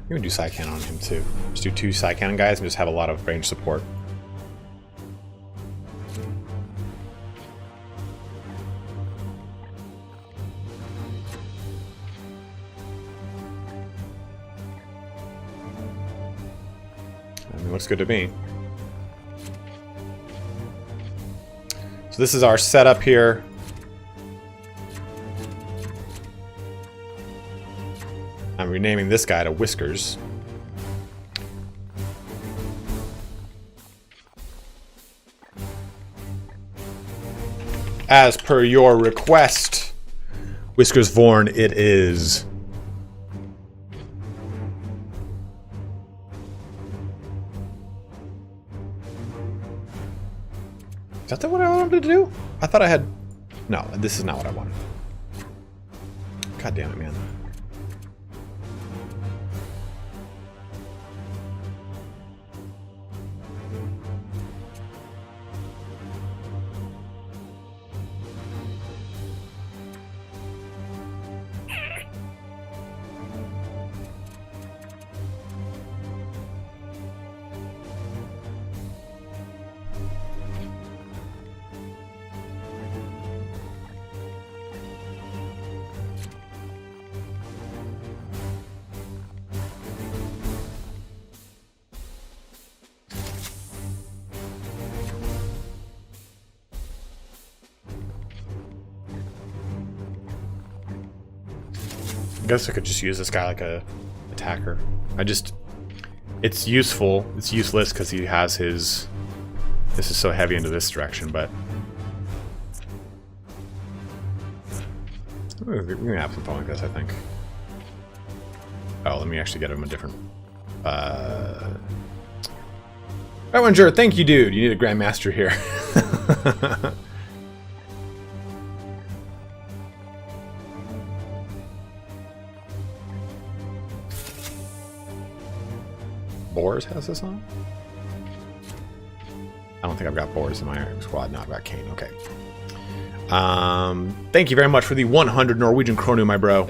Speaker 1: You can do side cannon on him too. Just do 2 side cannon guys and just have a lot of range support. I mean, looks good to me. So this is our setup here. I'm renaming this guy to Whiskers. As per your request, Whiskers Vorn, it is. Is that what I wanted to do? I thought I had... No, this is not what I wanted. God damn it, man. I guess I could just use this guy like a attacker. It's useful. It's useless because he has his... This is so heavy into this direction, but... We're gonna have some fun with this, I think. Oh, let me actually get him a different... Ravenger, thank you, dude. You need a Grandmaster here. Boars has this on? I don't think I've got Boars in my squad. No, I've got Kane. Okay. Thank you very much for the 100 Norwegian Kronu, my bro.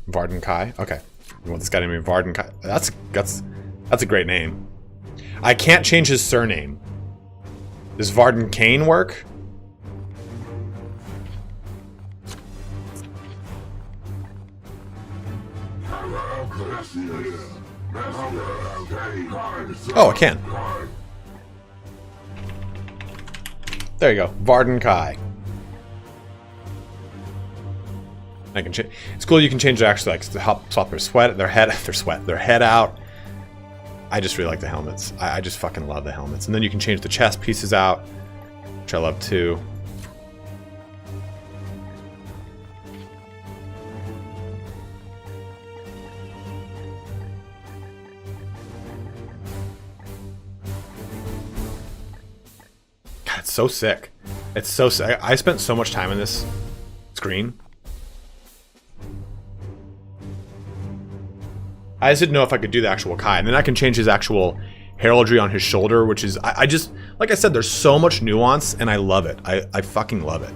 Speaker 1: Varden Kai. Okay. You want this guy to name Varden Kai? That's a great name. I can't change his surname. Does Varden Kane work? Oh, I can. There you go, Varden Kai. I can change. It's cool. You can change it actually, like swap their head out. I just really like the helmets. I just fucking love the helmets. And then you can change the chest pieces out, which I love too. It's so sick. It's so sick. I spent so much time in this screen. I just didn't know if I could do the actual Kai. And then I can change his actual heraldry on his shoulder, which is... I just... Like I said, there's so much nuance, and I love it. I fucking love it.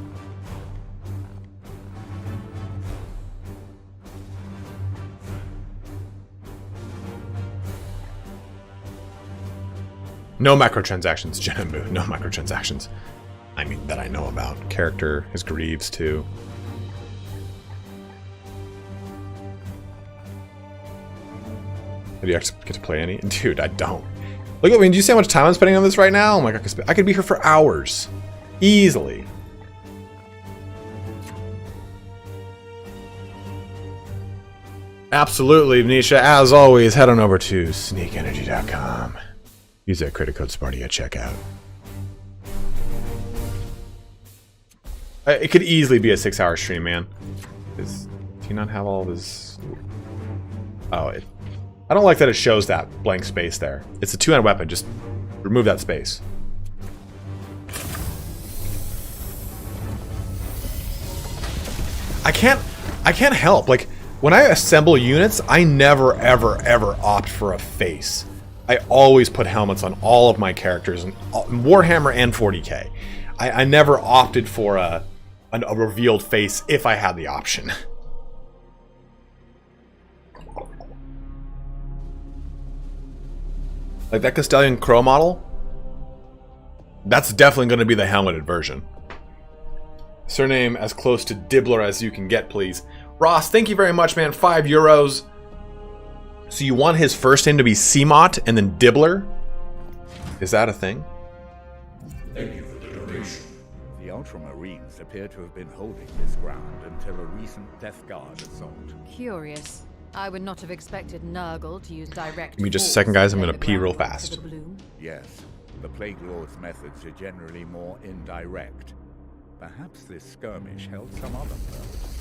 Speaker 1: No microtransactions, Jenmu. No microtransactions. I mean, that I know about. Character, his greaves, too. Do you actually get to play any? Dude, I don't. Look at me. Do you see how much time I'm spending on this right now? Oh my god, I could be here for hours. Easily. Absolutely, Nisha. As always, head on over to sneakenergy.com. Use that credit code Sparty at checkout. It could easily be a 6-hour stream, man. Do you not have all this? Oh, I don't like that it shows that blank space there. It's a 2-handed weapon. Just remove that space. I can't help. Like, when I assemble units, I never, ever, ever opt for a face. I always put helmets on all of my characters in Warhammer and 40k. I never opted for a a revealed face if I had the option. Like that Castellan Crow model? That's definitely going to be the helmeted version. Surname as close to Dibbler as you can get, please. Ross, thank you very much, man. €5. So you want his first name to be Seamot and then Dibbler? Is that a thing?
Speaker 3: Thank you for the donation. The Ultramarines appear to have been holding this ground until a recent Death Guard assault.
Speaker 4: Curious. I would not have expected Nurgle to use direct.
Speaker 1: Give me just a second, guys. I'm going to pee real fast.
Speaker 3: Yes, the Plague Lord's methods are generally more indirect. Perhaps this skirmish held some other purpose.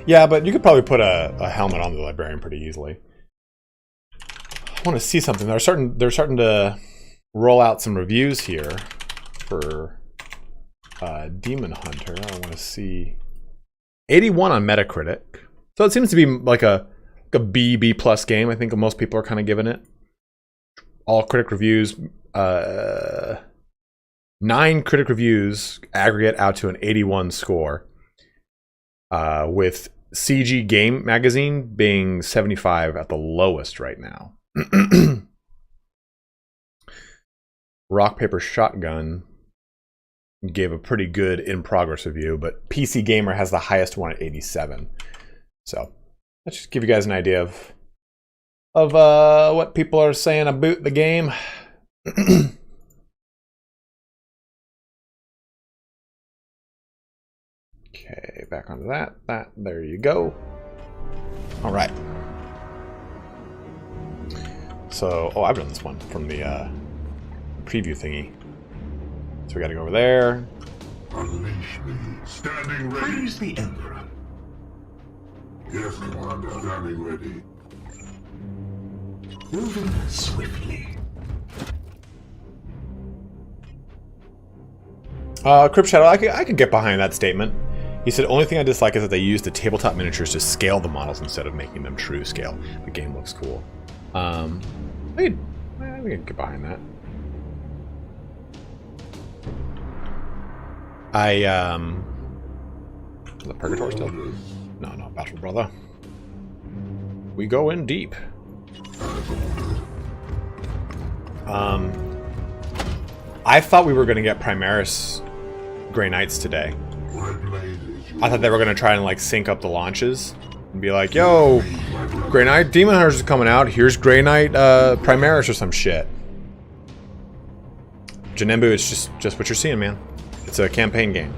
Speaker 1: Yeah, but you could probably put a helmet on the librarian pretty easily. I want to see something. They're starting to roll out some reviews here for Daemonhunter. I want to see 81 on Metacritic. So it seems to be like a B plus game. I think most people are kind of giving it. All critic reviews, 9 critic reviews aggregate out to an 81 score. With CG Game Magazine being 75 at the lowest right now. Rock Paper Shotgun gave a pretty good in-progress review, but PC Gamer has the highest one at 87. So let's just give you guys an idea of what people are saying about the game. Okay, back onto that. There you go. All right. So, oh, I've done this one from the preview thingy. So we got to go over there.
Speaker 2: Unleash me. Standing ready.
Speaker 6: Praise the Emperor.
Speaker 2: Yes, Commander. Standing ready.
Speaker 6: Moving swiftly.
Speaker 1: Crypt Shadow, I could get behind that statement. He said, only thing I dislike is that they use the tabletop miniatures to scale the models instead of making them true scale. The game looks cool. We can get behind that. The Purgatory still? No, Battle Brother. We go in deep. I thought we were going to get Primaris Grey Knights today. I thought they were going to try and like sync up the launches and be like, yo, Grey Knight Daemonhunters is coming out. Here's Grey Knight Primaris or some shit. Janembu is just what you're seeing, man. It's a campaign game.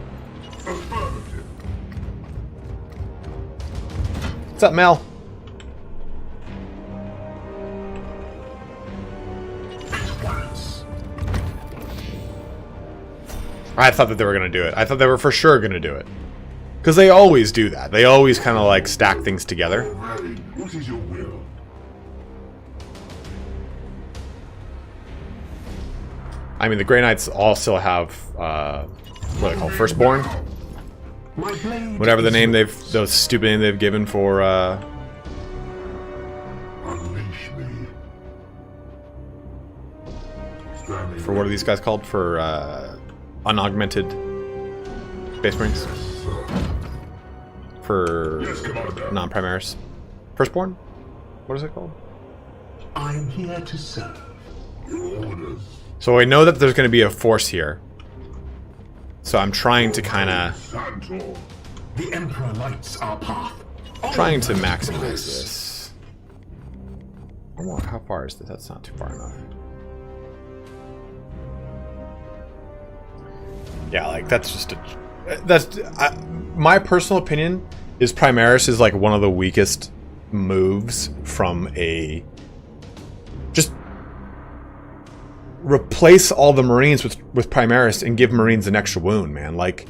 Speaker 1: What's up, Mel? I thought that they were going to do it. I thought they were for sure going to do it. Because they always do that. They always kind of like stack things together.
Speaker 2: What is your will?
Speaker 1: I mean, the Grey Knights also have, what are they called? Firstborn? Whatever the name those stupid name they've given for,
Speaker 2: Unleash me.
Speaker 1: for what are these guys called? For, unaugmented Space Marines? For non-Primaris. Firstborn? What is it called?
Speaker 6: I am here to serve.
Speaker 2: Your orders.
Speaker 1: So I know that there's going to be a force here. So I'm trying to kind of...
Speaker 2: Santor.
Speaker 6: The Emperor lights our path.
Speaker 1: Trying to maximize this. Oh, how far is this? That's not too far enough. Yeah, like, that's just a... my personal opinion is Primaris is like one of the weakest moves from a... Just replace all the Marines with Primaris and give Marines an extra wound, man. Like,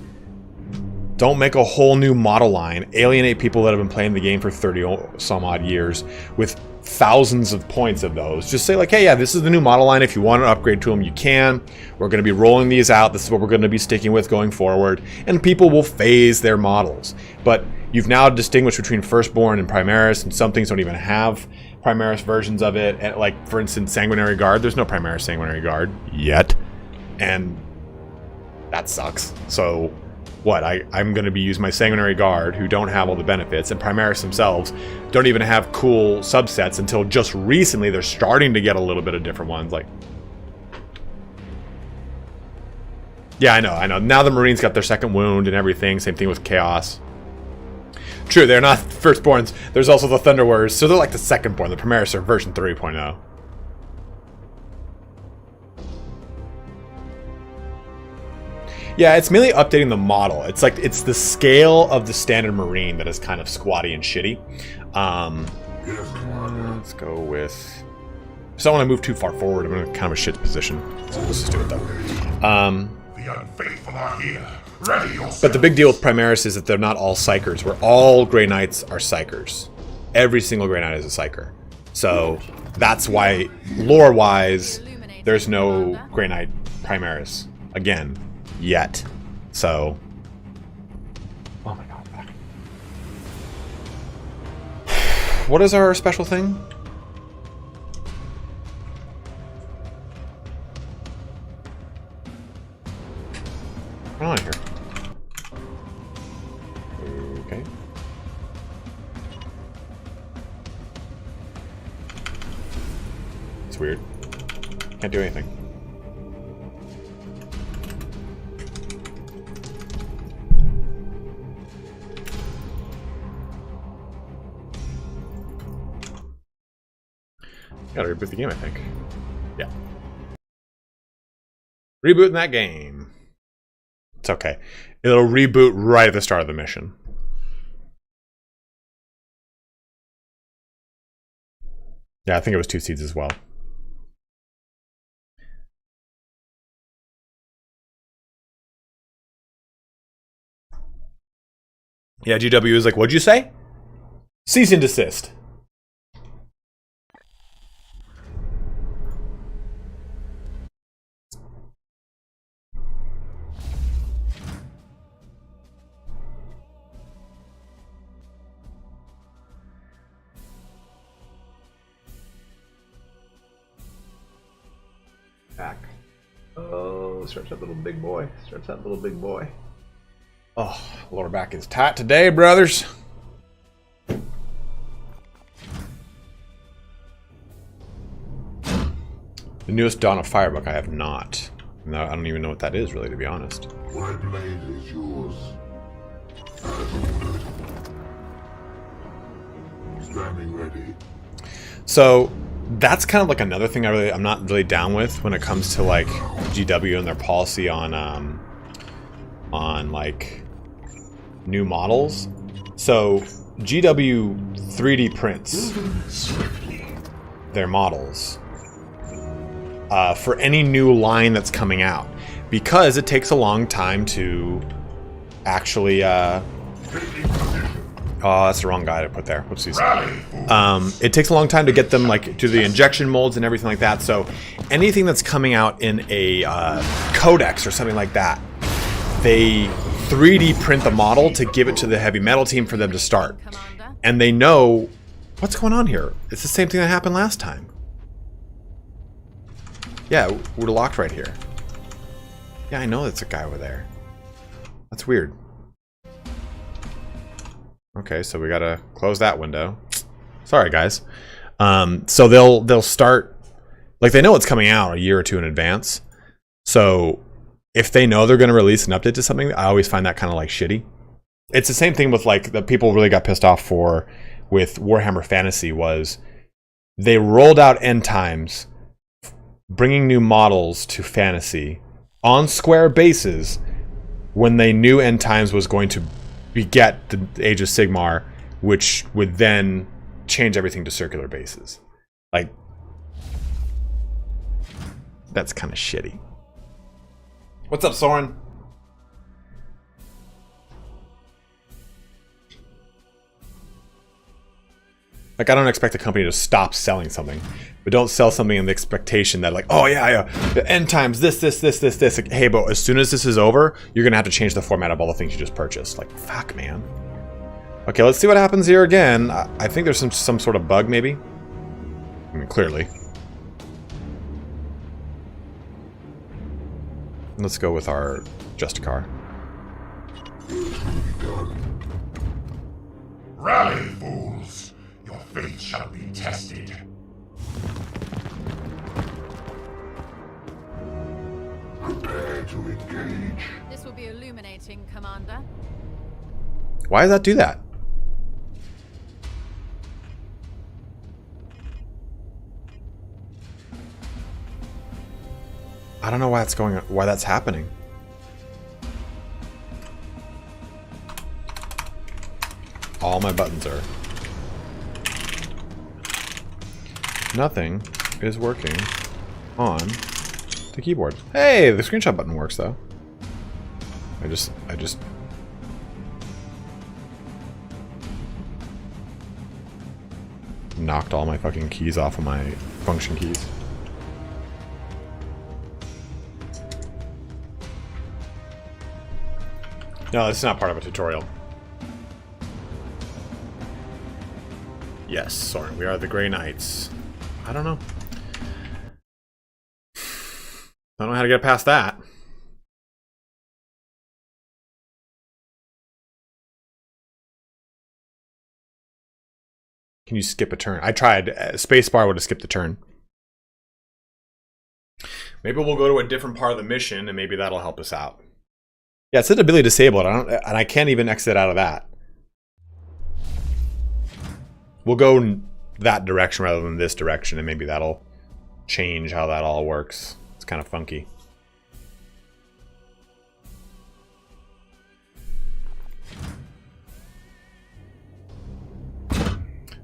Speaker 1: don't make a whole new model line, alienate people that have been playing the game for 30 some odd years with thousands of points of those. Just say like, hey, yeah, this is the new model line. If you want to upgrade to them, you can. We're going to be rolling these out. This is what we're going to be sticking with going forward. And people will phase their models. But you've now distinguished between Firstborn and Primaris, and some things don't even have Primaris versions of it. And like, for instance, Sanguinary Guard. There's no Primaris Sanguinary Guard yet. And that sucks. So... what, I'm going to be using my Sanguinary Guard, who don't have all the benefits, and Primaris themselves don't even have cool subsets until just recently they're starting to get a little bit of different ones. Like, yeah, I know. Now the Marines got their second wound and everything. Same thing with Chaos. True, they're not Firstborns. There's also the Thunderwars, so they're like the Secondborn. The Primaris are version 3.0. Yeah, it's mainly updating the model. It's like, it's the scale of the standard Marine that is kind of squatty and shitty. Let's go with... I don't want to move too far forward. I'm in kind of a shit position. So let's just do it though.
Speaker 2: The unfaithful are here. Ready yourself.
Speaker 1: But the big deal with Primaris is that they're not all Psychers, where all Grey Knights are Psychers. Every single Grey Knight is a Psyker. So that's why, lore-wise, there's no Grey Knight Primaris. Again. Yet. So. Oh my god. What is our special thing? What's going on here? Okay. It's weird. Can't do anything. Gotta reboot the game, I think. Yeah. Rebooting that game. It's okay. It'll reboot right at the start of the mission. Yeah, I think it was 2 seeds as well. Yeah, GW is like, what'd you say? Cease and desist. Back. Oh, stretch that little big boy. Stretch that little big boy. Oh, lower back is tight today, brothers. The newest Dawn of Fire book I have not. No, I don't even know what that is, really, to be honest.
Speaker 2: My blade is yours. As ordered. Standing ready.
Speaker 1: So that's kind of like another thing I'm not really down with when it comes to like GW and their policy on like new models. So GW 3D prints their models for any new line that's coming out, because it takes a long time to actually Oh, that's the wrong guy to put there. Whoopsies. It takes a long time to get them like to the injection molds and everything like that. So anything that's coming out in a codex or something like that, they 3D print the model to give it to the heavy metal team for them to start. And they know what's going on here. It's the same thing that happened last time. Yeah, we're locked right here. Yeah, I know that's a guy over there. That's weird. Okay, so we gotta close that window. Sorry, guys. So they'll start, like, they know it's coming out a year or two in advance. So if they know they're gonna release an update to something, I always find that kind of like shitty. It's the same thing with like the people really got pissed off for with Warhammer Fantasy was they rolled out End Times, bringing new models to Fantasy on square bases when they knew End Times was going to beget the Age of Sigmar, which would then change everything to circular bases. Like, that's kind of shitty. What's up, Soren? Like, I don't expect the company to stop selling something, but don't sell something in the expectation that, like, oh yeah, the End Times, this. Like, hey, but as soon as this is over, you're gonna have to change the format of all the things you just purchased. Like, fuck, man. Okay, let's see what happens here again. I think there's some sort of bug, maybe. I mean, clearly. Let's go with our Justicar.
Speaker 6: Rally, fools! Your fate shall be tested.
Speaker 2: Prepare to engage.
Speaker 4: This will be illuminating, Commander.
Speaker 1: Why does that do that? I don't know why that's happening. All my buttons are. Nothing is working on the keyboard. Hey, the screenshot button works though. I just knocked all my fucking keys off of my function keys. No, this is not part of a tutorial. Yes, Soren, we are the Grey Knights. I don't know. I don't know how to get past that. Can you skip a turn? I tried. Spacebar would have skipped the turn. Maybe we'll go to a different part of the mission, and maybe that'll help us out. Yeah, it said ability disabled, and I can't even exit out of that. We'll go that direction rather than this direction, and maybe that'll change how that all works. It's kind of funky.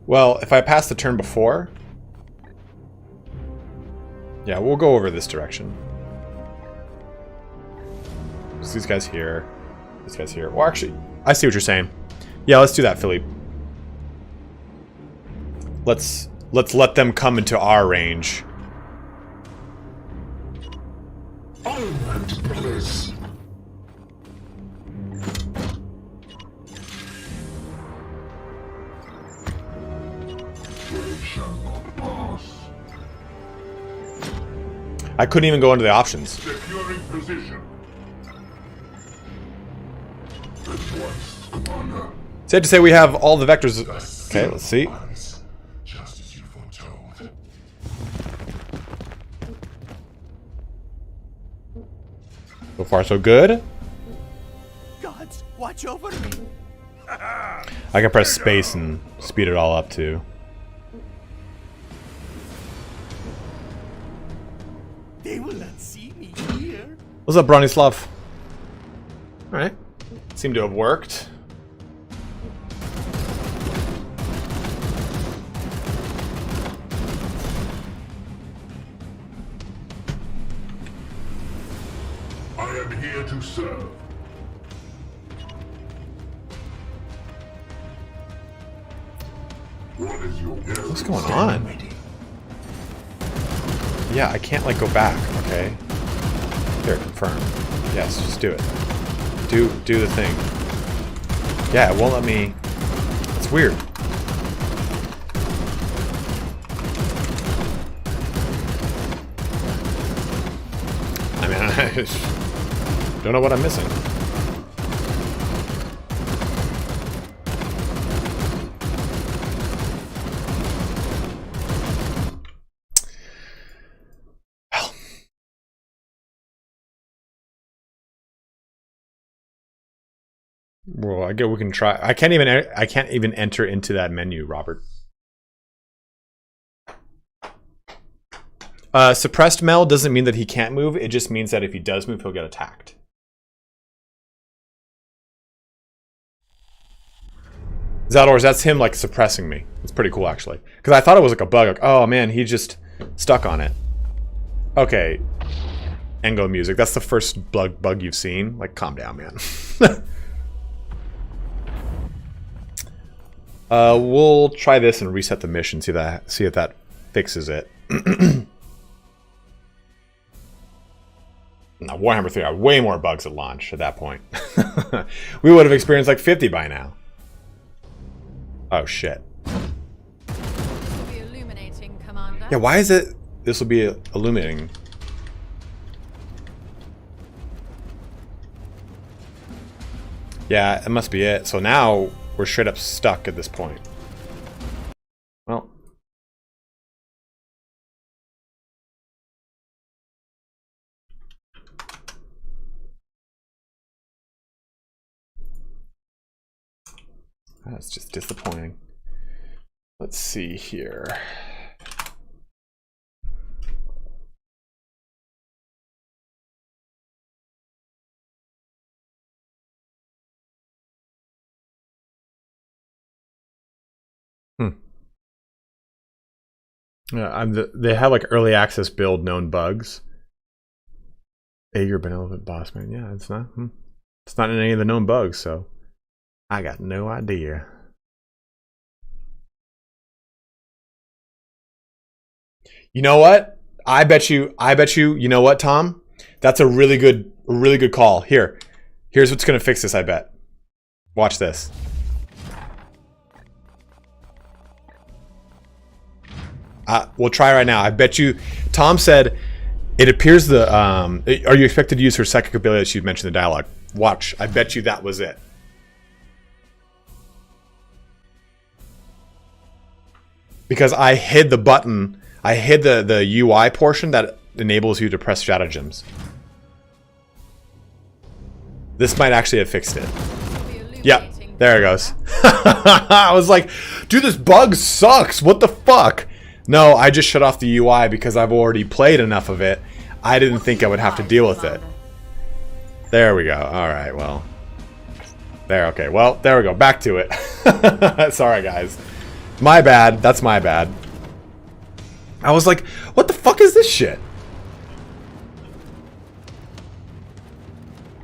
Speaker 1: Well, if I pass the turn before... Yeah, we'll go over this direction. So these guys here. This guy's here. Well, actually, I see what you're saying. Yeah, let's do that, Philippe. Let's let them come into our range.
Speaker 2: Onward, brothers. They shall not pass.
Speaker 1: I couldn't even go into the options.
Speaker 2: Securing position. At once, Commander.
Speaker 1: Safe to say we have all the vectors. Okay, let's see.
Speaker 6: Just as you foretold.
Speaker 1: So far, so good.
Speaker 7: Gods, watch over me.
Speaker 1: I can press space and speed it all up too.
Speaker 7: They will not see me here.
Speaker 1: What's up, Bronislav? Alright. Seemed to have worked.
Speaker 2: I am here to serve. What is your will?
Speaker 1: What's going on? Yeah, I can't like go back, okay? Here, confirm. Yes, just do it. Do the thing. Yeah, it won't let me. It's weird. I mean, I don't know what I'm missing. Well, I guess we can try. I can't even enter into that menu, Robert. Suppressed Mel doesn't mean that he can't move. It just means that if he does move, he'll get attacked. Zaldors, that's him like suppressing me. It's pretty cool actually. Because I thought it was like a bug. Like, oh man, he just stuck on it. Okay. Engo music. That's the first bug you've seen. Like, calm down, man. We'll try this and reset the mission. See if that fixes it. Now, Warhammer 3 had way more bugs at launch at that point. We would have experienced like 50 by now. Oh shit.
Speaker 4: Will be illuminating, Commander.
Speaker 1: Yeah, why is it this will be illuminating? Yeah, it must be it. So now we're straight up stuck at this point. Well. That's just disappointing. Let's see here. Yeah, they have like early access build known bugs. Aegir Benevolent Bossman. Yeah, it's not. It's not in any of the known bugs, so I got no idea. You know what? I bet you, you know what, Tom? That's a really good call. Here's what's gonna fix this, I bet. Watch this. We'll try right now. I bet you, Tom said, it appears the, are you expected to use her psychic ability that she mentioned in the dialogue? Watch, I bet you that was it. Because I hid the button, I hid the UI portion that enables you to press stratagems. This might actually have fixed it. Yep, there it goes. I was like, dude, this bug sucks, what the fuck? No, I just shut off the UI because I've already played enough of it. I didn't think I would have to deal with it. There we go. Alright, well. There, okay. Well, there we go. Back to it. Sorry, guys. My bad. That's my bad. I was like, what the fuck is this shit?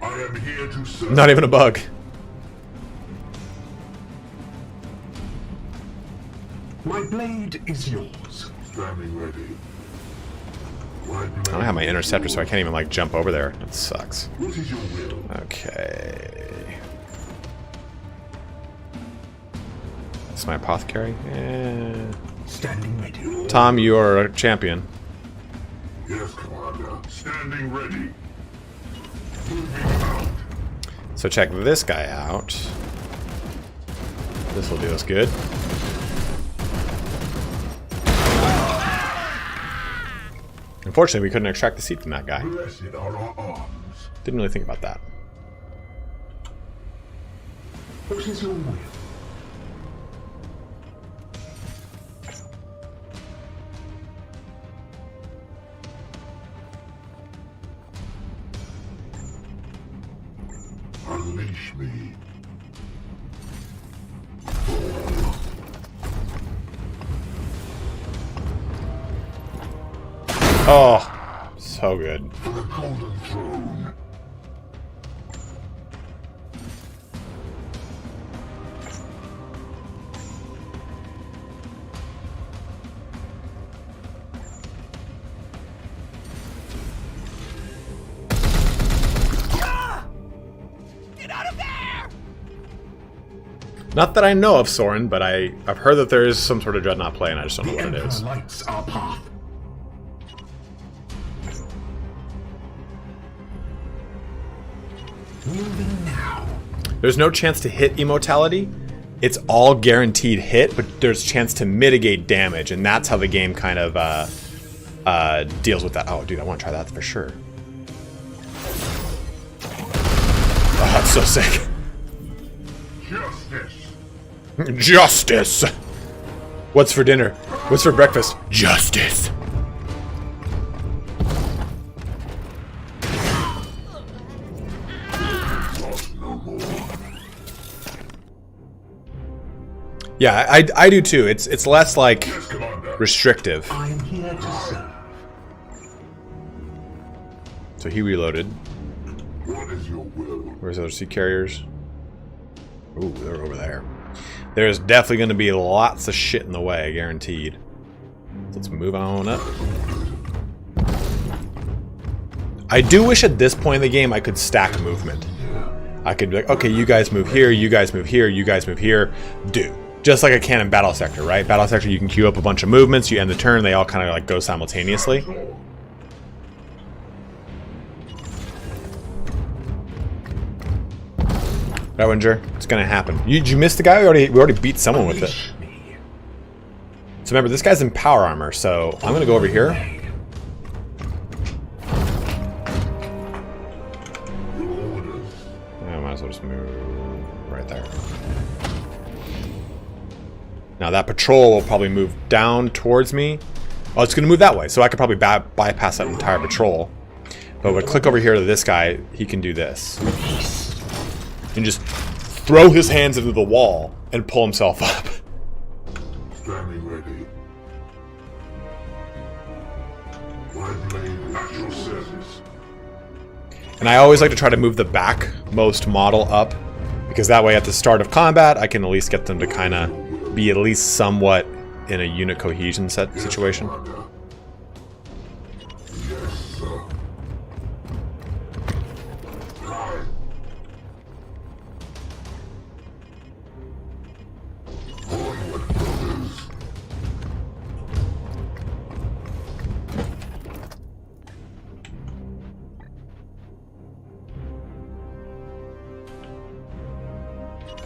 Speaker 2: I am here to serve.
Speaker 1: Not even a bug.
Speaker 5: My blade is yours.
Speaker 2: Standing ready.
Speaker 1: I don't have my interceptor, so I can't even like jump over there. That sucks.
Speaker 2: What is your will?
Speaker 1: Okay. That's my apothecary.
Speaker 5: Standing ready.
Speaker 1: Tom, you are a champion.
Speaker 2: Yes, Commander. Standing ready.
Speaker 1: So check this guy out. This will do us good. Unfortunately, we couldn't extract the seed from that guy.
Speaker 2: Blessed are our arms.
Speaker 1: Didn't really think about that.
Speaker 5: What is your will?
Speaker 2: Unleash me.
Speaker 1: Oh, so good.
Speaker 2: For the golden throne.
Speaker 1: Not that I know of, Soren, but I've heard that there is some sort of Dreadnought play, and I just don't know
Speaker 5: The
Speaker 1: what it
Speaker 5: Emperor
Speaker 1: is.
Speaker 5: lights our path. Moving now.
Speaker 1: There's no chance to hit immortality. It's all guaranteed hit, but there's chance to mitigate damage, and that's how the game kind of deals with that. Oh, dude, I want to try that for sure. Oh, that's so sick.
Speaker 2: Justice.
Speaker 1: Justice! What's for dinner? What's for breakfast? Justice! Yeah, I do too. It's less like
Speaker 2: Yes, Commander.
Speaker 1: restrictive.
Speaker 5: I am here to serve.
Speaker 1: So he reloaded.
Speaker 2: What is your will?
Speaker 1: Where's the other sea carriers? Ooh, they're over there. There's definitely going to be lots of shit in the way, guaranteed. So let's move on up. I do wish at this point in the game I could stack movement. I could be like, okay, you guys move here, you guys move here, you guys move here. Do. Just like a cannon battle sector, right? Battle sector, you can queue up a bunch of movements, you end the turn, they all kind of like go simultaneously. Revenger, it's gonna happen. You missed the guy? We already beat someone with it. So remember, this guy's in power armor, so I'm gonna go over here. I might as well just move right there. Now that patrol will probably move down towards me. Oh, it's gonna move that way, so I could probably bypass that entire patrol. But if I click over here to this guy, he can do this. And just throw his hands into the wall and pull himself up.
Speaker 2: Standing ready. My blade at your service.
Speaker 1: And I always like to try to move the backmost model up, because that way at the start of combat, I can at least get them to kind of be at least somewhat in a unit cohesion situation.
Speaker 2: Yes, sir. Right. Onward, brothers.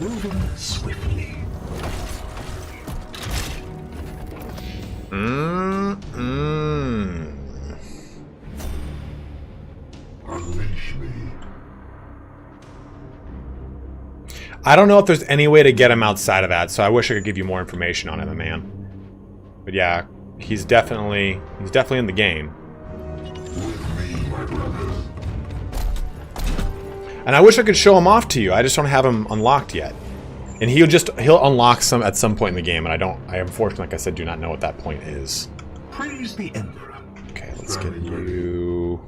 Speaker 5: Moving swiftly.
Speaker 2: Unleash me.
Speaker 1: I don't know if there's any way to get him outside of that, so I wish I could give you more information on him, man. But yeah, he's definitely in the game.
Speaker 2: With me, my brothers.
Speaker 1: And I wish I could show him off to you. I just don't have him unlocked yet. And he'll unlock some at some point in the game, and I unfortunately, like I said, do not know what that point is.
Speaker 5: Praise the Emperor.
Speaker 1: Okay, let's get you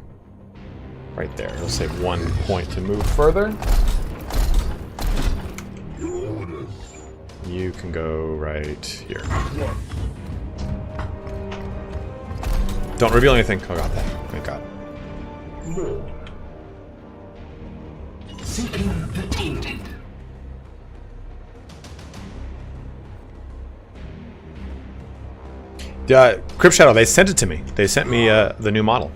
Speaker 1: right there. He'll save 1 point to move further.
Speaker 2: Your orders.
Speaker 1: You can go right here. Don't reveal anything. Oh god, thank god.
Speaker 5: More. Seeking the tainted.
Speaker 1: Crypt Shadow, they sent it to me. They sent me the new model.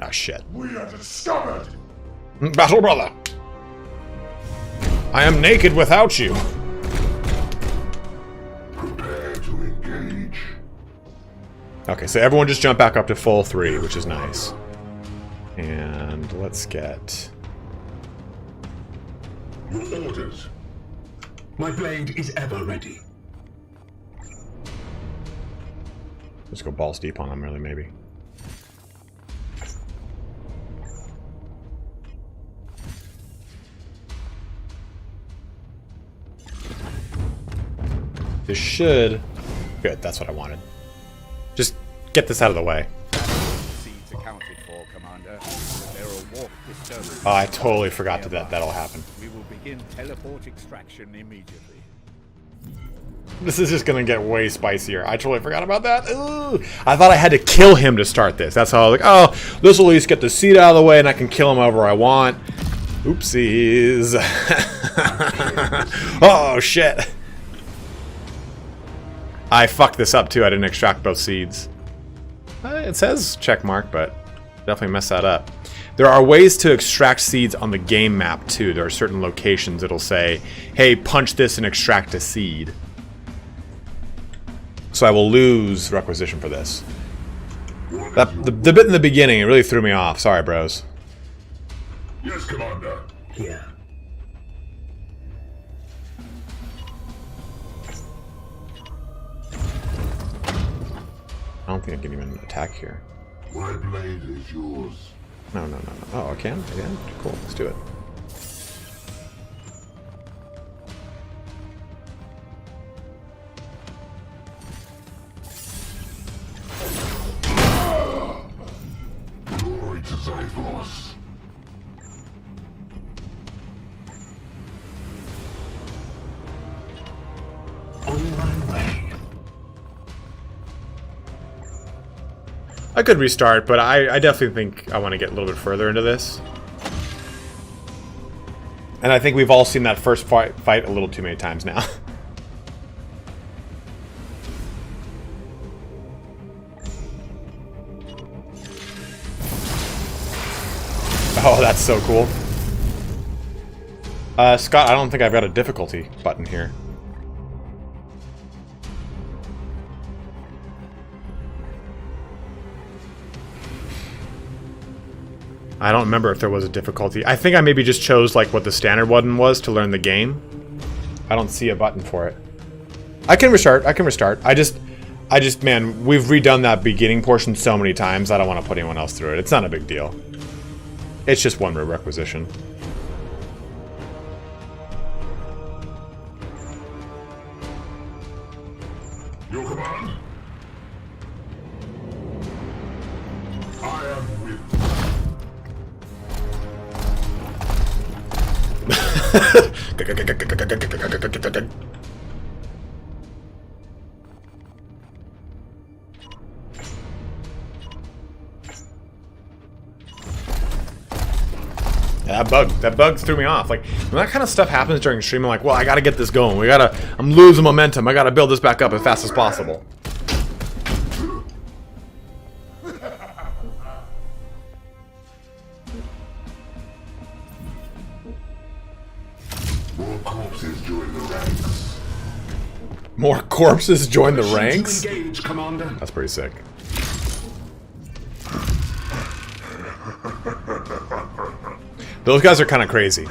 Speaker 1: Ah, shit.
Speaker 6: We are discovered!
Speaker 1: Battle brother! I am naked without you.
Speaker 2: Prepare to engage.
Speaker 1: Okay, so everyone just jump back up to full 3, which is nice. And let's get...
Speaker 2: Your orders.
Speaker 5: My blade is ever ready.
Speaker 1: Let's go balls deep on them, really, maybe. This should... Good, that's what I wanted. Just get this out of the way.
Speaker 3: Seeds accounted for, Commander. There are warp disturbances.
Speaker 1: Oh, I totally forgot that'll happen.
Speaker 3: We will begin teleport extraction immediately.
Speaker 1: This is just gonna get way spicier. I totally forgot about that. Ooh. I thought I had to kill him to start this. That's how I was like, oh, this will at least get the seed out of the way and I can kill him however I want. Oopsies. Oh, shit. I fucked this up, too. I didn't extract both seeds. It says check mark, but definitely messed that up. There are ways to extract seeds on the game map, too. There are certain locations it'll say, hey, punch this and extract a seed. So I will lose requisition for this. The bit in the beginning, it really threw me off. Sorry, bros.
Speaker 2: Yes, Commander.
Speaker 5: Here.
Speaker 1: I don't think I can even attack here.
Speaker 2: My blade is yours.
Speaker 1: No. Oh, I can? Again? Cool, let's do it.
Speaker 2: Glory to GeForce.
Speaker 5: On my way.
Speaker 1: I could restart, but I definitely think I want to get a little bit further into this. And I think we've all seen that first fight a little too many times now. Oh, that's so cool. Scott, I don't think I've got a difficulty button here. I don't remember if there was a difficulty. I think I maybe just chose like what the standard one was to learn the game. I don't see a button for it. I can restart. I just, man, we've redone that beginning portion so many times. I don't want to put anyone else through it. It's not a big deal. It's just one requisition.
Speaker 2: Your command? I am with
Speaker 1: That bug threw me off. Like, when that kind of stuff happens during stream, I'm like, well, I gotta get this going. I'm losing momentum. I gotta build this back up as fast as possible.
Speaker 2: more corpses join the ranks.
Speaker 1: More corpses join the ranks?
Speaker 5: To engage, Commander.
Speaker 1: That's pretty sick. Those guys are kind of crazy.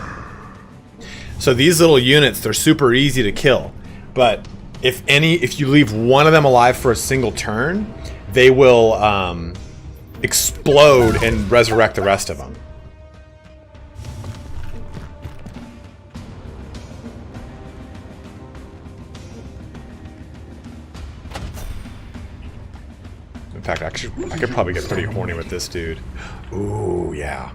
Speaker 1: So these little units, they're super easy to kill. But if you leave one of them alive for a single turn, they will explode and resurrect the rest of them. In fact, I could probably get pretty horny with this dude. Ooh, yeah.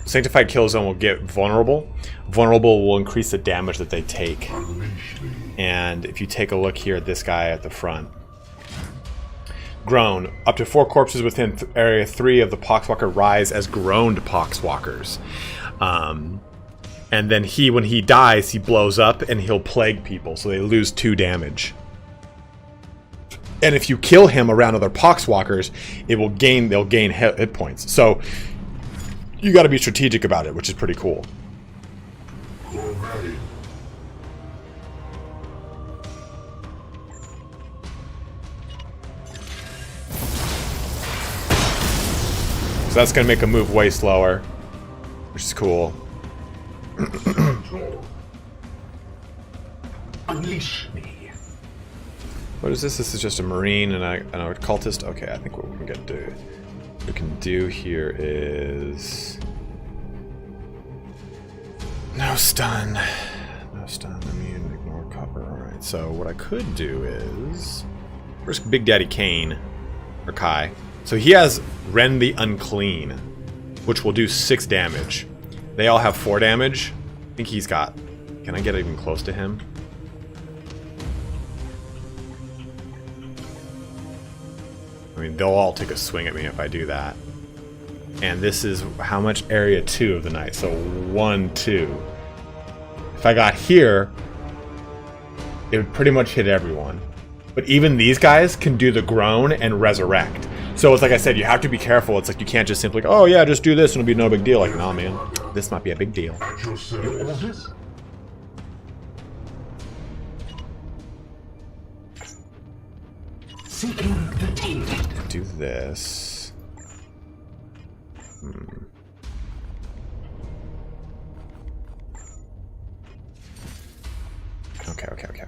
Speaker 1: Sanctified Kill Zone will get vulnerable. Vulnerable will increase the damage that they take. And if you take a look here at this guy at the front. Groan. Up to 4 corpses within area 3 of the Poxwalker rise as groaned Poxwalkers. And then when he dies, he blows up and he'll plague people, so they lose 2 damage. And if you kill him around other Poxwalkers, they'll gain hit points. So you got to be strategic about it, which is pretty cool.
Speaker 2: Already.
Speaker 1: So that's going to make him move way slower, which is cool.
Speaker 5: Unleash me.
Speaker 1: What is this? This is just a Marine and a cultist. Okay, I think what we can do here is no stun. No stun. Immune, ignore cover. Alright, so what I could do is where's Big Daddy Kane? Or Kai. So he has Rend the Unclean, which will do 6 damage. They all have 4 damage. I think he's got. Can I get even close to him? I mean, they'll all take a swing at me if I do that. And this is how much area 2 of the knight. So 1, 2. If I got here, it would pretty much hit everyone. But even these guys can do the groan and resurrect. So it's like I said, you have to be careful. It's like you can't just simply, oh yeah, just do this and it'll be no big deal. Like, nah, man, this might be a big deal.
Speaker 2: At your service.
Speaker 5: Seeking the tainted.
Speaker 1: Do this.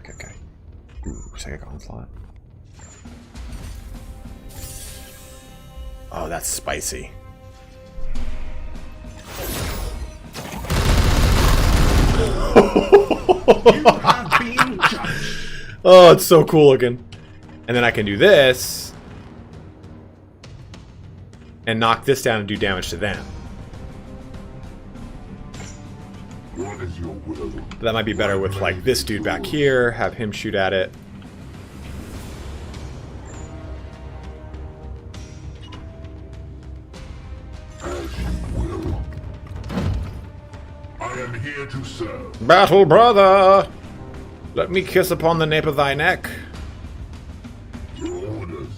Speaker 1: Okay. Ooh, psychic onslaught. Oh, that's spicy. Oh, it's so cool looking. And then I can do this and knock this down and do damage to them.
Speaker 2: What is your will?
Speaker 1: That might be better with like this dude back here, have him shoot at it.
Speaker 2: As you will. I am here to serve.
Speaker 1: Battle brother! Let me kiss upon the nape of thy neck.
Speaker 2: Your orders.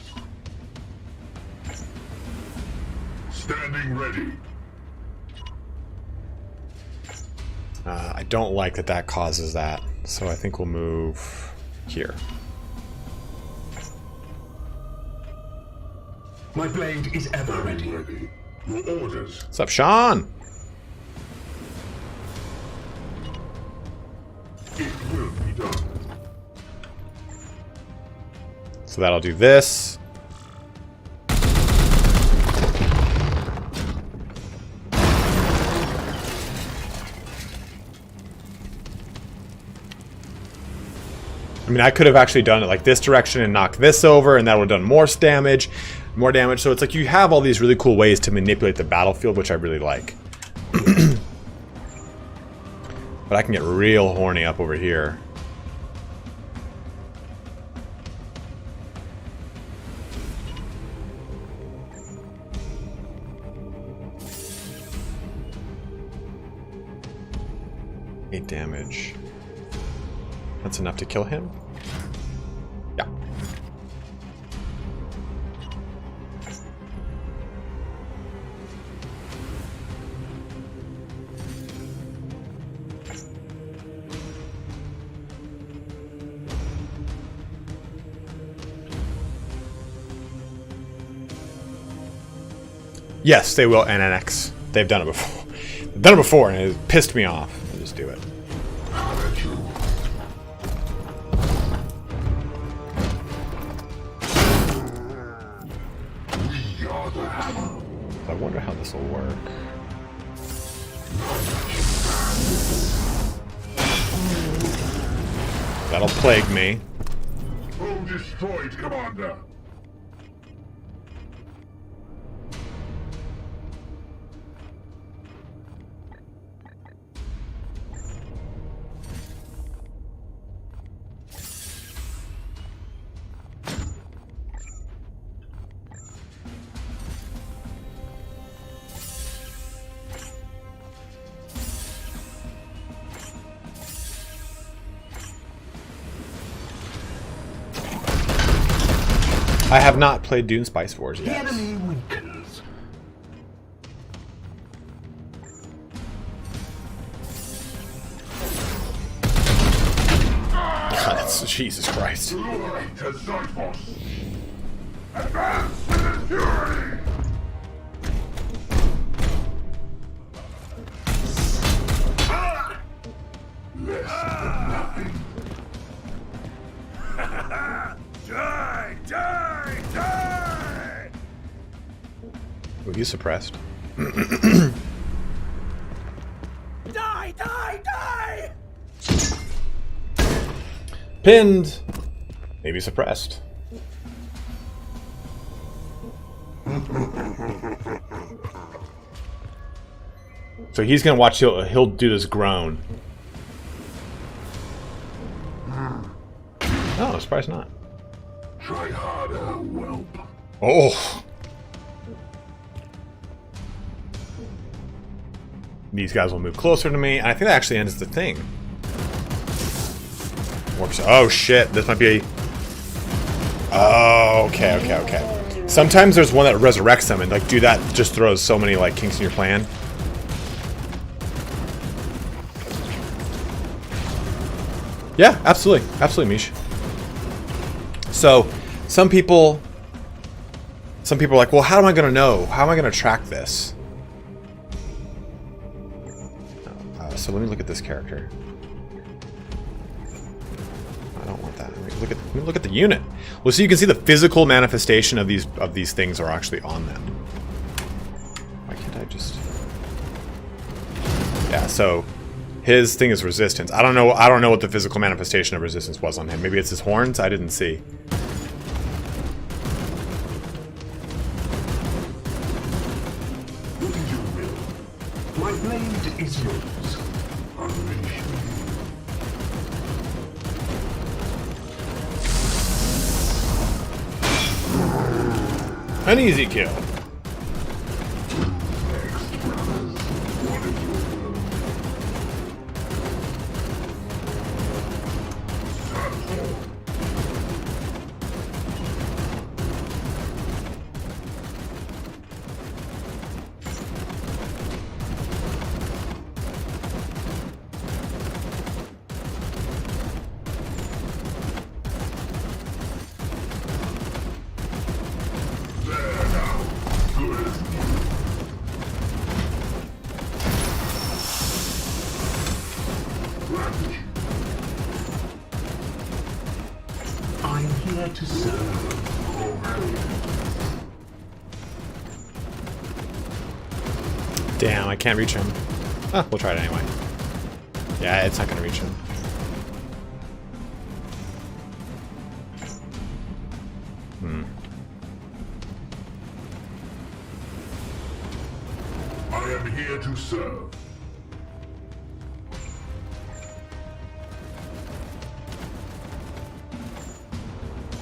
Speaker 2: Standing ready.
Speaker 1: I don't like that that causes that, so I think we'll move here.
Speaker 5: My blade is ever ready.
Speaker 2: Ready. Your orders.
Speaker 1: What's up, Sean?
Speaker 2: It will be done.
Speaker 1: So that'll do this. I mean, I could have actually done it like this direction and knocked this over, and that would have done more damage. So it's like you have all these really cool ways to manipulate the battlefield, which I really like. But I can get real horny up over here. Eight damage. That's enough to kill him? Yeah. Yes, they will NNX. They've done it before. They've done it before and it pissed me off. I'll just do it. I wonder how this will work. That'll plague me.
Speaker 2: Foe destroyed, Commander.
Speaker 1: I have not played Dune Spice Wars
Speaker 5: The
Speaker 1: yet.
Speaker 5: enemy weakens.
Speaker 1: Jesus Christ.
Speaker 2: Glory to Zyphos. Advance with fury. Less than nothing.
Speaker 8: Die! Die! Die!
Speaker 1: Oh, he's suppressed.
Speaker 7: Die! Die! Die!
Speaker 1: Pinned. Maybe suppressed. So he's gonna watch. He'll do this groan. Oh, surprise not.
Speaker 2: Try harder, whelp.
Speaker 1: Oh. these guys will move closer to me, and I think that actually ends the thing. Works. Oh shit, this might be a... Oh, okay. Sometimes there's one that resurrects them, and like, dude, that just throws so many like kinks in your plan. Yeah, absolutely. Absolutely, Mish. So, some people are like, well, how am I going to know? How am I going to track this? So let me look at this character. I don't want that. Let me look at the unit. Well, so you can see the physical manifestation of these things are actually on them. Why can't I just... Yeah, so... His thing is resistance. I don't know what the physical manifestation of resistance was on him. Maybe it's his horns? I didn't see.
Speaker 5: What is your will? My blade is yours. Unleash me.
Speaker 1: An easy kill.
Speaker 5: I'm here to serve.
Speaker 1: Damn, I can't reach him. Oh, we'll try it anyway. Yeah, it's not gonna reach him.
Speaker 2: I am here to serve.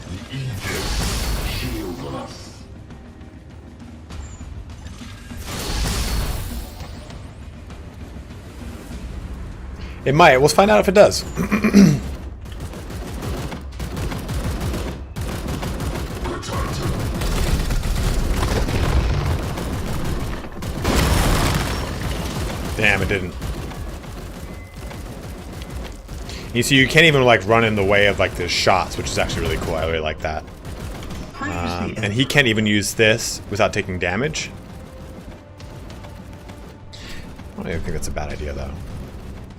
Speaker 2: The Aegis shield us.
Speaker 1: It might. We'll find out if it does. Damn, it didn't. You see, you can't even like run in the way of like the shots, which is actually really cool. I really like that. And he can't even use this without taking damage. I don't even think that's a bad idea, though.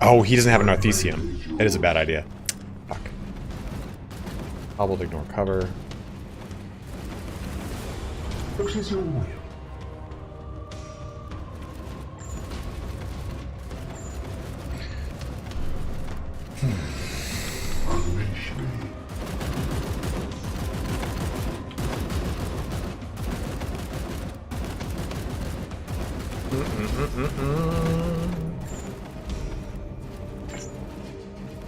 Speaker 1: Oh, he doesn't have an Arthesium. It is a bad idea. Fuck. Hobbled, ignore cover.
Speaker 5: What is your will?
Speaker 2: Unleash me.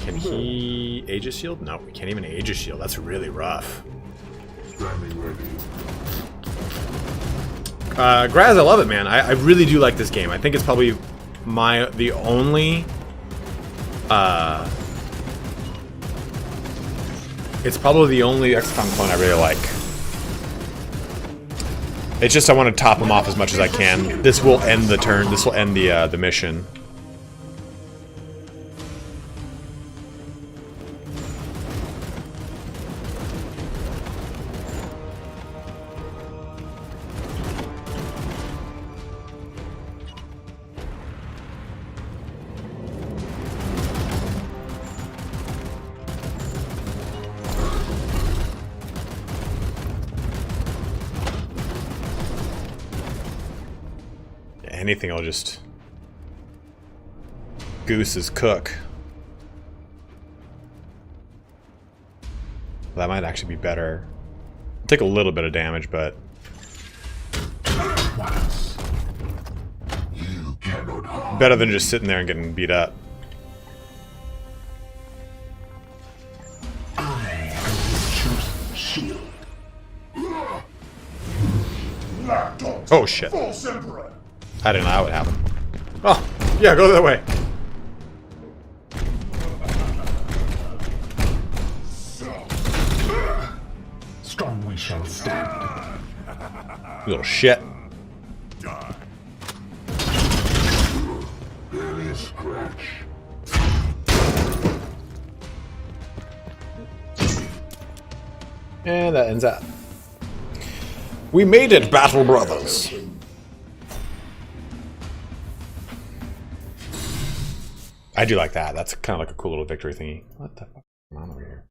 Speaker 1: Can he Aegis Shield? No, we can't even Aegis Shield. That's really rough.
Speaker 2: Standing ready.
Speaker 1: Graz, I love it, man. I really do like this game. I think it's probably the only it's probably the only XCOM clone I really like. It's just I want to top them off as much as I can. This will end the turn. This will end the mission. Anything will just Goose's cook. That might actually be better. Take a little bit of damage, but
Speaker 2: You cannot harm.
Speaker 1: better than just sitting there and getting beat up.
Speaker 5: I am his chosen shield.
Speaker 6: Lapdogs.
Speaker 1: Oh shit!
Speaker 6: False Emperor.
Speaker 1: I didn't know that would happen. Oh, Yeah, go that way.
Speaker 5: Strong we shall stand.
Speaker 1: You little shit.
Speaker 2: Barely a scratch.
Speaker 1: And that ends that. We made it, Battle Brothers. I do like that. That's kind of like a cool little victory thingy. What the fuck is going on over here?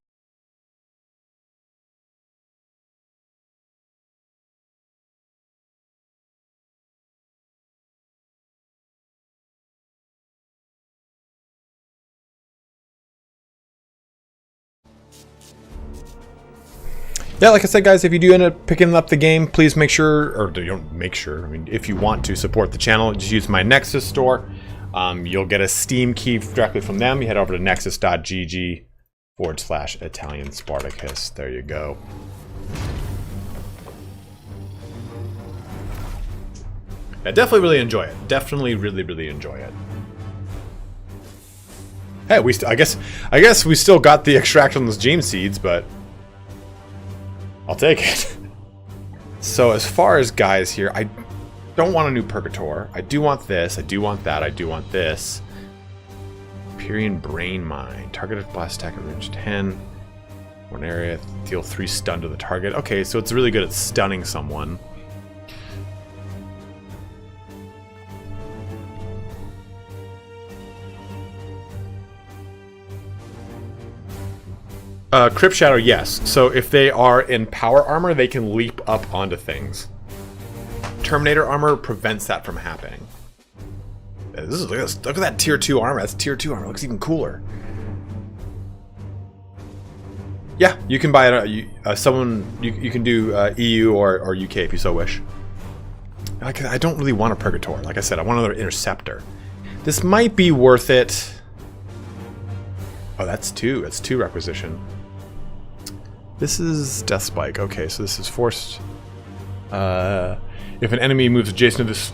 Speaker 1: Yeah, like I said, guys, if you do end up picking up the game, please make sure, or don't make sure, I mean, if you want to support the channel, just use my Nexus store. You'll get a Steam key directly from them. You head over to nexus.gg/Italian Spartacus. There you go. Yeah, definitely really enjoy it. Definitely really enjoy it. Hey, I guess we still got the extract on those gem seeds, but I'll take it. So as far as guys here, I don't want a new Purgator. I do want this. I do want that. I do want this. Empyrean Brain Mine. Targeted blast attack at range 10. One area. Deal 3 stun to the target. Okay, so it's really good at stunning someone. Crypt Shadow, yes. So if they are in power armor, they can leap up onto things. Terminator armor prevents that from happening. Look at that tier 2 armor. That's tier 2 armor. It looks even cooler. Yeah, you can buy it. You can do EU or UK if you so wish. I don't really want a Purgator. Like I said, I want another Interceptor. This might be worth it. Oh, that's 2. That's 2 requisition. This is Death Spike. Okay, so this is forced. If an enemy moves adjacent to this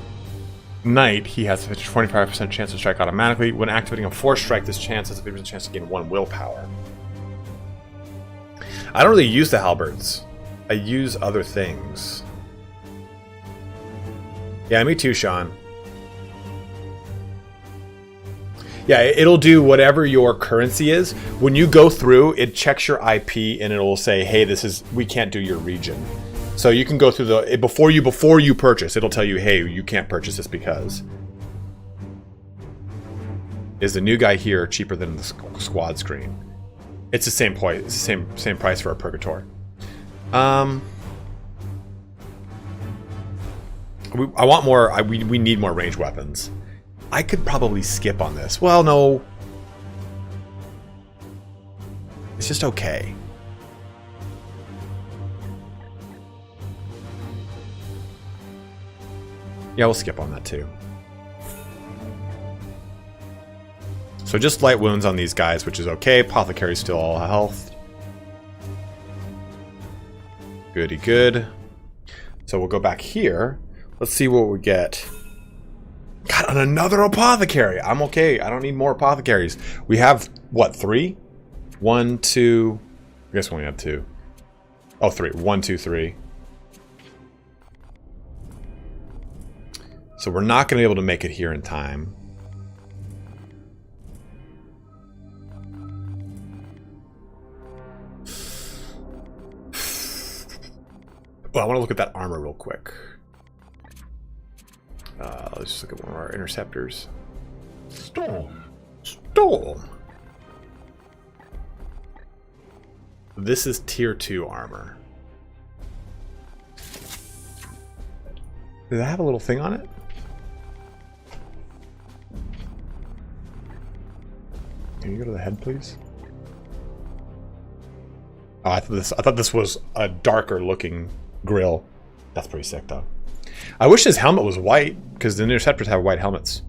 Speaker 1: knight, he has a 25% chance to strike automatically. When activating a force strike, this chance has a 50% chance to gain 1 willpower. I don't really use the halberds. I use other things. Yeah, me too, Sean. Yeah, it'll do whatever your currency is. When you go through, it checks your IP and it'll say, "Hey, we can't do your region." So you can go through before you purchase, it'll tell you, "Hey, you can't purchase this because." Is the new guy here cheaper than the squad screen? It's the same point. It's the same price for a Purgator. I want more. We need more ranged weapons. I could probably skip on this. Well, no. It's just okay. Yeah, we'll skip on that too. So just light wounds on these guys, which is okay. Apothecary's still all health. Goody good. So we'll go back here. Let's see what we get. God, on another apothecary. I'm okay. I don't need more apothecaries. We have, what, 3? 1, 2... I guess we only have 2. Oh, 3. 1, 2, 3. So we're not going to be able to make it here in time. Well, I want to look at that armor real quick. Let's just look at one of our interceptors. Storm. This is tier 2 armor. Does that have a little thing on it? Can you go to the head, please? Oh, I thought this was a darker looking grill. That's pretty sick, though. I wish his helmet was white, because the interceptors have white helmets.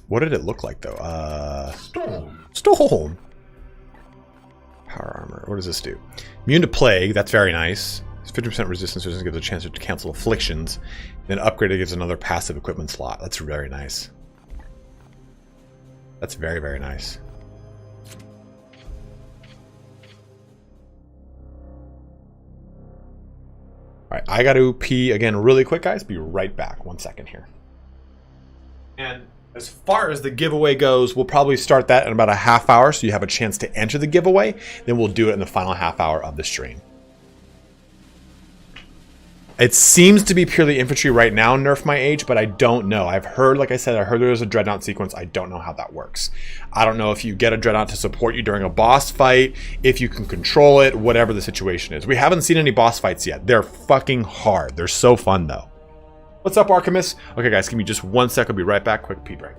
Speaker 1: What did it look like, though? Storm. Power armor. What does this do? Immune to plague. That's very nice. It's 50% resistance, so it doesn't give it a chance to cancel afflictions. Then upgraded gives another passive equipment slot. That's very nice. That's very, very nice. Alright, I gotta pee again really quick, guys. Be right back. 1 second here. And as far as the giveaway goes, we'll probably start that in about a half hour, so you have a chance to enter the giveaway. Then we'll do it in the final half hour of the stream. It seems to be purely infantry right now, nerf my age, but I don't know. I've heard, like I said, I heard there's a dreadnought sequence. I don't know how that works. I don't know if you get a dreadnought to support you during a boss fight, if you can control it, whatever the situation is. We haven't seen any boss fights yet. They're fucking hard. They're so fun, though. What's up, Archimus? Okay, guys, give me just 1 sec. I'll be right back. Quick pee break.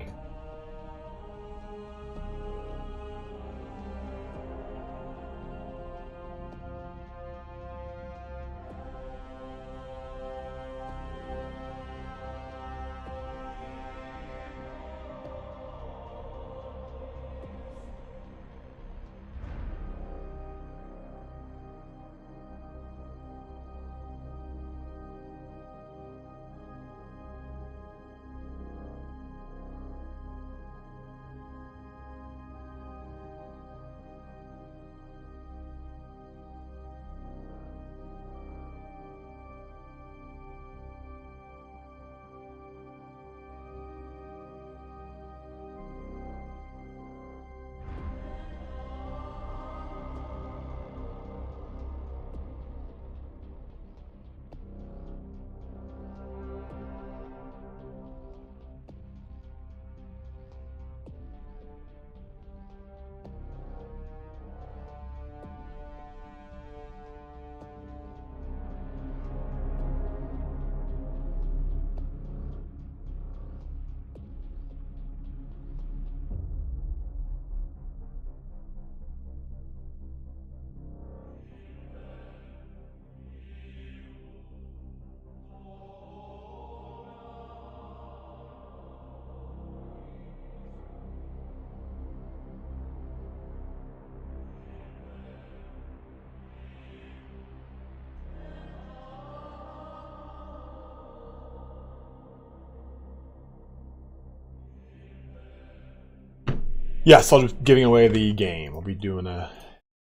Speaker 1: Yes, I'll be giving away the game. I'll be doing a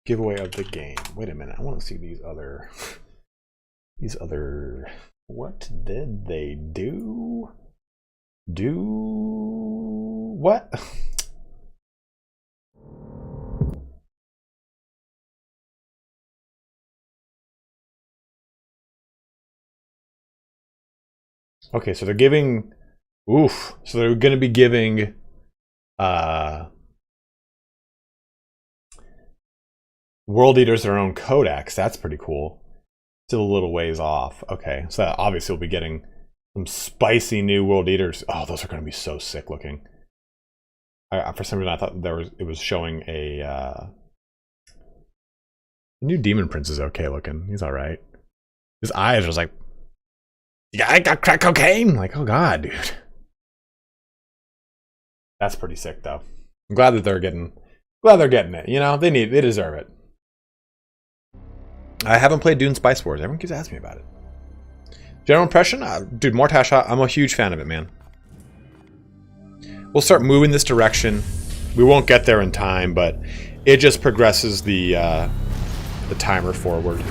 Speaker 1: giveaway of the game. Wait a minute, I want to see these other... What did they do? What? Okay, so they're giving... Oof. So they're going to be giving... World Eaters their own codex. That's pretty cool. Still a little ways off. Okay, so that obviously we'll be getting some spicy new World Eaters. Oh, those are going to be so sick looking. For some reason, I thought it was showing a new Demon Prince is okay looking. He's all right. His eyes was like, yeah, I got crack cocaine. Like, oh god, dude. That's pretty sick, though. I'm glad that they're getting it. You know, they deserve it. I haven't played Dune Spice Wars. Everyone keeps asking me about it. General impression? Dude, Mortash, I'm a huge fan of it, man. We'll start moving this direction. We won't get there in time, but it just progresses the timer forward.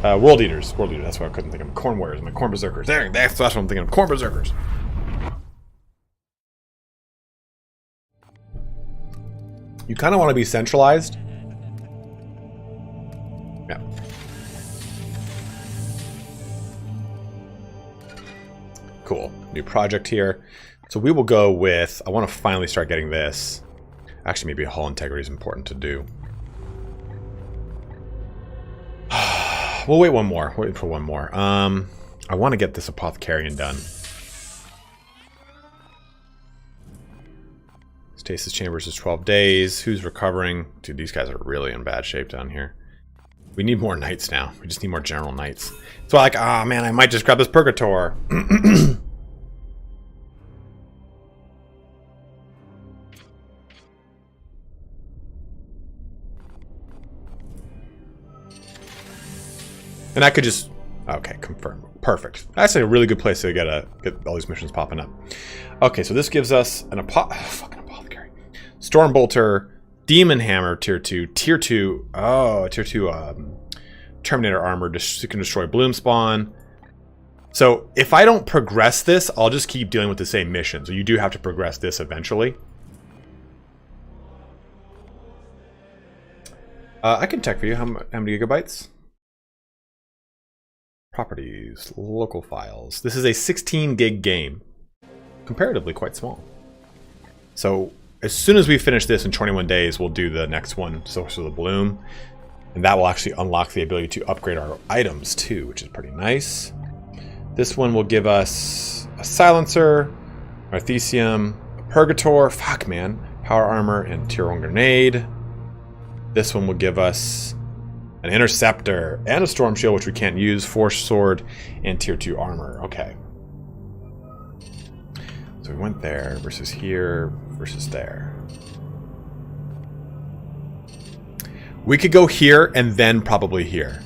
Speaker 1: World Eaters. That's what I couldn't think of. Corn Warriors. My Corn Berserkers. There, that's what I'm thinking of. Corn Berserkers. You kind of want to be centralized. Yeah. Cool. New project here. So we will go with... I want to finally start getting this. Actually, maybe hull integrity is important to do. We'll wait one more. Wait for one more. I want to get this Apothecarian done. Stasis Chambers is 12 days. Who's recovering? Dude, these guys are really in bad shape down here. We need more knights now. We just need more general knights. So I'm like, ah, man, I might just grab this Purgator. And I could just... Okay, confirm. Perfect. That's a really good place to get all these missions popping up. Okay, so this gives us an fucking apothecary. Stormbolter, Demon Hammer, tier 2. Tier 2... Oh, tier 2 Terminator armor. You can destroy Bloom Spawn. So, if I don't progress this, I'll just keep dealing with the same mission. So you do have to progress this eventually. I can check for you. How many gigabytes? Properties, local files. This is a 16 gig game. Comparatively quite small. So as soon as we finish this in 21 days, we'll do the next one, Source of the Bloom. And that will actually unlock the ability to upgrade our items too, which is pretty nice. This one will give us a Silencer, Arthesium, a Purgator, fuck man, Power Armor, and Tier 1 Grenade. This one will give us an Interceptor and a Storm Shield, which we can't use, Force Sword, and Tier 2 Armor. Okay. So we went there versus here versus there. We could go here and then probably here.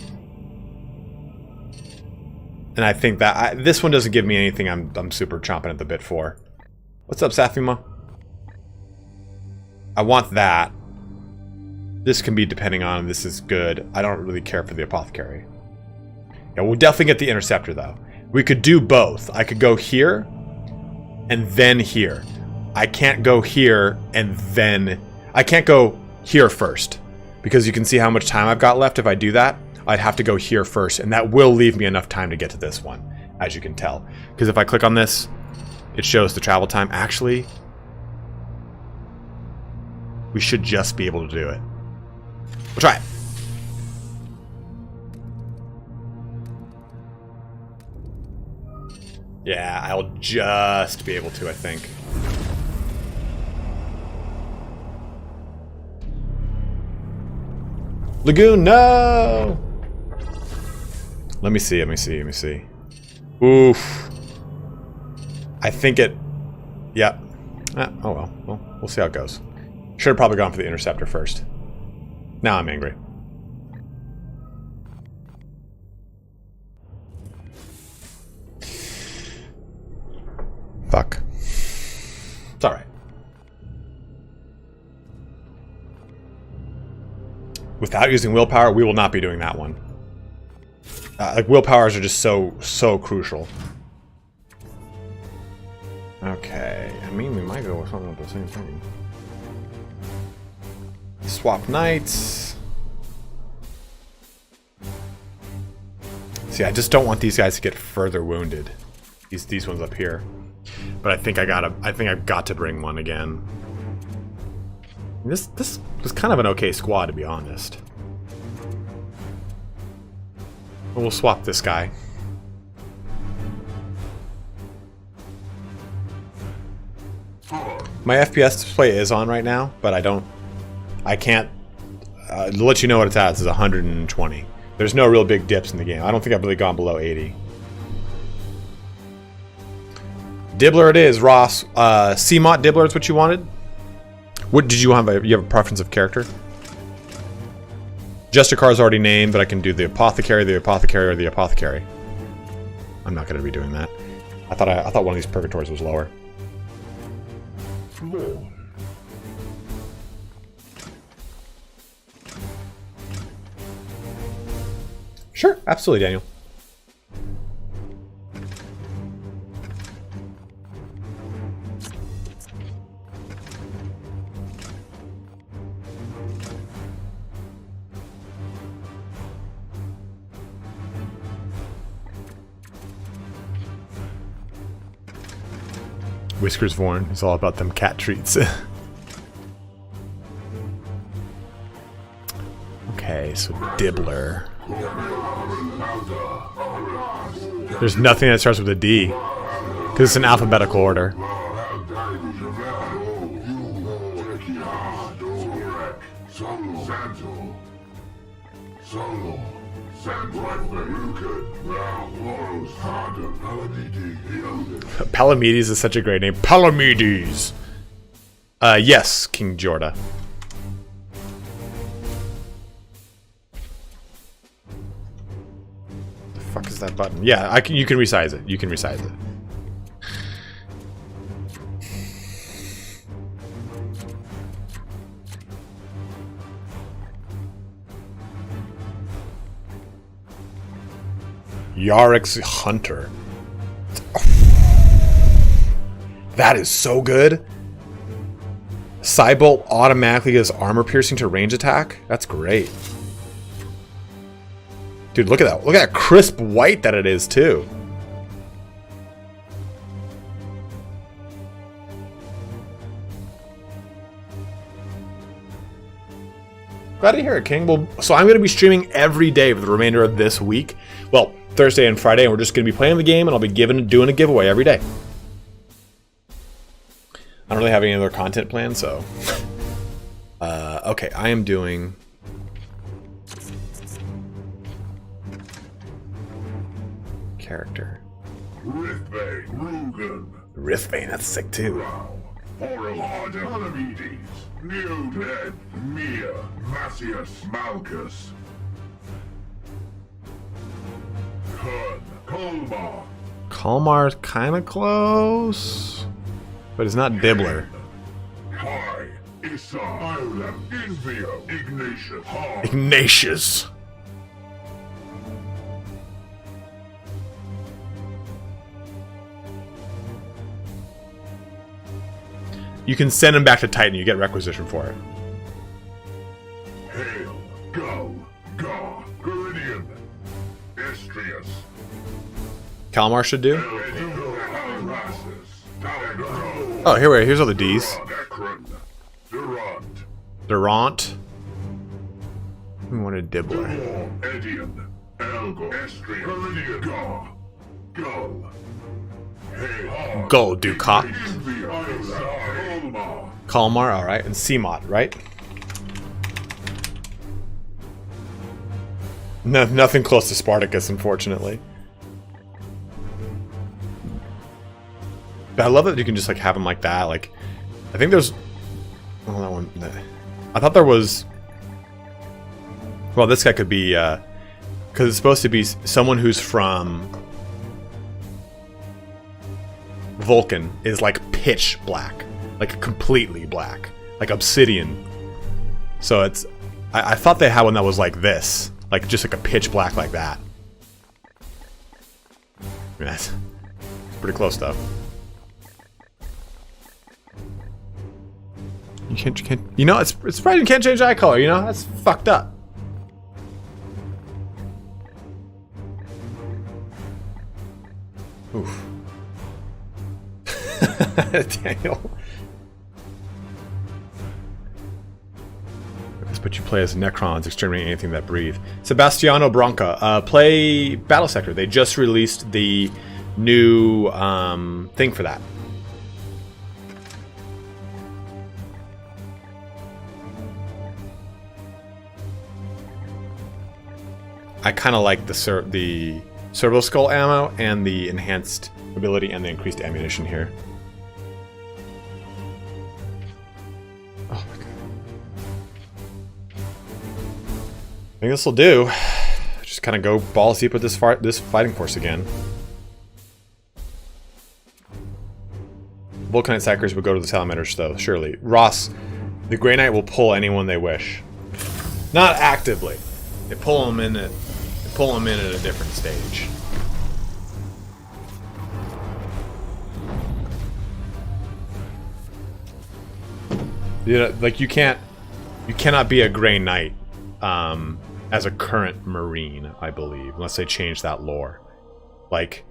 Speaker 1: And I think that this one doesn't give me anything I'm super chomping at the bit for. What's up, Safima? I want that. This can be depending on this is good. I don't really care for the Apothecary. Yeah, we'll definitely get the Interceptor though. We could do both. I could go here and then here. I can't go here and then... I can't go here first. Because you can see how much time I've got left if I do that. I'd have to go here first, and that will leave me enough time to get to this one, as you can tell. Because if I click on this, it shows the travel time. Actually, we should just be able to do it. We'll try it. Yeah, I'll just be able to, I think. Lagoon, no! Let me see. Oof. I think it... Yeah. Oh well. We'll see how it goes. Should have probably gone for the Interceptor first. Now I'm angry. Fuck. It's alright. Without using willpower, we will not be doing that one. Like, willpowers are just so crucial. Okay. I mean, we might go with something at the same thing. Swap knights. See, I just don't want these guys to get further wounded. These ones up here. But I think I've got to bring one again. This was kind of an okay squad, to be honest. We'll swap this guy. My FPS display is on right now, but I can't let you know what it's at. It's 120. There's no real big dips in the game. I don't think I've really gone below 80. Dibbler it is, Ross. CMOT Dibbler is what you wanted? What did you have? You have a preference of character? Justicar's already named, but I can do the Apothecary, or the Apothecary. I'm not going to be doing that. I thought one of these Purgatories was lower. Sure, absolutely, Daniel. Whiskers Vorn is all about them cat treats. Okay, so Dibbler. There's nothing that starts with a D. Because it's an alphabetical order. Palamedes is such a great name. Palamedes! Yes, King Jorda. that button. Yeah, you can resize it. You can resize it. Yarrick's Hunter. That is so good. Cybolt automatically gives armor piercing to range attack. That's great. Dude, look at that. Look at that crisp white that it is, too. Glad to hear it, King. Well, so I'm going to be streaming every day for the remainder of this week. Well, Thursday and Friday, and we're just going to be playing the game, and I'll be doing a giveaway every day. I don't really have any other content planned, so... okay, I am doing... character.
Speaker 2: Rithbane, Rugen.
Speaker 1: Rithbane, that's sick too.
Speaker 2: Horror, Palamedes, Neoped, Mia, Massius, Malchus. Kun, Kolmar.
Speaker 1: Kalmar's kind of close, but it's not Dibbler.
Speaker 2: Kai, Issa, Iolem, Invio, Ignatius, Har.
Speaker 1: Ignatius. You can send him back to Titan. You get requisition for it.
Speaker 2: Hail, Gull, Gar, Geridian, Estrius.
Speaker 1: Kalmar should do. Oh, here's all the D's. Durant. We wanted Dibbler.
Speaker 2: Edian, Elgo, Estrius, Geridian, Gar, Gull.
Speaker 1: Gull Ducat. Kalmar, alright. And Seamot, right? No, nothing close to Spartacus, unfortunately. But I love that you can just like have him like that. Like, I think there's... Oh, that one... I thought there was... Well, this guy could be... because it's supposed to be someone who's from... Vulcan is like pitch black, like completely black, like obsidian. So it's, I thought they had one that was like this, like just like a pitch black like that. That's pretty close though. You can't, you know, it's probably you can't change eye color. You know, that's fucked up. Oof. Daniel. But you play as Necrons, exterminating anything that breathe. Sebastiano Branca, play Battle Sector. They just released the new thing for that. I kind of like the Servo Skull ammo and the enhanced ability and the increased ammunition here. Oh my god. I think this will do. Just kind of go balls deep with this fighting force again. Vulcanite Sackers would go to the Salamanders though, surely. Ross, the Grey Knight will pull anyone they wish. Not actively. They pull them in at a different stage. You know, like you cannot be a Grey Knight as a current Marine, I believe, unless they change that lore. Like,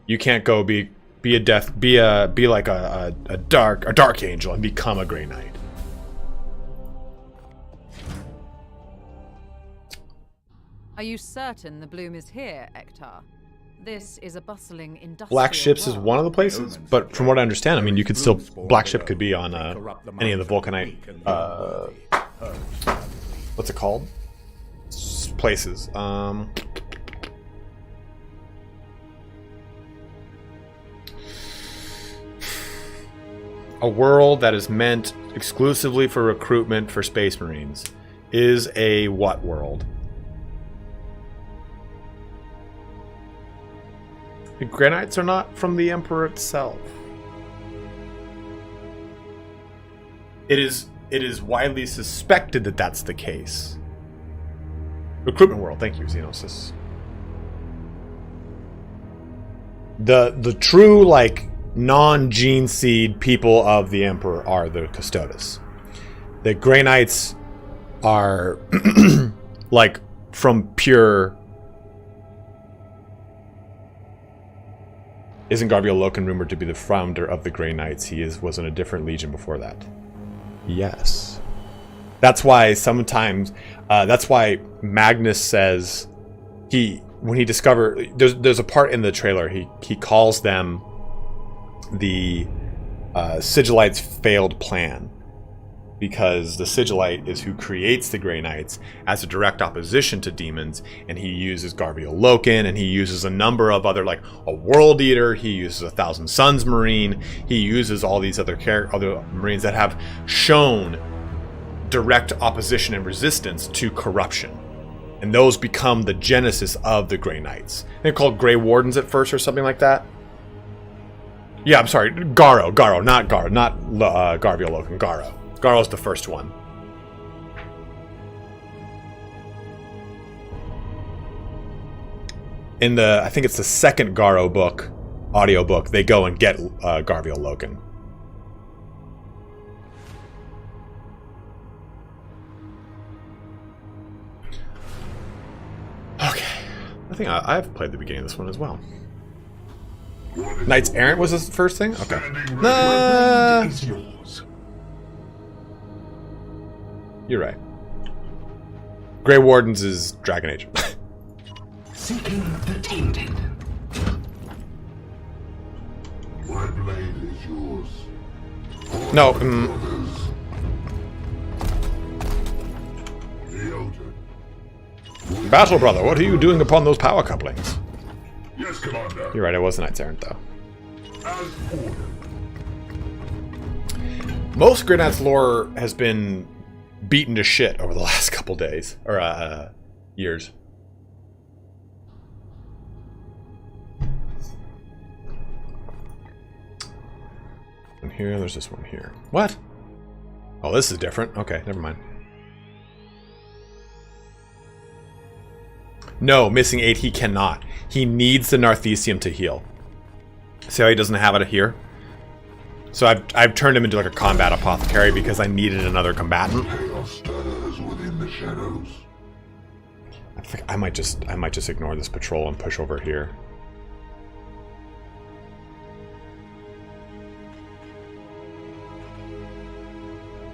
Speaker 1: you can't go be like a dark angel and become a Grey Knight.
Speaker 4: Are you certain the bloom is here, Ektar? This is a bustling industrial
Speaker 1: Black Ships is
Speaker 4: world.
Speaker 1: one of the places, but from what I understand, I mean, you could still... Black Ship could be on any of the Vulcanite... what's it called? Places. A world that is meant exclusively for recruitment for Space Marines is a what world? The Grey Knights are not from the Emperor itself. It is widely suspected that that's the case. Recruitment World, thank you, Xenosis. The true, like, non-gene seed people of the Emperor are the Custodes. The Grey Knights are like from pure. Isn't Garviel Loken rumored to be the founder of the Grey Knights? He was in a different legion before that. Yes. That's why sometimes that's why Magnus says when he discovered there's a part in the trailer he calls them the Sigillites' failed plan, because the Sigillite is who creates the Grey Knights as a direct opposition to demons, and he uses Garviel Loken, and he uses a number of other, like a World Eater, he uses a Thousand Suns Marine, he uses all these other Marines that have shown direct opposition and resistance to corruption. And those become the genesis of the Grey Knights. They're called Grey Wardens at first or something like that. Yeah, I'm sorry, Garrow, not Garviel Loken, Garrow. Garrow's the first one. In I think it's the second Garrow book, audiobook, they go and get Garviel Loken. Okay. I think I've played the beginning of this one as well. Knights Errant was the first thing? Okay. You're right. Grey Wardens is Dragon Age.
Speaker 5: Seeking the tainted.
Speaker 2: My blade is yours.
Speaker 1: No. Battle Brother, what are you doing upon those power couplings?
Speaker 2: Yes, Commander.
Speaker 1: You're right, it was Knights Errant, though.
Speaker 2: As ordered.
Speaker 1: Most Grey Knights lore has been beaten to shit over the last couple days, or years. One here, there's this one here. What? Oh, this is different. Okay, never mind. No, missing 8, he cannot. He needs the Narthesium to heal. See how he doesn't have it here? So I've turned him into like a combat apothecary because I needed another combatant.
Speaker 2: Chaos stirs within the shadows.
Speaker 1: I think I might just ignore this patrol and push over here.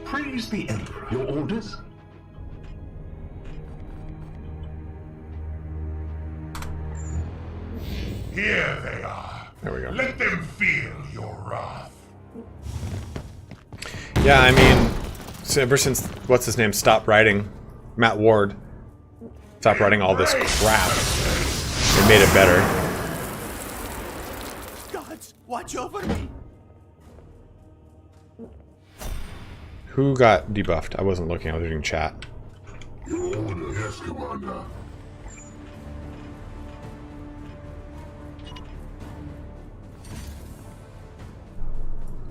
Speaker 5: Praise the Emperor. Your orders?
Speaker 6: Here they are.
Speaker 1: There we go.
Speaker 6: Let them feel your wrath.
Speaker 1: Yeah, I mean, so ever since what's his name stopped writing, Matt Ward stopped writing all this crap, it made it better.
Speaker 7: Gods, watch over me.
Speaker 1: Who got debuffed? I wasn't looking. I was reading chat.
Speaker 2: Your order, yes, Commander.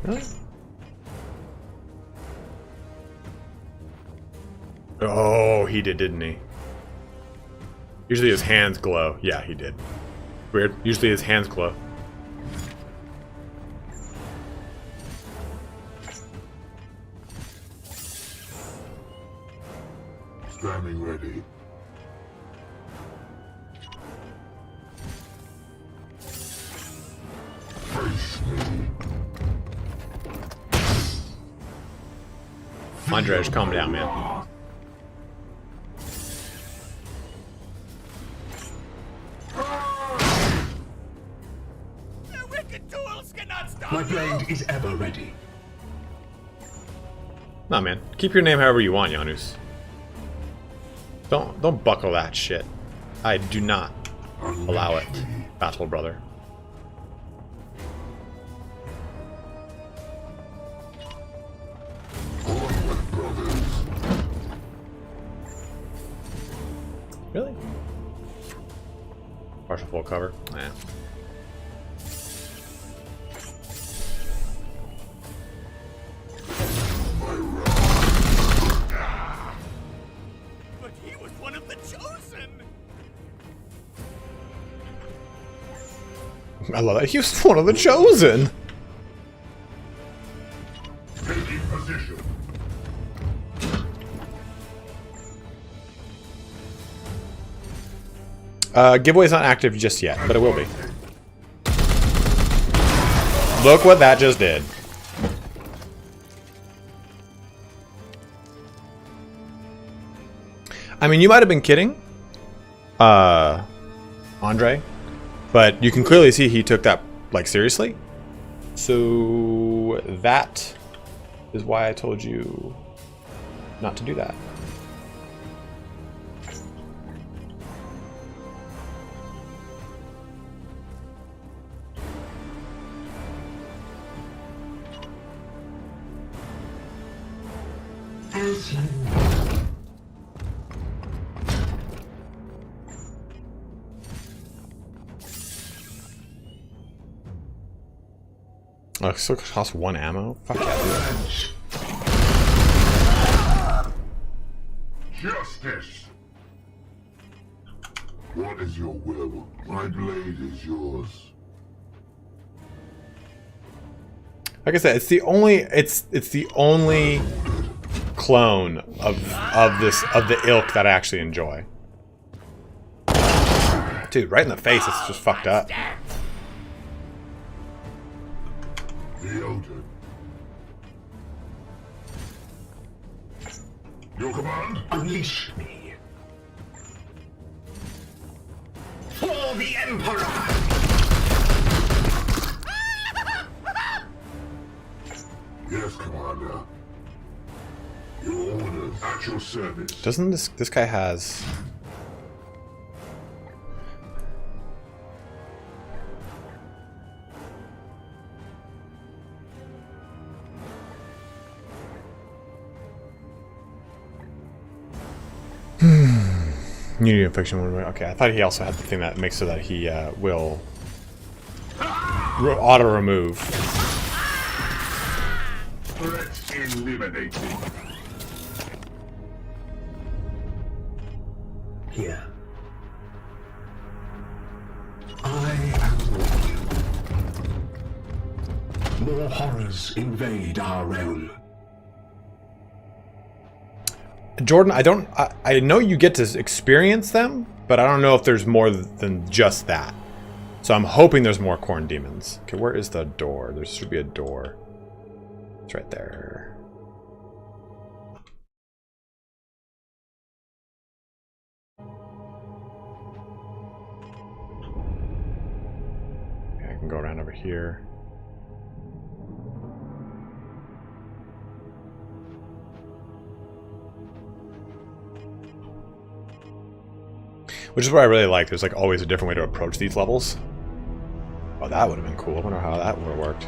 Speaker 1: Really? Oh, he did, didn't he? Usually his hands glow. Yeah, he did. Weird. Usually his hands glow.
Speaker 2: Standing ready. Face me.
Speaker 1: Andrej, calm down, man.
Speaker 7: Your wicked tools cannot stop
Speaker 5: My
Speaker 7: you.
Speaker 5: blade is ever ready.
Speaker 1: Nah, man. Keep your name however you want, Janus. Don't buckle that shit. I do not allow it, Battle Brother. Really? Partial full cover? Nah. I love that. He was one of the chosen.
Speaker 2: Taking position.
Speaker 1: Giveaway's not active just yet, but it will be. Look what that just did. I mean, you might have been kidding, Andre, but you can clearly see he took that, like, seriously. So that is why I told you not to do that.
Speaker 5: As you
Speaker 1: Oh, it still costs 1 ammo? Fuck yeah, dude.
Speaker 2: Justice. What is your will? My blade is yours.
Speaker 1: Like I said, it's the only clone of the ilk that I actually enjoy. Dude, right in the face, it's just fucked up.
Speaker 2: Yielded. Your command?
Speaker 5: unleash me. For the Emperor!
Speaker 2: Yes, Commander. Your orders at your service.
Speaker 1: Doesn't this guy has... Unity infection. Okay, I thought he also had the thing that makes so that he will auto remove.
Speaker 2: Threat eliminated.
Speaker 5: Here. I am with you. More horrors invade our realm.
Speaker 1: Jordan, I know you get to experience them, but I don't know if there's more than just that. So I'm hoping there's more corn demons. Okay, where is the door? There should be a door. It's right there. Okay, I can go around over here. Which is what I really like. There's like always a different way to approach these levels. Oh, that would have been cool. I wonder how that would have worked.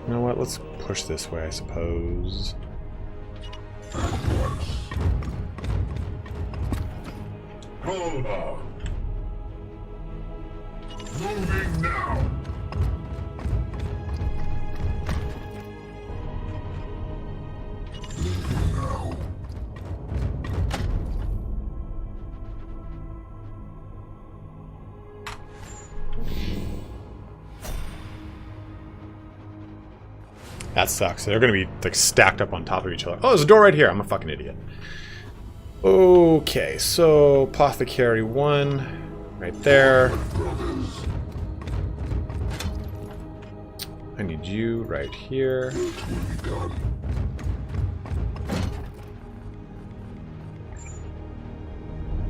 Speaker 1: You know what? Let's push this way, I suppose.
Speaker 2: Hold on. Moving now. Moving now.
Speaker 1: That sucks. They're gonna be like stacked up on top of each other. Oh, there's a door right here. I'm a fucking idiot. Okay, so Apothecary 1, right there. I need you right here.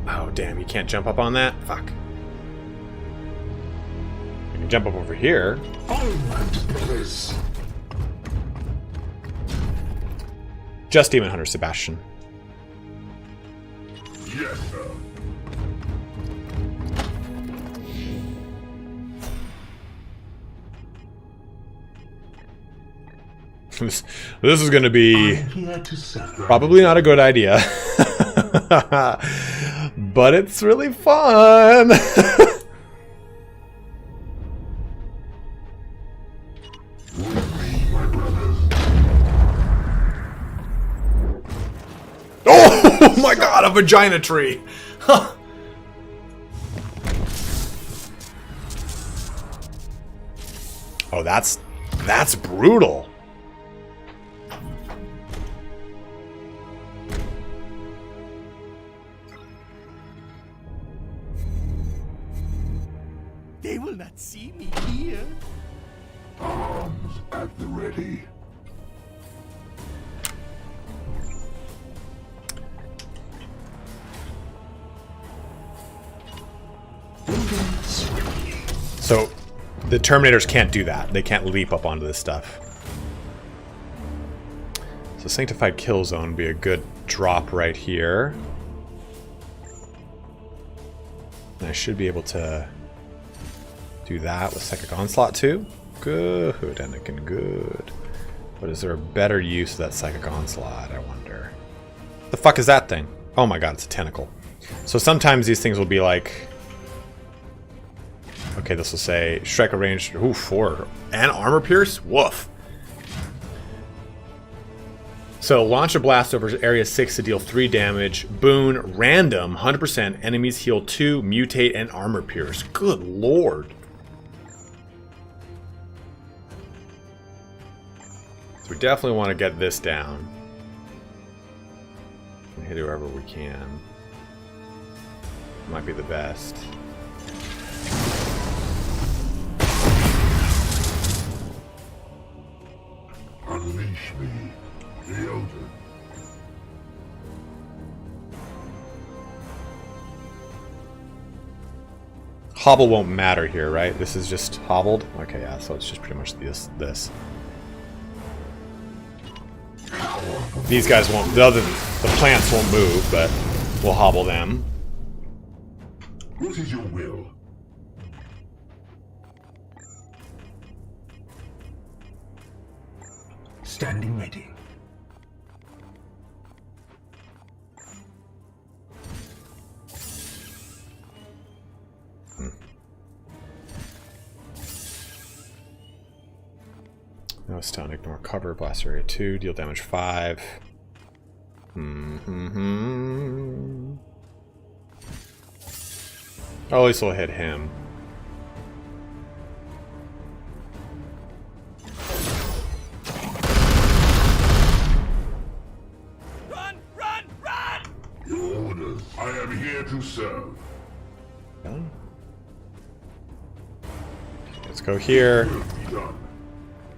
Speaker 1: Oh, damn, you can't jump up on that? Fuck. You can jump up over here.
Speaker 5: Onward, brothers!
Speaker 1: Just Daemonhunters, Sebastian.
Speaker 2: Yes, sir.
Speaker 1: This is going to be
Speaker 5: I'm here to serve.
Speaker 1: probably not a good idea. But it's really fun. Oh my god, a vagina tree! Oh, that's brutal.
Speaker 7: They will not see me here.
Speaker 2: Arms at the ready.
Speaker 1: So the Terminators can't do that. They can't leap up onto this stuff. So Sanctified Kill Zone would be a good drop right here. And I should be able to do that with Psychic Onslaught too. Good, Anakin, good. But is there a better use of that Psychic Onslaught, I wonder? The fuck is that thing? Oh my god, it's a tentacle. So sometimes these things will be like... Okay, this will say strike a range. Ooh, 4. And armor pierce? Woof. So launch a blast over area 6 to deal 3 damage. Boon, random, 100%. Enemies heal 2, mutate, and armor pierce. Good lord. So we definitely want to get this down. And hit whoever we can. Might be the best.
Speaker 2: Unleash me, the Elder.
Speaker 1: Hobble won't matter here, right? This is just hobbled? Okay, yeah, so it's just pretty much this. These guys won't, the plants won't move, but we'll hobble them.
Speaker 2: What is your will?
Speaker 5: Standing ready.
Speaker 1: No stun, ignore cover, blast area 2, deal damage 5. Oh, at least we'll hit him.
Speaker 7: Run! Run! Run!
Speaker 2: Your orders. I am here to serve.
Speaker 1: Done. Let's go here.
Speaker 2: Will be done.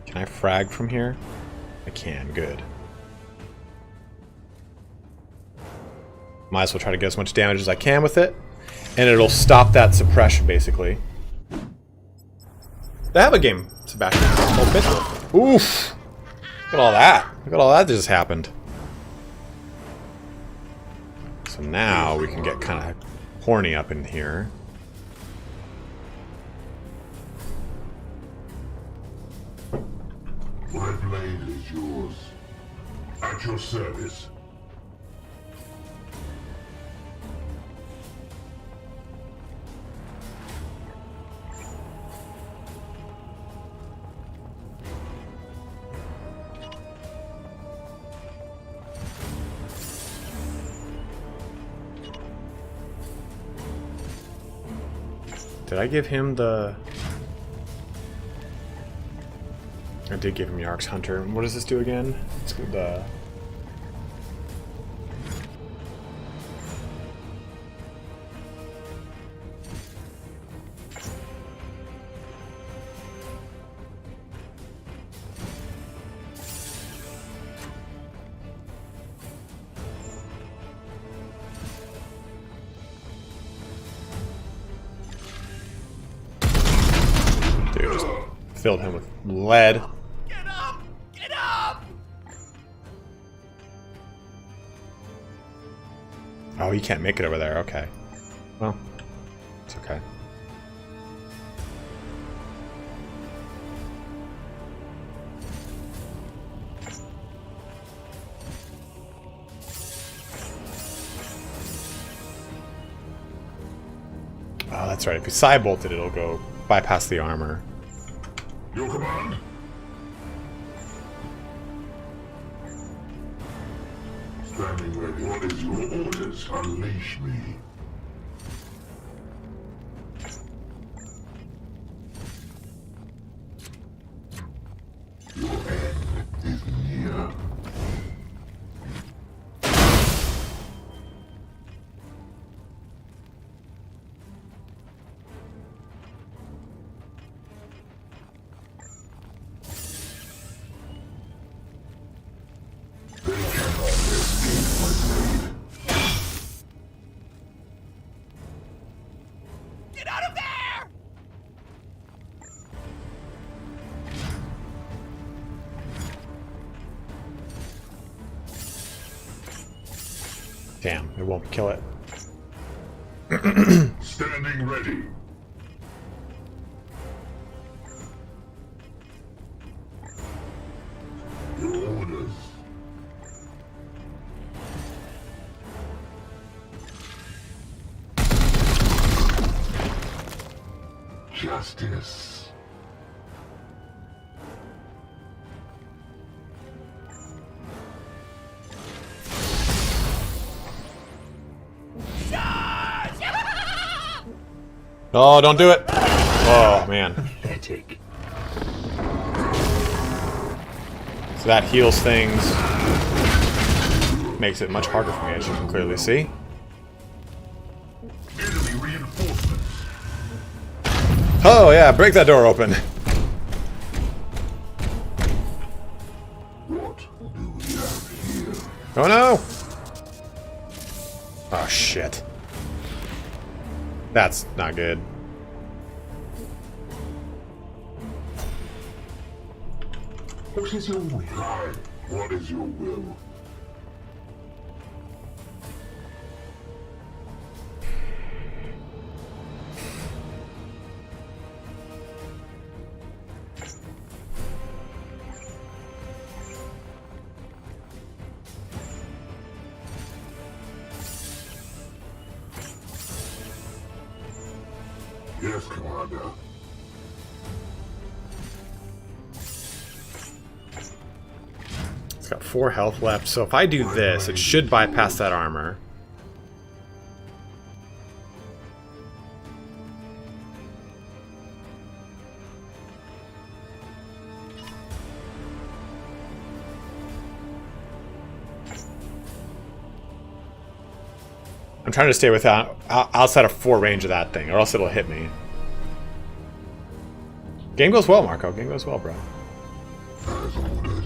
Speaker 1: Can I frag from here? I can, good. Might as well try to get as much damage as I can with it. And it'll stop that suppression, basically. They have a game, Sebastian. Oh, oof! Look at all that. Look at all that just happened. So now we can get kind of horny up in here.
Speaker 2: My blade is yours. At your service.
Speaker 1: Did I give him the... I did give him Yark's Hunter. What does this do again? It's the... Dude, just filled him with lead.
Speaker 7: Get up! Get up!
Speaker 1: Oh, he can't make it over there. Okay. Well, it's okay. Oh, that's right. If you side bolted, it'll go bypass the armor.
Speaker 2: Your command? Standing ready. What is your orders? Unleash me.
Speaker 1: Damn, it won't kill it.
Speaker 2: Standing ready. Your orders. Justice.
Speaker 1: Oh, don't do it! Oh, man.
Speaker 5: Pathetic.
Speaker 1: So that heals things. Makes it much harder for me, as you can clearly see.
Speaker 2: Enemy reinforcements.
Speaker 1: Oh, yeah, break that door open.
Speaker 2: What do we have here?
Speaker 1: Oh, no! Oh, shit. That's not good.
Speaker 5: What is your will?
Speaker 2: Aye, what is your will? Yes, Commander.
Speaker 1: It's got 4 health left, so if I do this, it should bypass that armor. I'm trying to stay without outside of 4 range of that thing, or else it'll hit me. Game goes well, Marco. Game goes well, bro.
Speaker 2: As ordered.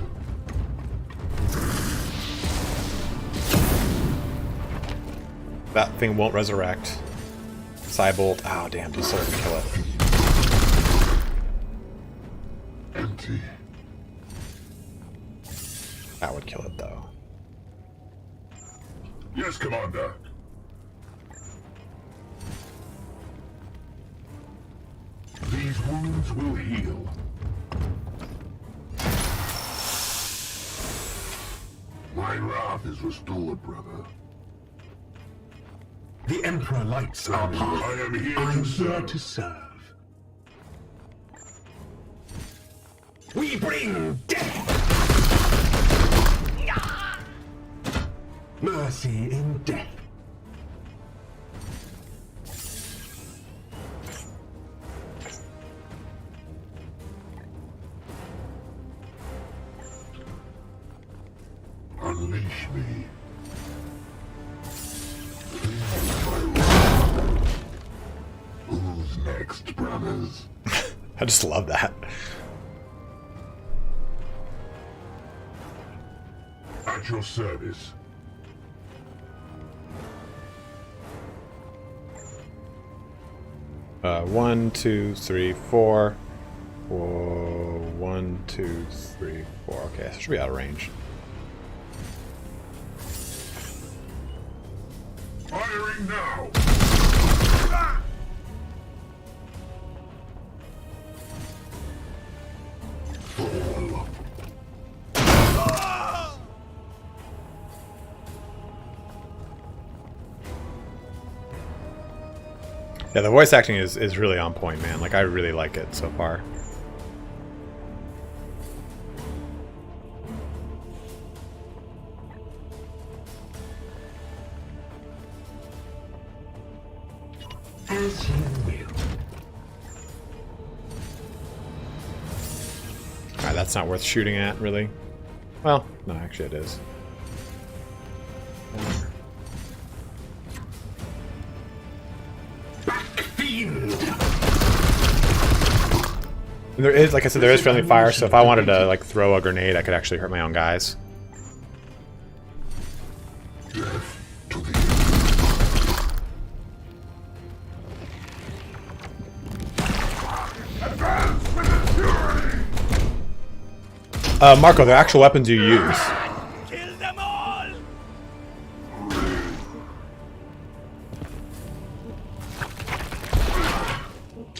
Speaker 1: That thing won't resurrect. Cybolt. Oh, damn. Just sort of kill it.
Speaker 2: Empty.
Speaker 1: That would kill it, though.
Speaker 2: Yes, Commander. These wounds will heal. My wrath is restored, brother.
Speaker 5: The Emperor lights our path.
Speaker 2: I am here
Speaker 5: I'm
Speaker 2: to
Speaker 5: here
Speaker 2: serve.
Speaker 5: to serve. We bring death! Mercy in death.
Speaker 2: Unleash me. Who's next, brothers?
Speaker 1: I just love that.
Speaker 2: At your service.
Speaker 1: One, 2, 3, 4. Whoa, 1, 2, 3, 4. Okay, this should be out of range.
Speaker 2: Firing now! Fall.
Speaker 1: Yeah, the voice acting is really on point, man. Like, I really like it so far.
Speaker 5: As you will.
Speaker 1: Alright, that's not worth shooting at, really. Well, no, actually it is.
Speaker 5: Fiend!
Speaker 1: And there is, like I said, there is friendly fire, so if I wanted to, like, throw a grenade, I could actually hurt my own guys.
Speaker 2: Death to the Advance with fury!
Speaker 1: Marco, the actual weapons you use.
Speaker 7: Kill them all!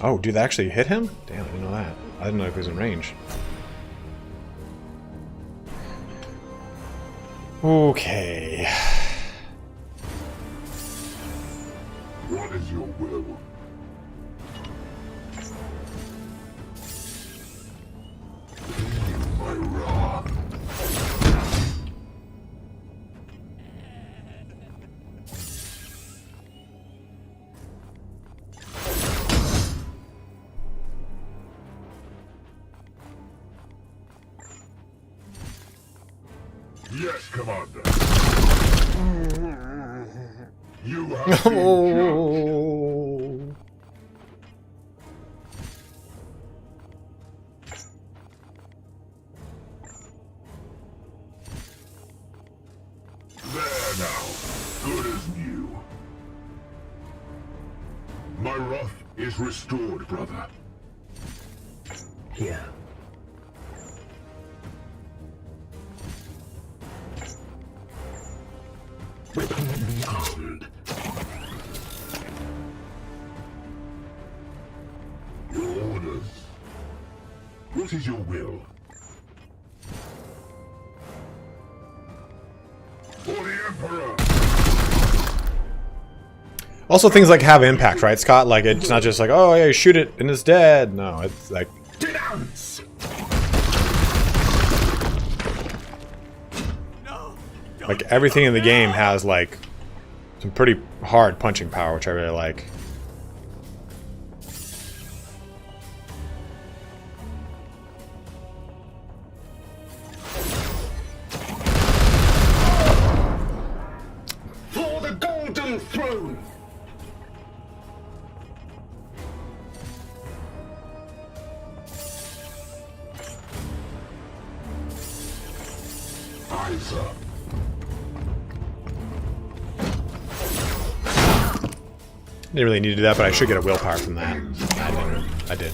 Speaker 1: Oh, dude, that actually hit him? Damn, I didn't know that. I didn't know if he was in range. Okay.
Speaker 2: What is your will? My wrath. Yes, Commander. You have been
Speaker 1: Oh.
Speaker 2: there now. Good as new. My wrath is restored, brother.
Speaker 5: Here. Weaponry armed.
Speaker 2: Your orders. What is your will? For the Emperor!
Speaker 1: Also, things like have impact, right, Scott? Like, it's not just like, oh, yeah, shoot it and it's dead. No, it's like...
Speaker 5: Denounce!
Speaker 1: Like, everything in the game has, like, some pretty hard punching power, which I really like.
Speaker 5: For the Golden Throne!
Speaker 2: Aye, sir.
Speaker 1: Didn't really need to do that, but I should get a willpower from that. I did.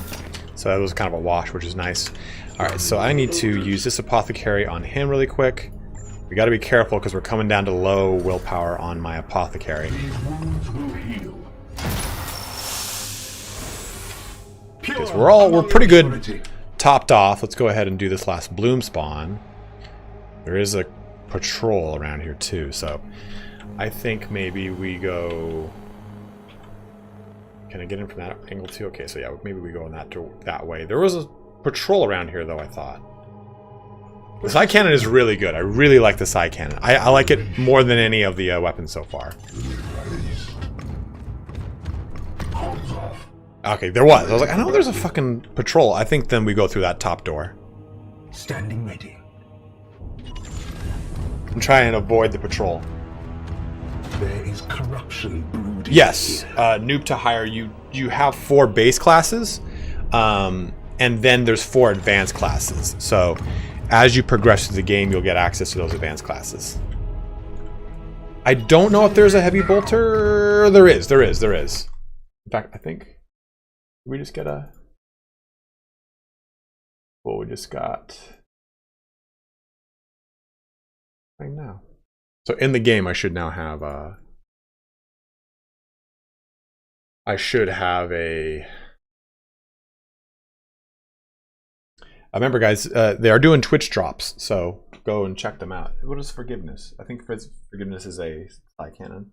Speaker 1: So that was kind of a wash, which is nice. Alright, so I need to use this apothecary on him really quick. We gotta be careful because we're coming down to low willpower on my apothecary.
Speaker 2: These wounds will heal.
Speaker 1: Because we're pretty good topped off. Let's go ahead and do this last bloom spawn. There is a patrol around here too, so I think maybe we go... Can I get in from that angle too? Okay, so yeah, maybe we go in that way. There was a patrol around here though, I thought. The side cannon is really good. I really like the side cannon. I like it more than any of the weapons so far. Okay, there was. I was like, I know there's a fucking patrol. I think then we go through that top door.
Speaker 5: Standing ready.
Speaker 1: I'm trying to avoid the patrol.
Speaker 5: There is corruption brooding.
Speaker 1: Yes,
Speaker 5: here.
Speaker 1: noob to hire. You have 4 base classes, and then there's 4 advanced classes. So as you progress through the game, you'll get access to those advanced classes. I don't know if there's a heavy bolter. There is. In fact, I think we just get a... Well, we just got... Right now. So in the game, I should now have I should have a... Remember, guys, they are doing Twitch drops, so go and check them out. What is Forgiveness? I think Forgiveness is a side cannon.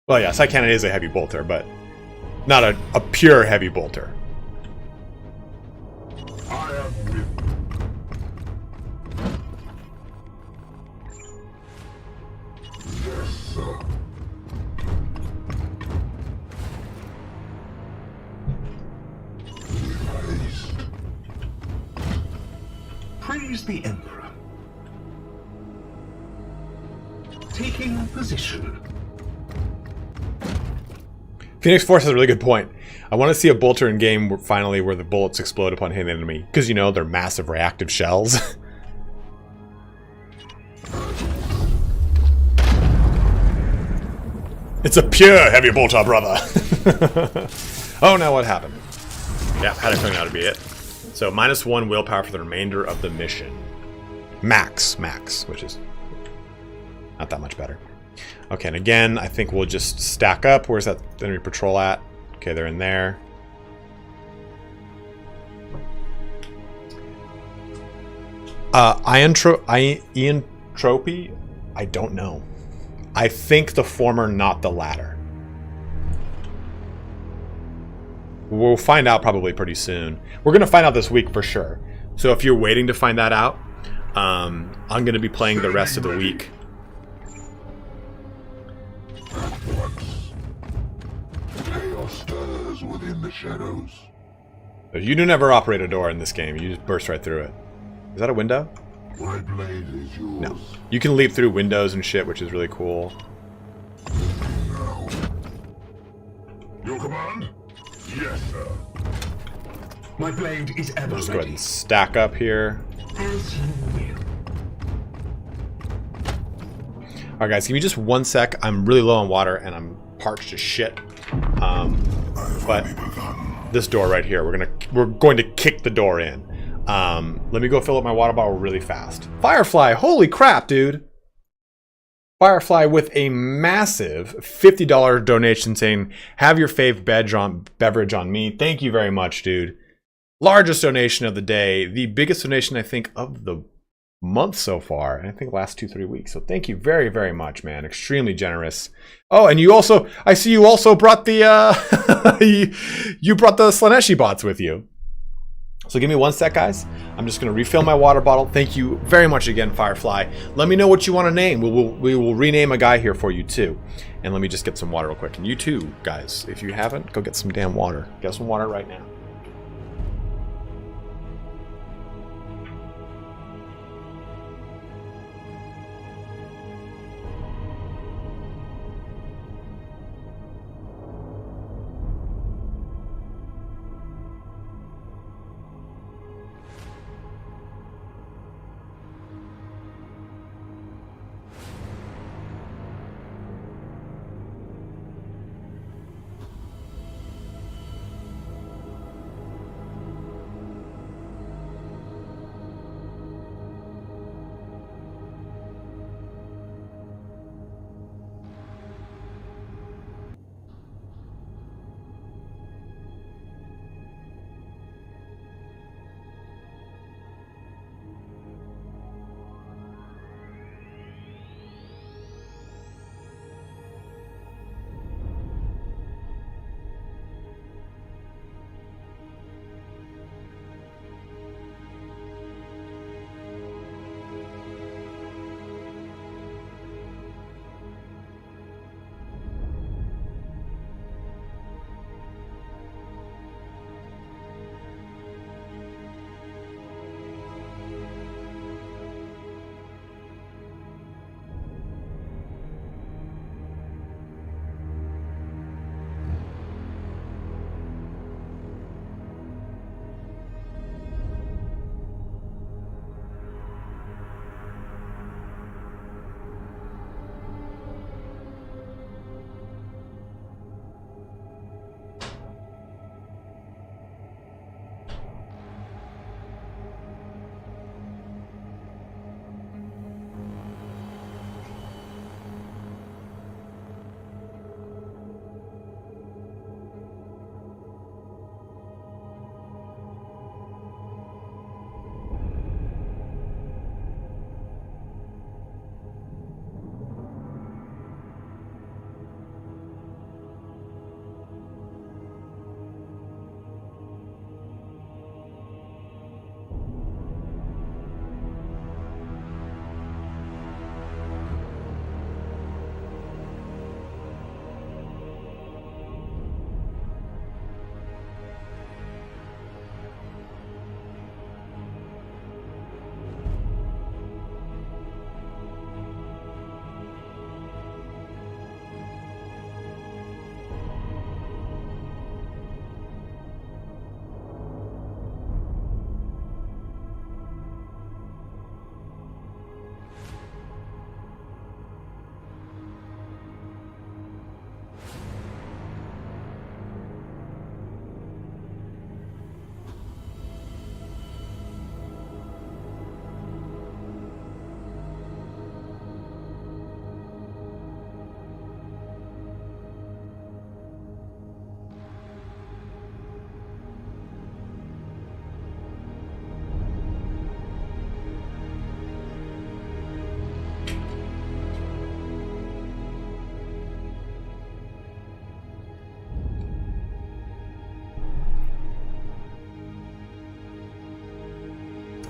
Speaker 1: Well, yeah, side cannon is a heavy bolter, but not a pure heavy bolter.
Speaker 2: I am with yes, sir.
Speaker 5: Praise the Emperor. Taking position.
Speaker 1: Phoenix Force has a really good point. I want to see a bolter in game finally where the bullets explode upon hitting an enemy. Because, you know, they're massive reactive shells. It's a pure heavy bolter, brother. Oh, now what happened? Yeah, had a feeling that would be it. So, -1 willpower for the remainder of the mission. Max, which is not that much better. Okay, and again, I think we'll just stack up. Where's that enemy patrol at? Okay, they're in there. Iantropy? I don't know. I think the former, not the latter. We'll find out probably pretty soon. We're going to find out this week for sure. So if you're waiting to find that out, I'm going to be playing the rest of the week.
Speaker 2: Chaos stirs within the shadows.
Speaker 1: You do never operate a door in this game. You just burst right through it. Is that a window?
Speaker 2: My blade is yours.
Speaker 1: No. You can leap through windows and shit, which is really cool.
Speaker 2: Now. Your command? Yes, sir.
Speaker 5: My blade is ever
Speaker 1: Let's go ahead
Speaker 5: ready.
Speaker 1: and stack up here.
Speaker 5: As you will.
Speaker 1: Alright guys, give me just 1 sec. I'm really low on water and I'm parched as shit. But this door right here, we're going to kick the door in. Let me go fill up my water bottle really fast. Firefly, holy crap, dude. Firefly with a massive $50 donation saying, have your fave beverage on me. Thank you very much, dude. Largest donation of the day. The biggest donation, I think, of the month so far. And I think last 2-3 weeks. So thank you very, very much, man. Extremely generous. Oh, and you also, I see you also brought the, you brought the Slaneshi bots with you. So give me 1 sec, guys. I'm just going to refill my water bottle. Thank you very much again, Firefly. Let me know what you want to name. We will rename a guy here for you, too. And let me just get some water real quick. And you too, guys. If you haven't, go get some damn water. Get some water right now.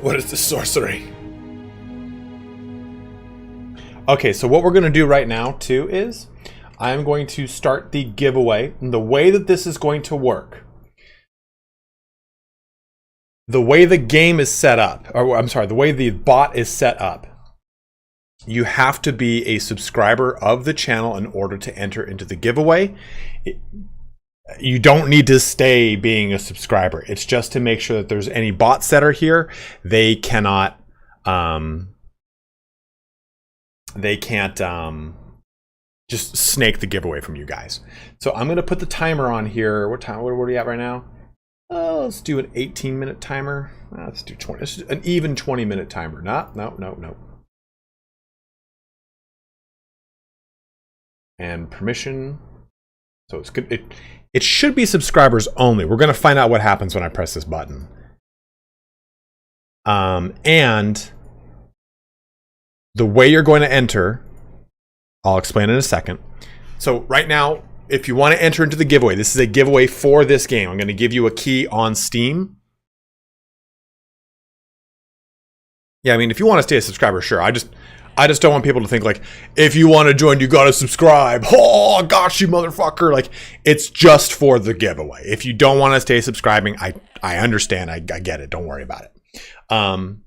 Speaker 1: What is this sorcery? Okay, so what we're going to do right now, too, is I'm going to start the giveaway. And the way that this is going to work, the way the game is set up, or I'm sorry, the way the bot is set up, you have to be a subscriber of the channel in order to enter into the giveaway. You don't need to stay being a subscriber. It's just to make sure that there's any bots that are here, they can't just snake the giveaway from you guys. So I'm going to put the timer on here. What time? What are we at right now? Let's do an 18-minute timer. Let's do 20. Let's do an even 20-minute timer. No. And permission. So it's good. It should be subscribers only. We're going to find out what happens when I press this button. And the way you're going to enter, I'll explain in a second. So right now, if you want to enter into the giveaway, this is a giveaway for this game. I'm going to give you a key on Steam. Yeah, I mean, if you want to stay a subscriber, sure. I just don't want people to think like, if you want to join, you got to subscribe. Oh, gosh, you motherfucker. Like, it's just for the giveaway. If you don't want to stay subscribing, I understand. I get it. Don't worry about it. So I'm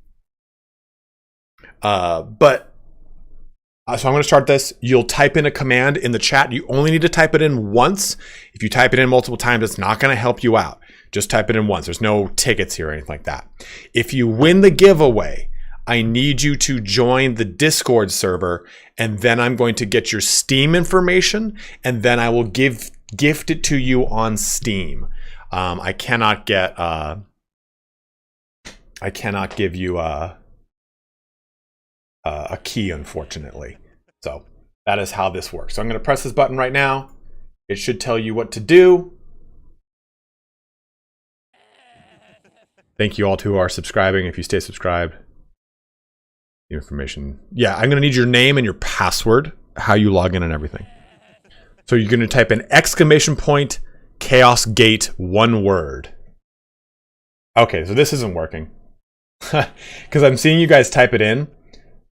Speaker 1: going to start this. You'll type in a command in the chat. You only need to type it in once. If you type it in multiple times, it's not going to help you out. Just type it in once. There's no tickets here or anything like that. If you win the giveaway, I need you to join the Discord server, and then I'm going to get your Steam information, and then I will gift it to you on Steam. I cannot give you a key, unfortunately. So that is how this works. So I'm going to press this button right now. It should tell you what to do. Thank you all who are subscribing. If you stay subscribed, information. Yeah, I'm going to need your name and your password, how you log in and everything. So you're going to type in !, Chaos Gate, one word. Okay, so this isn't working. Because I'm seeing you guys type it in.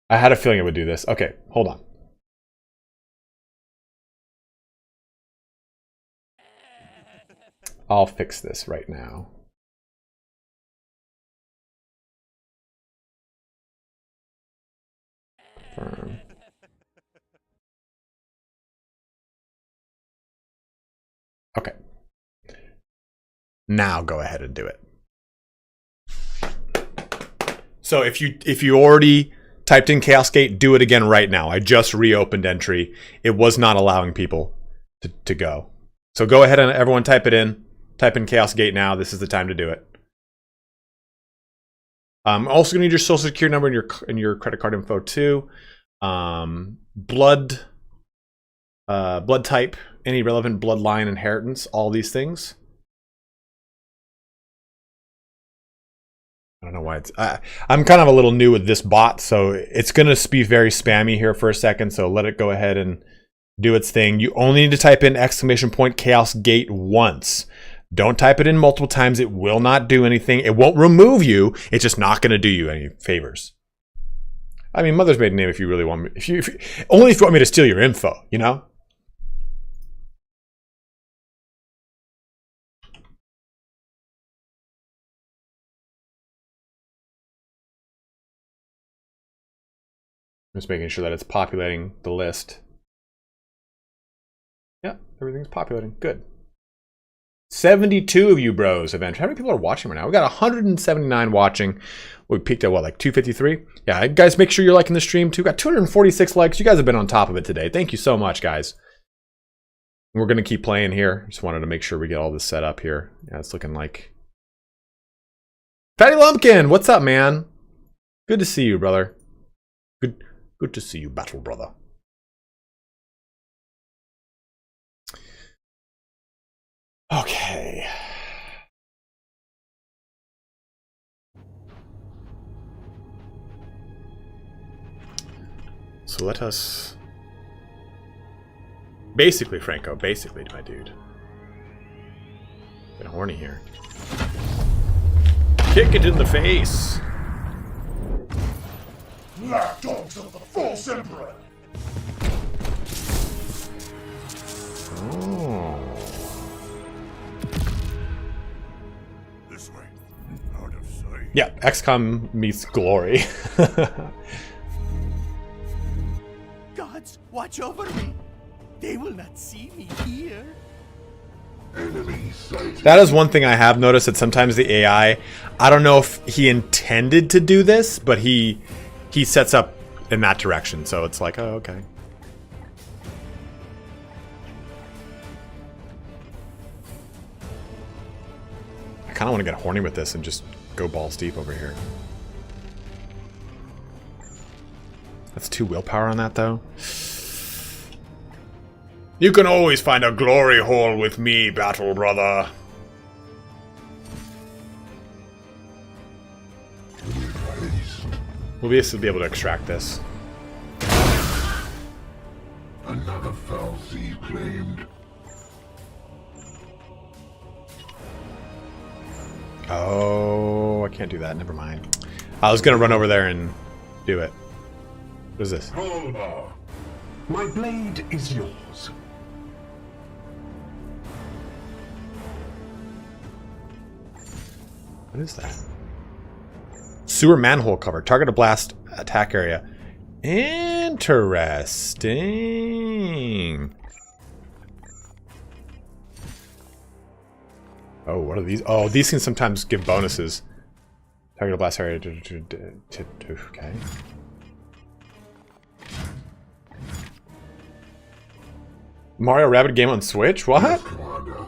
Speaker 1: I had a feeling it would do this. Okay, hold on. I'll fix this right now. Confirm. Okay. Now go ahead and do it. So if you already typed in Chaos Gate, do it again right now. I just reopened entry. It was not allowing people to go. So go ahead and everyone type it in. Type in Chaos Gate now. This is the time to do it. Also gonna need your social security number and your credit card info too. Blood type, any relevant bloodline inheritance, all these things. I don't know why it's... I'm kind of a little new with this bot, so it's going to be very spammy here for a second, so let it go ahead and do its thing. You only need to type in ! Chaos Gate once. Don't type it in multiple times. It will not do anything. It won't remove you. It's just not going to do you any favors. I mean, Mother's maiden name if you really want me... only if you want me to steal your info, you know? Just making sure that it's populating the list. Yeah, everything's populating. Good. 72 of you bros have entered. How many people are watching right now? We got 179 watching. We peaked at what, like 253? Yeah, guys, make sure you're liking the stream too. Got 246 likes. You guys have been on top of it today. Thank you so much, guys. We're going to keep playing here. Just wanted to make sure we get all this set up here. Yeah, it's looking like... Fatty Lumpkin, what's up, man? Good to see you, brother. Good to see you, battle brother. Okay. So let us... Basically, Franco, basically, my dude. Get horny here. Kick it in the face.
Speaker 6: Lapdogs of the false emperor!
Speaker 1: Oh.
Speaker 6: This way. Out of sight.
Speaker 1: Yeah, XCOM meets Glory.
Speaker 7: Gods, watch over me. They will not see me here.
Speaker 2: Enemy sighted.
Speaker 1: That is one thing I have noticed, that sometimes the AI, I don't know if he intended to do this, but he sets up in that direction. So it's like, oh, okay. I kind of want to get horny with this and just go balls deep over here. That's 2 willpower on that, though. You can always find a glory hole with me, battle brother. We'll be able to extract this.
Speaker 2: Another foul seed claimed.
Speaker 1: Oh, I can't do that. Never mind. I was gonna run over there and do it. What is this?
Speaker 2: Halma.
Speaker 5: My blade is yours.
Speaker 1: What is that? Sewer manhole cover. Target a blast attack area. Interesting. Oh, what are these? Oh, these can sometimes give bonuses. Target a blast area. Okay. Mario Rabbids game on Switch? What?
Speaker 2: Commander.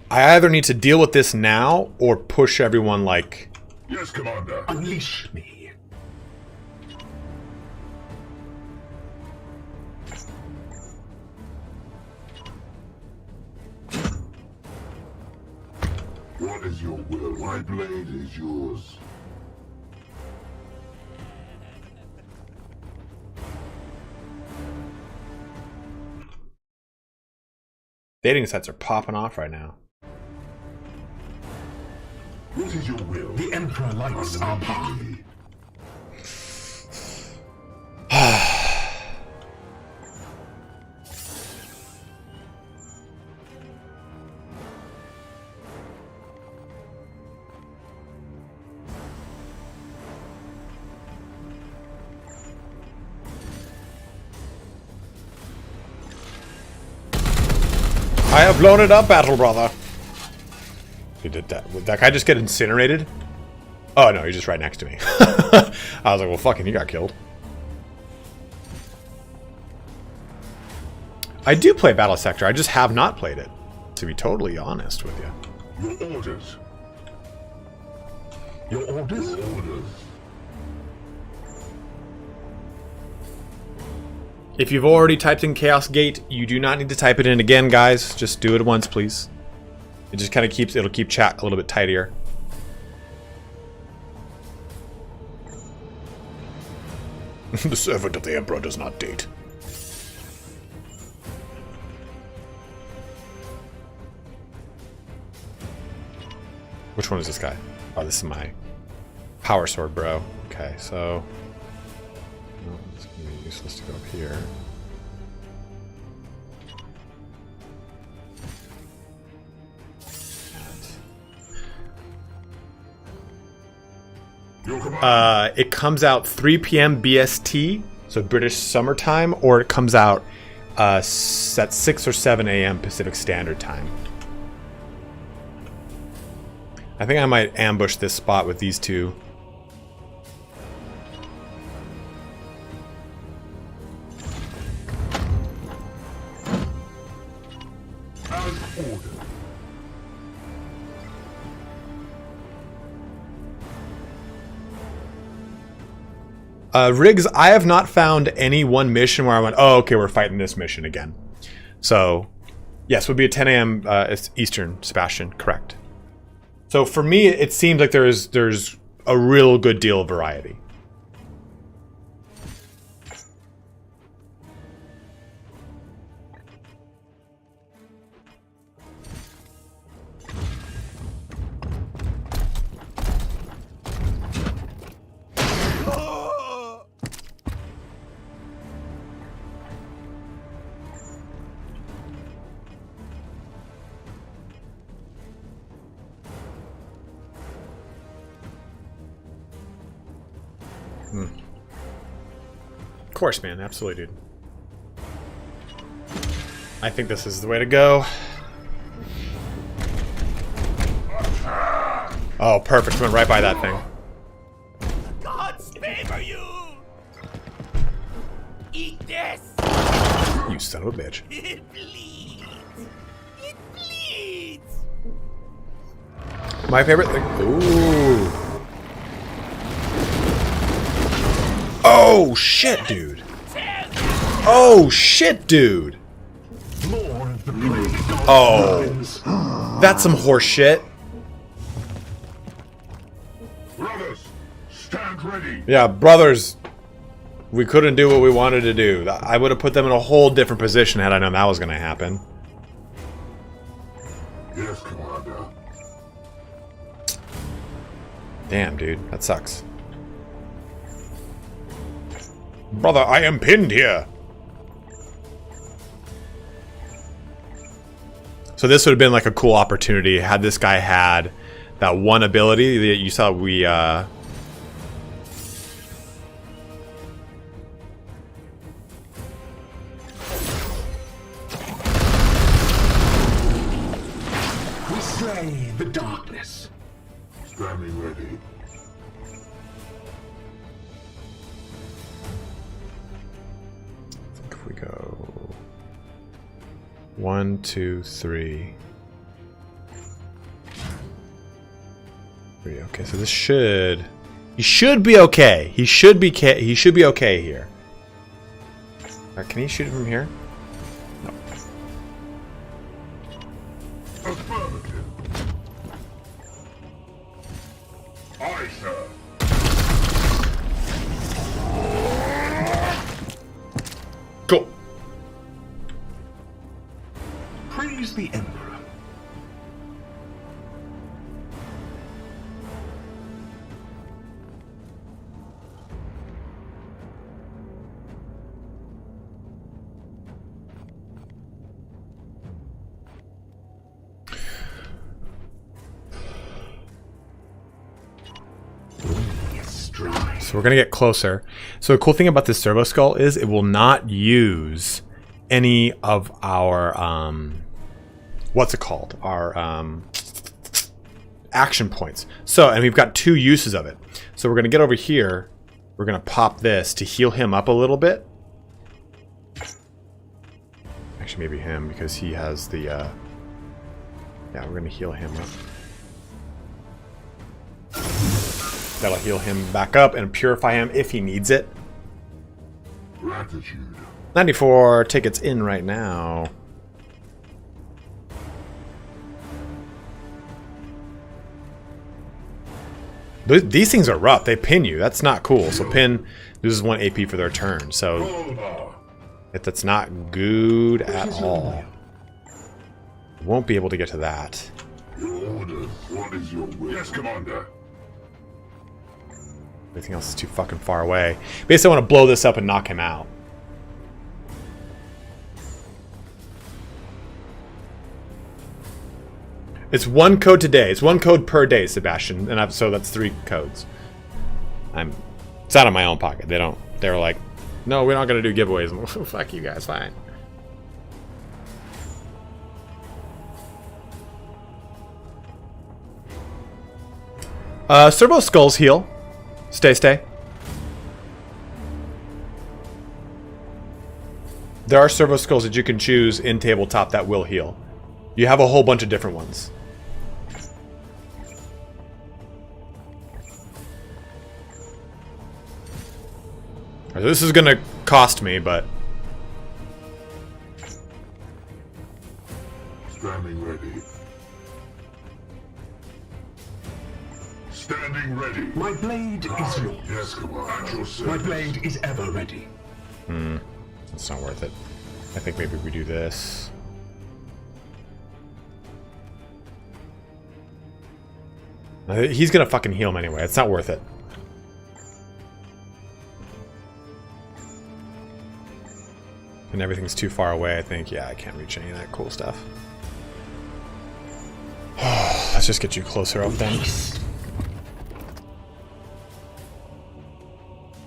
Speaker 1: I either need to deal with this now or push everyone like...
Speaker 2: Yes, Commander.
Speaker 5: Unleash me.
Speaker 2: What is your will? My blade is yours.
Speaker 1: Dating sets are popping off right now.
Speaker 2: What is your will?
Speaker 5: The Emperor likes our path.
Speaker 1: I have blown it up, battle brother. He did that. Did that guy just get incinerated? Oh no, he's just right next to me. I was like, well, fucking, he got killed. I do play Battle Sector. I just have not played it, to be totally honest with you.
Speaker 2: Your orders.
Speaker 5: Your orders?
Speaker 2: Your orders.
Speaker 1: If you've already typed in Chaos Gate, you do not need to type it in again, guys. Just do it once, please. It just kind of keeps, it'll keep chat a little bit tidier. The servant of the Emperor does not date. Which one is this guy? Oh, this is my power sword, bro. Okay, so... Oh, it's going to be useless to go up here. It comes out 3 p.m. BST, so British summertime, or it comes out at 6 or 7 a.m. Pacific Standard Time. I think I might ambush this spot with these two. Riggs, I have not found any one mission where I went, oh, okay, we're fighting this mission again. So, yes, would be at 10 a.m. Eastern, Sebastian, correct. So for me, it seems like there's a real good deal of variety. course, man. Absolutely, dude. I think this is the way to go. Oh, perfect. Went right by that thing.
Speaker 7: God's favor you! Eat this!
Speaker 1: You son of a bitch.
Speaker 7: It bleeds! It bleeds!
Speaker 1: My favorite thing. Ooh. Oh, shit, dude. Oh, shit, dude.
Speaker 5: More of the plague.
Speaker 1: Oh. That's some horse shit.
Speaker 2: Brothers, stand ready.
Speaker 1: Yeah, brothers. We couldn't do what we wanted to do. I would have put them in a whole different position had I known that was going to happen.
Speaker 2: Yes, Commander.
Speaker 1: Damn, dude. That sucks. Brother, I am pinned here. So this would have been like a cool opportunity had this guy had that one ability that you saw we
Speaker 5: We slay the darkness.
Speaker 2: Standing ready.
Speaker 1: if we go 1, 2, 3. Okay, so this should... He should be okay. He should be okay here. Can he shoot it from here? No.
Speaker 2: Affirmative. Aye, sir.
Speaker 1: Cool.
Speaker 5: Praise the Emperor.
Speaker 1: So we're gonna get closer. So the cool thing about this servo skull is it will not use any of our what's it called? Our action points. So, and we've got 2 uses of it. So we're gonna get over here. We're gonna pop this to heal him up a little bit. Actually, maybe him because he has the. Yeah, we're gonna heal him up. That'll heal him back up and purify him if he needs it.
Speaker 2: Gratitude.
Speaker 1: 94 tickets in right now. These things are rough. They pin you. That's not cool. So pin loses 1 AP for their turn. So that's not good at all. Won't be able to get to that.
Speaker 2: Your orders. What is your will? Yes, Commander.
Speaker 1: Everything else is too fucking far away. Basically, I want to blow this up and knock him out. It's 1 code today. It's 1 code per day, Sebastian, and so that's 3 codes. It's out of my own pocket. They were like, no, we're not gonna do giveaways. Fuck you guys, fine. Servo skulls heal. Stay. There are servo skulls that you can choose in tabletop that will heal. You have a whole bunch of different ones. This is gonna cost me, but...
Speaker 2: Standing ready. Standing ready.
Speaker 5: My blade is yours.
Speaker 2: Yes, Commander. At your
Speaker 5: My
Speaker 2: service.
Speaker 5: blade is ever ready.
Speaker 1: It's not worth it. I think maybe we do this. He's gonna fucking heal him anyway. It's not worth it. And everything's too far away, I think. Yeah, I can't reach any of that cool stuff. Let's just get you closer up then.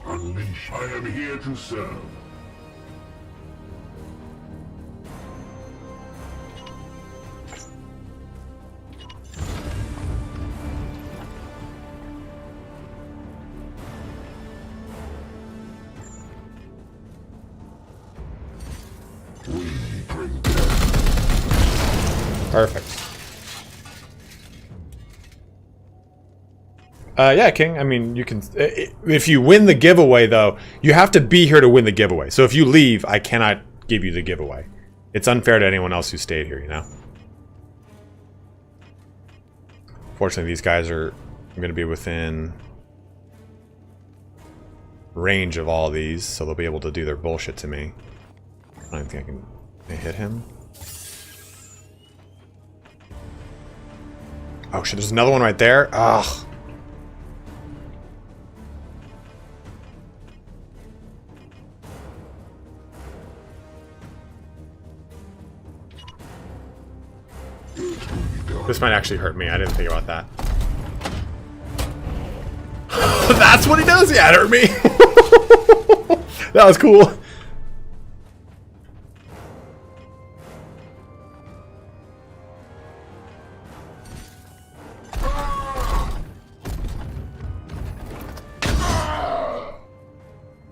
Speaker 2: Unleash I am here to serve. We bring death.
Speaker 1: Perfect. Yeah, King. I mean, you can... If you win the giveaway, though, you have to be here to win the giveaway. So if you leave, I cannot give you the giveaway. It's unfair to anyone else who stayed here, you know? Fortunately, these guys are going to be within range of all these, so they'll be able to do their bullshit to me. I don't think I can hit him. Oh shit, there's another one right there. Ugh. This might actually hurt me. I didn't think about that. That's what he does? Yeah, it hurt me. That was cool.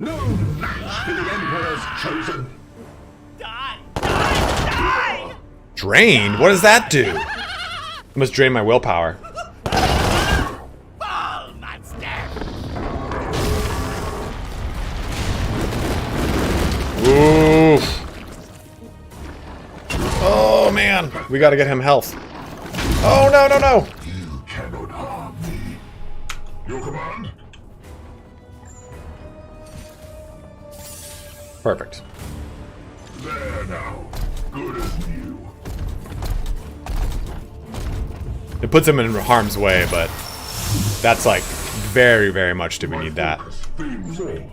Speaker 5: No match for the Emperor's chosen.
Speaker 7: Die! Die! Die!
Speaker 1: Drained? What does that do? I must drain my willpower.
Speaker 7: Fall, monster!
Speaker 1: Oof. Oh man, we gotta get him health. Oh no, no, no!
Speaker 2: You cannot harm me. Your command?
Speaker 1: Perfect.
Speaker 2: There now. Good as new.
Speaker 1: It puts him in harm's way, but that's like very, very much do we need that.
Speaker 2: Themes all.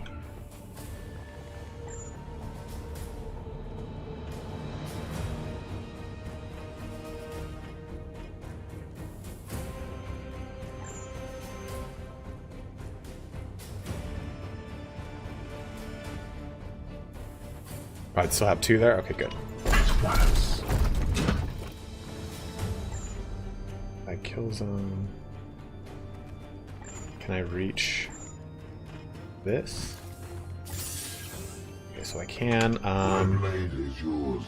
Speaker 1: Right, still have two there? Okay, good. I kill zone. Can I reach this? Okay, so I can.
Speaker 2: My blade is yours.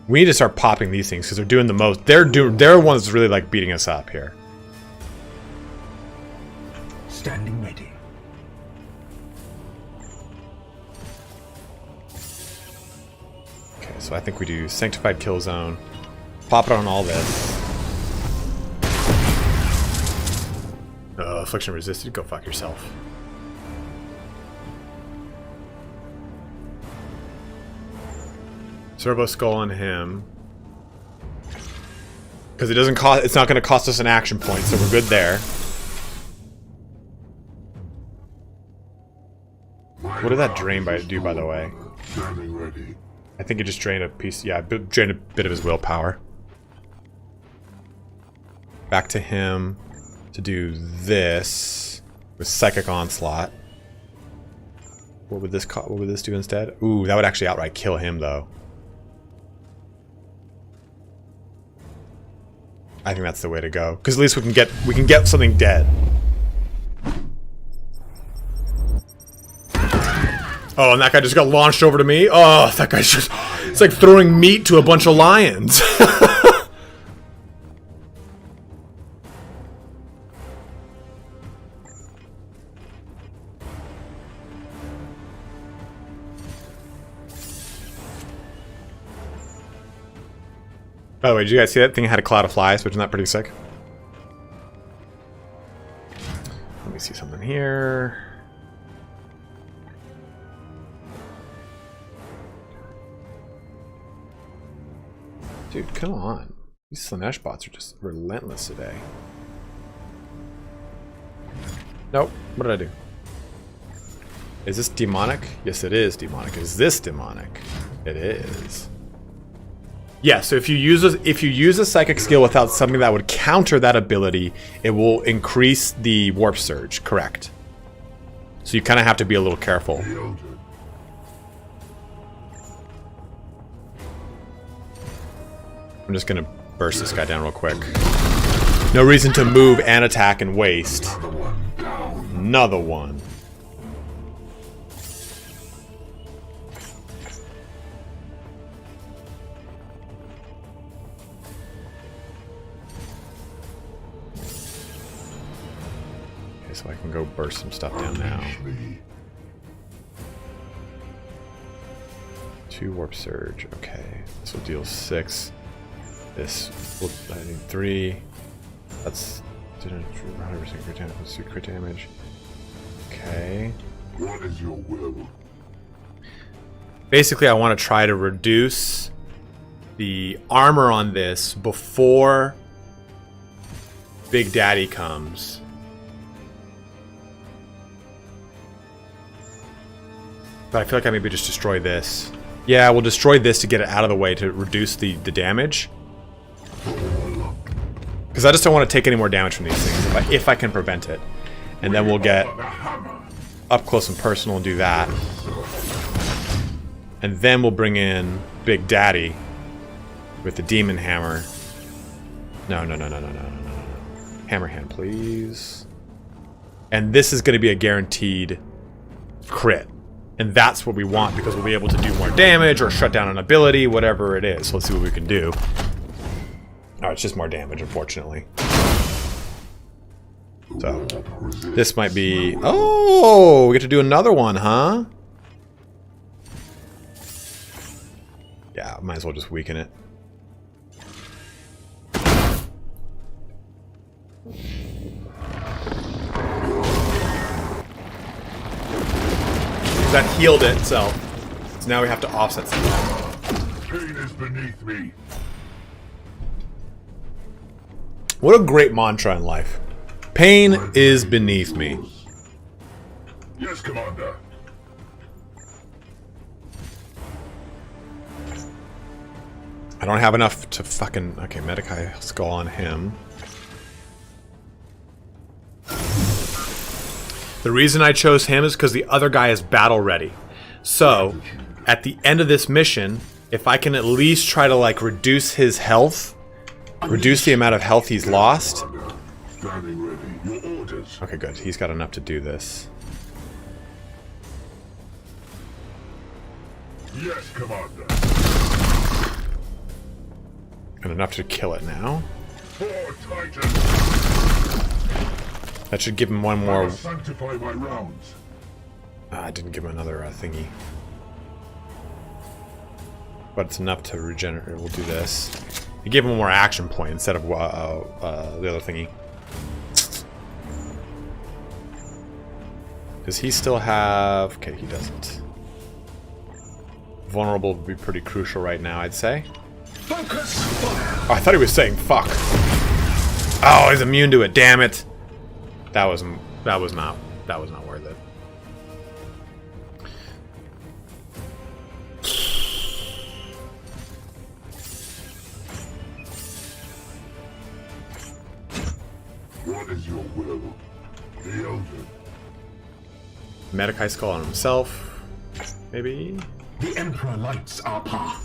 Speaker 1: We need to start popping these things because they're doing the most. They're the ones that's really like beating us up here.
Speaker 5: Standing ready.
Speaker 1: Okay, so I think we do Sanctified Kill Zone. Pop it on all this. Affliction resisted. Go fuck yourself. Servo Skull on him. Because it doesn't cost. It's not going to cost us an action point, so we're good there. What did that drain do, by the way?
Speaker 2: Standing ready.
Speaker 1: I think it just drained a piece. Yeah, drained a bit of his willpower. Back to him to do this with Psychic Onslaught. What would this what would this do instead? Ooh, that would actually outright kill him, though. I think that's the way to go, because at least we can get something dead. Oh, and that guy just got launched over to me. Oh, that guy's just... It's like throwing meat to a bunch of lions. By the way, did you guys see that thing had a cloud of flies, which is not pretty sick? Let me see something here. Dude, come on. These Slanesh bots are just relentless today. Nope. What did I do? Is this demonic? Yes, it is demonic. Is this demonic? It is. Yeah, so if you use a psychic skill without something that would counter that ability, it will increase the warp surge, correct. So you kind of have to be a little careful. I'm just going to burst this guy down real quick. No reason to move and attack and waste. Another one. Okay, so I can go burst some stuff down now. 2 warp surge. Okay, this will deal 6. This will, I think, 3. That's 100% crit damage. Let's do crit damage. Okay.
Speaker 2: What is your will?
Speaker 1: Basically, I want to try to reduce the armor on this before Big Daddy comes. But I feel like I maybe just destroy this. Yeah, we'll destroy this to get it out of the way to reduce the damage. Because I just don't want to take any more damage from these things if I can prevent it. And then we'll get up close and personal and do that. And then we'll bring in Big Daddy with the Demon Hammer. No. Hammer hand, please. And this is going to be a guaranteed crit. And that's what we want because we'll be able to do more damage or shut down an ability, whatever it is. So let's see what we can do. Oh, it's just more damage, unfortunately. So, this might be... Oh, we get to do another one, huh? Yeah, might as well just weaken it. That healed it itself. So now we have to offset something.
Speaker 2: Pain is beneath me.
Speaker 1: What a great mantra in life. Pain is beneath me.
Speaker 2: Yes, Commander.
Speaker 1: I don't have enough to fucking... Okay, Medicae skull on him. The reason I chose him is because the other guy is battle ready. So, at the end of this mission, if I can at least try to, like, reduce his health, reduce the amount of health he's lost.
Speaker 2: Standing ready. Your orders.
Speaker 1: Okay, good. He's got enough to do this.
Speaker 2: Yes, Commander.
Speaker 1: And enough to kill it now.
Speaker 2: For Titan.
Speaker 1: That should give him one more...
Speaker 2: Sanctify my rounds.
Speaker 1: I didn't give him another thingy. But it's enough to regenerate. We'll do this. It gave him one more action point instead of the other thingy. Does he still have... Okay, he doesn't. Vulnerable would be pretty crucial right now, I'd say.
Speaker 5: Focus fire.
Speaker 1: Oh, I thought he was saying fuck. Oh, he's immune to it. Damn it. That was not worth it.
Speaker 2: What is your will? The Elder.
Speaker 1: Medicae skull on himself. Maybe.
Speaker 5: The Emperor lights our path.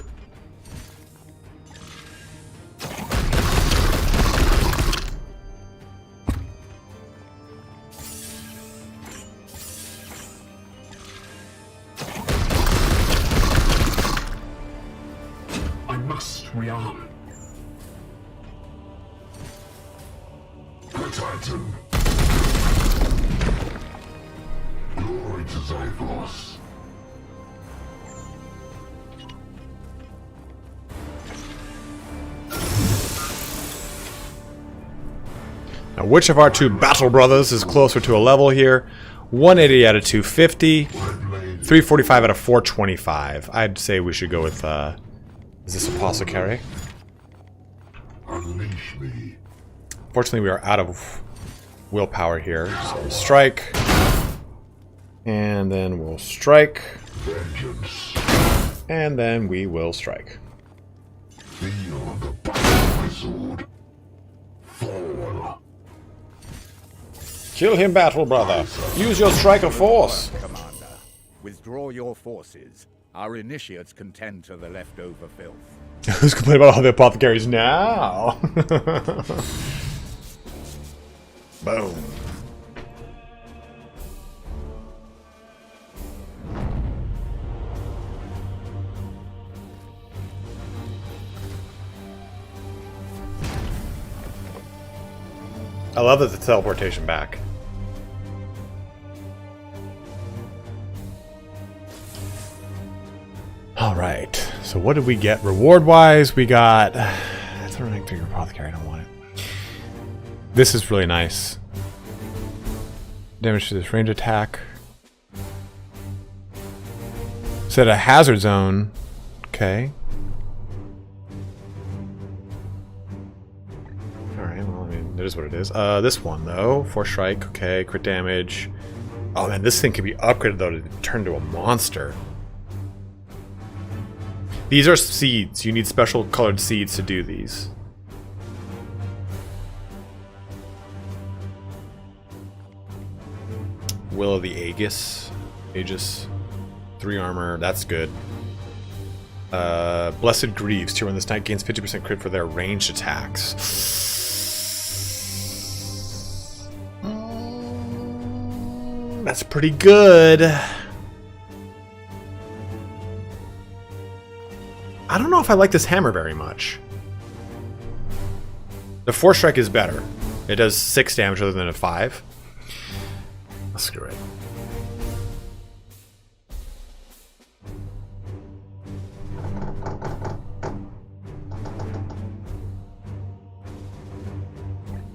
Speaker 5: I must rearm.
Speaker 2: The Titan. Glory to Zyphos.
Speaker 1: Now, which of our two battle brothers is closer to a level here? 180 out of 250. 345 out of 425. I'd say we should go with, is this Apothecary?
Speaker 2: Unleash me.
Speaker 1: Fortunately, we are out of willpower here. So we'll strike. And then we'll strike.
Speaker 2: Vengeance.
Speaker 1: And then we will strike.
Speaker 2: Feel the power of my sword. Fall.
Speaker 1: Kill him, battle brother. Use your strike of force.
Speaker 3: Commander, withdraw your forces. Our initiates can tend to the leftover filth.
Speaker 1: Who's complaining about all the apothecaries now? Boom. I love that the teleportation back. Alright, so what did we get reward-wise? We got... That's a running figure apothecary, I don't want it. This is really nice. Damage to this range attack. Set a hazard zone. Okay. Alright, well, I mean, it is what it is. This one, though. Force strike, okay, crit damage. Oh man, this thing can be upgraded, though, to turn into a monster. These are seeds. You need special colored seeds to do these. Will of the Aegis. 3 armor. That's good. Blessed Greaves. Tier 1 this night gains 50% crit for their ranged attacks. That's pretty good. I don't know if I like this hammer very much. The Force Strike is better. It does 6 damage rather than a 5. Screw it.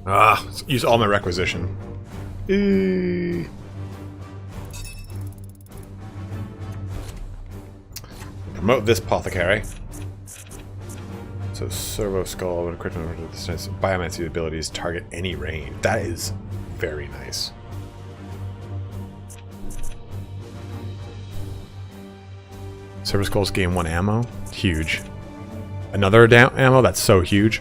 Speaker 1: Let's use all my requisition. Promote this apothecary. So servo skull with a crit biomancy abilities target any range. That is very nice. Servo skulls gain 1 ammo. Huge. Another ammo. That's so huge.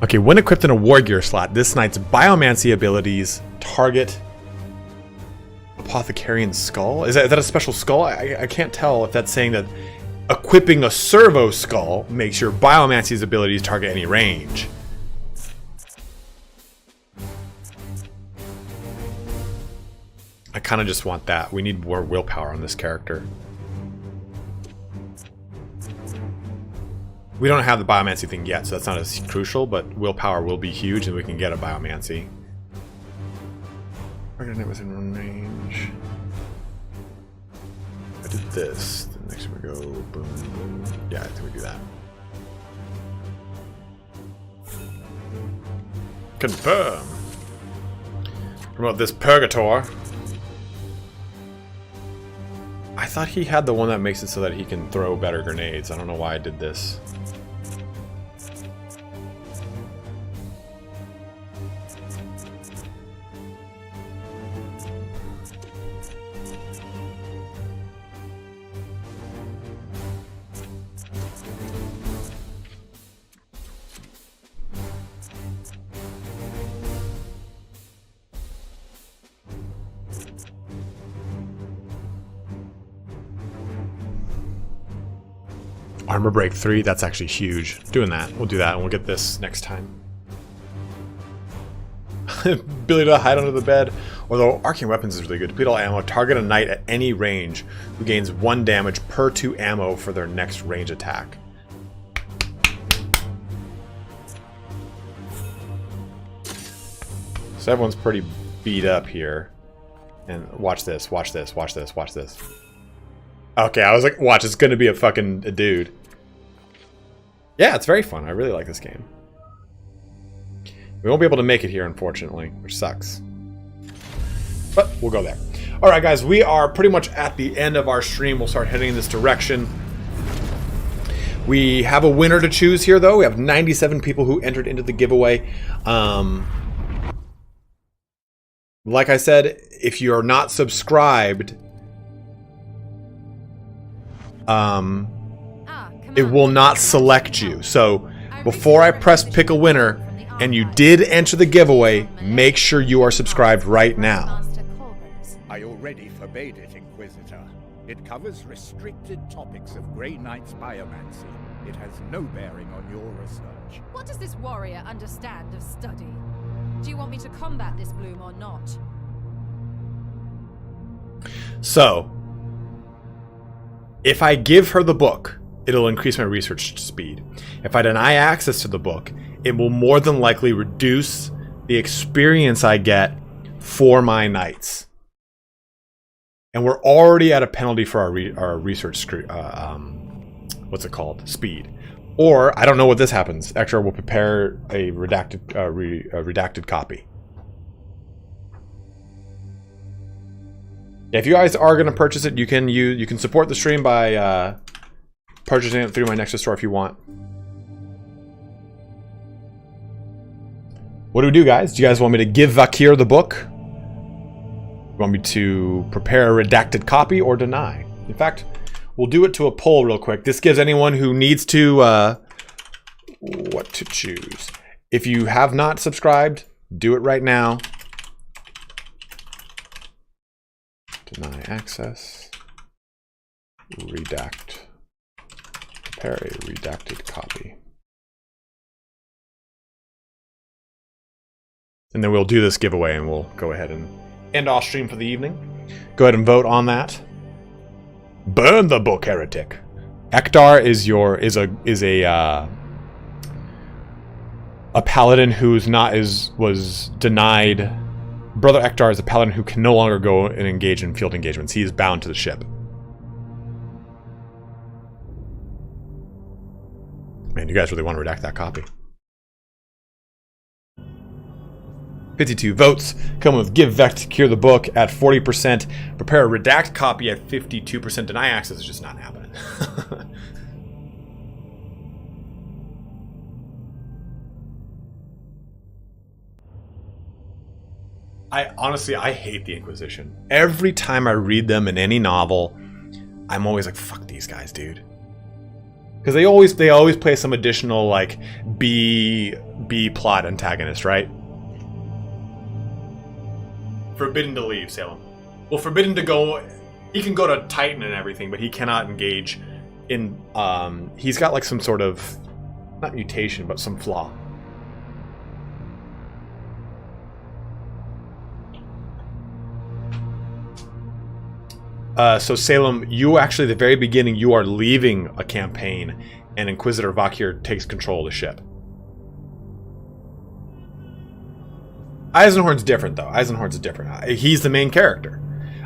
Speaker 1: Okay, when equipped in a war gear slot, this knight's biomancy abilities target apothecarian skull. Is that a special skull? I can't tell if that's saying that equipping a servo skull makes your biomancy's abilities target any range. I kind of just want that. We need more willpower on this character. We don't have the biomancy thing yet, so that's not as crucial, but willpower will be huge and we can get a biomancy. Target it within range. I did this. Then next we go boom, boom. Yeah, I think we do that. Confirm. Promote this Purgator. I thought he had the one that makes it so that he can throw better grenades. I don't know why I did this. Armor break 3, that's actually huge. Doing that. We'll do that and we'll get this next time. Ability to hide under the bed. Although arcane weapons is really good. Deplete all ammo. Target a knight at any range who gains 1 damage per 2 ammo for their next range attack. So everyone's pretty beat up here. And watch this, watch this, watch this, watch this. Okay, I was like, watch, it's gonna be a dude. Yeah, it's very fun. I really like this game. We won't be able to make it here, unfortunately, which sucks. But we'll go there. Alright, guys, we are pretty much at the end of our stream. We'll start heading in this direction. We have a winner to choose here, though. We have 97 people who entered into the giveaway. Like I said, if you're not subscribed, it will not select you. So before I press pick a winner, and you did enter the giveaway, make sure you are subscribed right now.
Speaker 3: I already forbade it, Inquisitor. It covers restricted topics of Grey Knight's biomancy. It has no bearing on your research.
Speaker 4: What does this warrior understand of study? Do you want me to combat this bloom or not?
Speaker 1: So, if I give her the book, it'll increase my research speed. If I deny access to the book, it will more than likely reduce the experience I get for my knights. And we're already at a penalty for our research, what's it called? Speed. Or, I don't know what this happens. Extra will prepare a redacted copy. If you guys are going to purchase it, you can support the stream by purchasing it through my Nexus store if you want. What do we do, guys? Do you guys want me to give Vakir the book? You want me to prepare a redacted copy or deny? In fact, we'll do it to a poll real quick. This gives anyone who needs to what to choose. If you have not subscribed, do it right now. Deny access. Redact. Prepare a redacted copy. And then we'll do this giveaway and we'll go ahead and end off stream for the evening. Go ahead and vote on that. Burn the book, heretic. Ektar is a paladin who's was denied. Brother Ektar is a paladin who can no longer go and engage in field engagements. He is bound to the ship. Man, you guys really want to redact that copy. 52 votes. Come with give Vakir the book at 40%. Prepare a redact copy at 52%. Deny access is just not happening. I hate the Inquisition. Every time I read them in any novel, I'm always like, fuck these guys, dude. Because they always play some additional like B plot antagonist, right? Forbidden to leave, Salem. Well, forbidden to go. He can go to Titan and everything, but he cannot engage in. He's got like some sort of, not mutation, but some flaw. So Salem, you actually, at the very beginning, you are leaving a campaign, and Inquisitor Vakir takes control of the ship. Eisenhorn's different, though. Eisenhorn's different. He's the main character.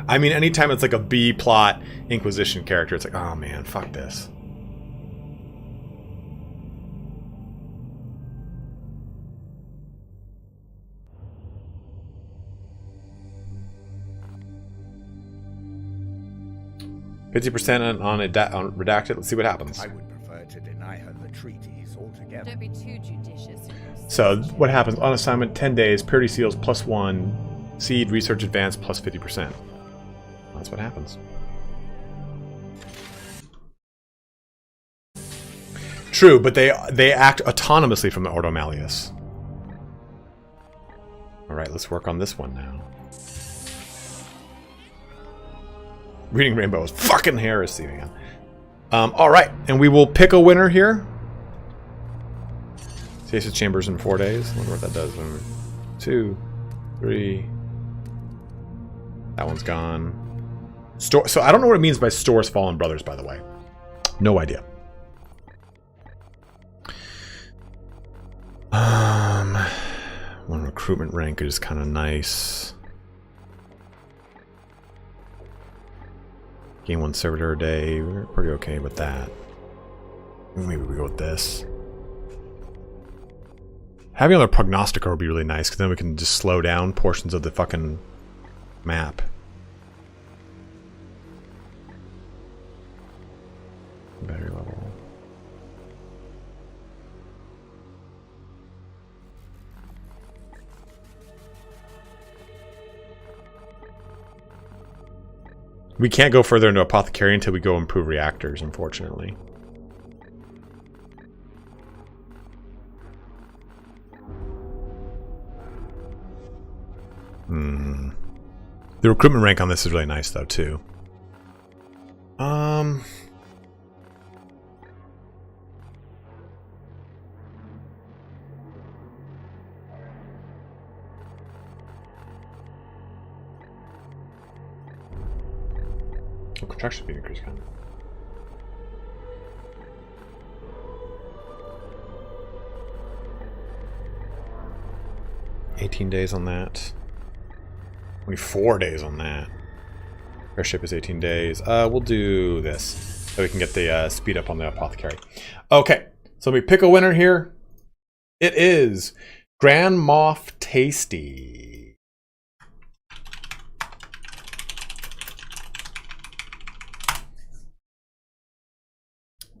Speaker 1: I mean, anytime it's like a B-plot Inquisition character, it's like, oh man, fuck this. %, on redacted. Let's see what happens.
Speaker 3: I would prefer to deny her the treaties altogether.
Speaker 4: Don't be too judicious.
Speaker 1: So what happens on assignment? 10 days. Purity seals +1. Seed research advance +50%. That's what happens. True, but they act autonomously from the Ordo Malleus. All right, let's work on this one now. Reading Rainbow is fucking heresy, man. Alright, and we will pick a winner here. Asus Chambers in 4 days. I wonder what that does. 1, 2, 3. That one's gone. Store. So I don't know what it means by Store's Fallen Brothers, by the way. No idea. One recruitment rank is kind of nice. Gain 1 servitor a day. We're pretty okay with that. Maybe we go with this. Having another prognosticator would be really nice, because then we can just slow down portions of the fucking map. Battery level. We can't go further into Apothecary until we go improve reactors, unfortunately. The recruitment rank on this is really nice, though, too. Oh, contraction speed increase, kind of. $18 days on that. 24 days on that. Airship is 18 days. We'll do this so we can get the speed up on the apothecary. Okay, so we pick a winner here. It is Grand Moff Tasty.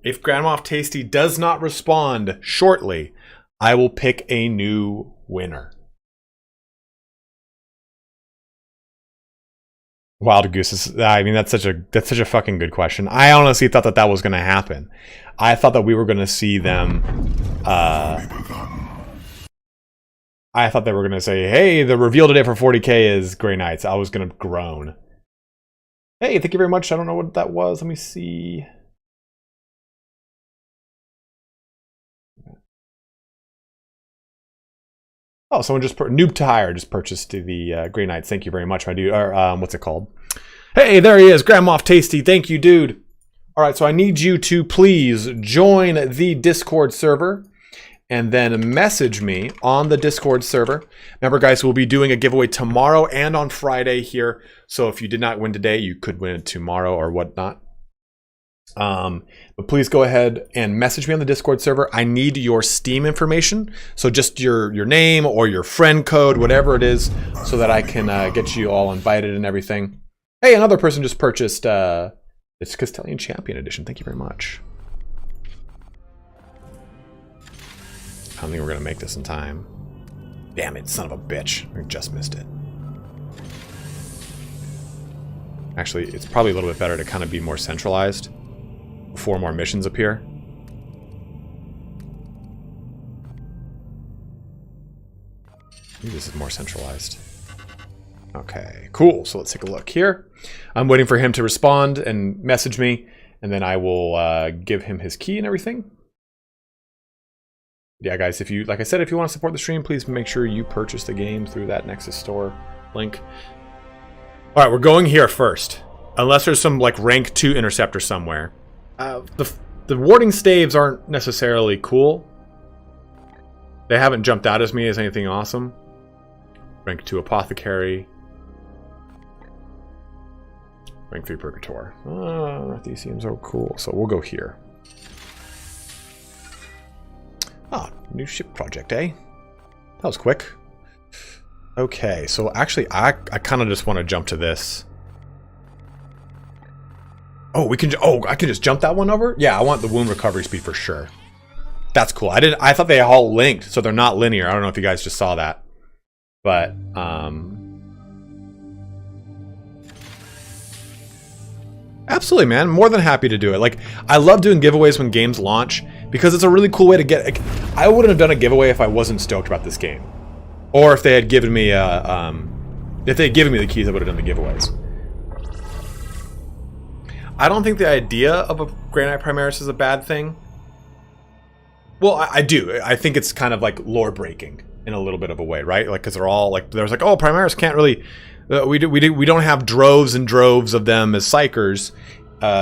Speaker 1: If Grand Moff Tasty does not respond shortly, I will pick a new winner. Wild Goose is, I mean, that's such a fucking good question. I honestly thought that was going to happen. I thought that we were going to see them, I thought they were going to say, hey, the reveal today for 40k is Grey Knights. I was going to groan. Hey, thank you very much. I don't know what that was. Let me see. Oh, someone just Noob Tire just purchased the Grey Knights. Thank you very much, my dude. Or what's it called? Hey, there he is, Grand Moff Tasty. Thank you, dude. All right, so I need you to please join the Discord server and then message me on the Discord server. Remember, guys, we'll be doing a giveaway tomorrow and on Friday here. So if you did not win today, you could win it tomorrow or whatnot. But please go ahead and message me on the Discord server. I need your Steam information. So just your name or your friend code, whatever it is, so that I can get you all invited and everything. Hey, another person just purchased it's Castilian Champion Edition. Thank you very much. I don't think we're gonna make this in time. Damn it, son of a bitch. I just missed it. Actually, it's probably a little bit better to kind of be more centralized. 4 more missions appear. Maybe this is more centralized. Okay, cool. So let's take a look here. I'm waiting for him to respond and message me, and then I will give him his key and everything. Yeah, guys, if you, like I said, if you want to support the stream, please make sure you purchase the game through that Nexus store link. All right, we're going here first. Unless there's some like rank 2 interceptor somewhere. The warding staves aren't necessarily cool. They haven't jumped out as me as anything awesome. Rank 2 apothecary. Rank 3 purgator. These seems so cool. So we'll go here. Ah, new ship project, eh? That was quick. Okay, so actually I kind of just want to jump to this. Oh, we can. Oh, I can just jump that one over. Yeah, I want the wound recovery speed for sure. That's cool. I thought they all linked, so they're not linear. I don't know if you guys just saw that, but absolutely, man. More than happy to do it. Like, I love doing giveaways when games launch because it's a really cool way to get. Like, I wouldn't have done a giveaway if I wasn't stoked about this game, or if they had given me if they had given me the keys, I would have done the giveaways. I don't think the idea of a Grey Knight Primaris is a bad thing. Well, I do. I think it's kind of like lore breaking in a little bit of a way, right? Like, because they're all like, there's like, oh, Primaris can't really. We don't have droves and droves of them as psychers,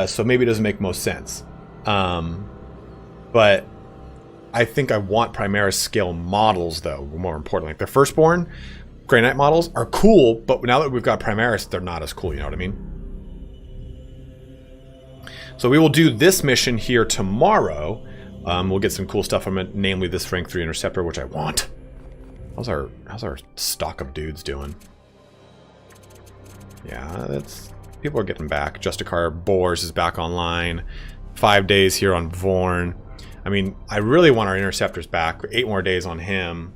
Speaker 1: so maybe it doesn't make most sense. But I think I want Primaris scale models, though. More importantly, like the Firstborn Grey Knight models are cool, but now that we've got Primaris, they're not as cool. You know what I mean? So we will do this mission here tomorrow. We'll get some cool stuff from it, namely this rank 3 interceptor, which I want. How's our stock of dudes doing? Yeah, that's people are getting back. Justicar Boars is back online. 5 days here on Vorn. I mean, I really want our interceptors back. 8 more days on him.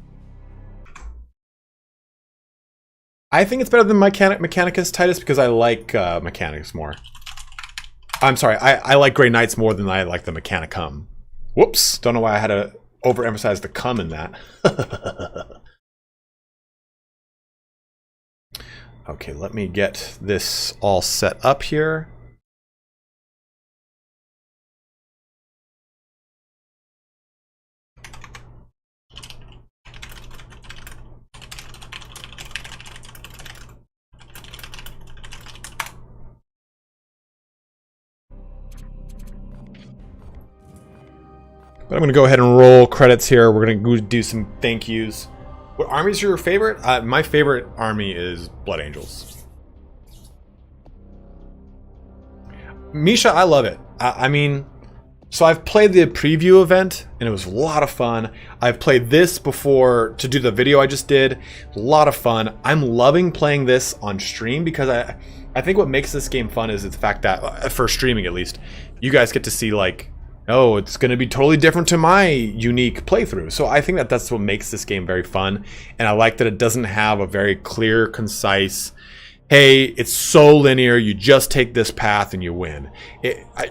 Speaker 1: I think it's better than Mechanicus Titus because I like Mechanicus more. I'm sorry, I like Grey Knights more than I like the Mechanicum. Whoops, don't know why I had to overemphasize the cum in that. Okay, let me get this all set up here. But I'm going to go ahead and roll credits here. We're going to do some thank yous. What armies are your favorite? My favorite army is Blood Angels. Misha, I love it. I mean, so I've played the preview event, and it was a lot of fun. I've played this before to do the video I just did. A lot of fun. I'm loving playing this on stream because I think what makes this game fun is the fact that, for streaming at least, you guys get to see, like, oh, it's going to be totally different to my unique playthrough. So I think that that's what makes this game very fun. And I like that it doesn't have a very clear, concise, hey, it's so linear, you just take this path and you win.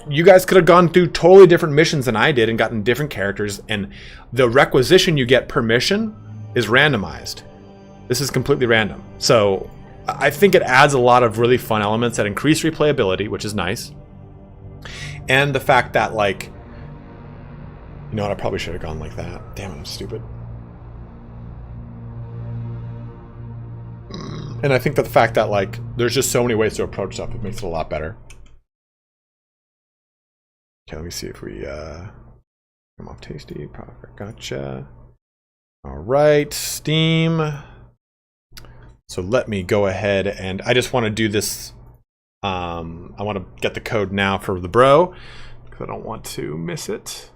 Speaker 1: You guys could have gone through totally different missions than I did and gotten different characters. And the requisition you get per mission is randomized. This is completely random. So I think it adds a lot of really fun elements that increase replayability, which is nice. And the fact that, like, you know what, I probably should have gone like that. Damn it, I'm stupid. And I think that the fact that, like, there's just so many ways to approach stuff, it makes it a lot better. Okay, let me see if we, come off tasty, perfect, gotcha. All right, Steam. So let me go ahead and, I just want to do this, I want to get the code now for the bro, because I don't want to miss it.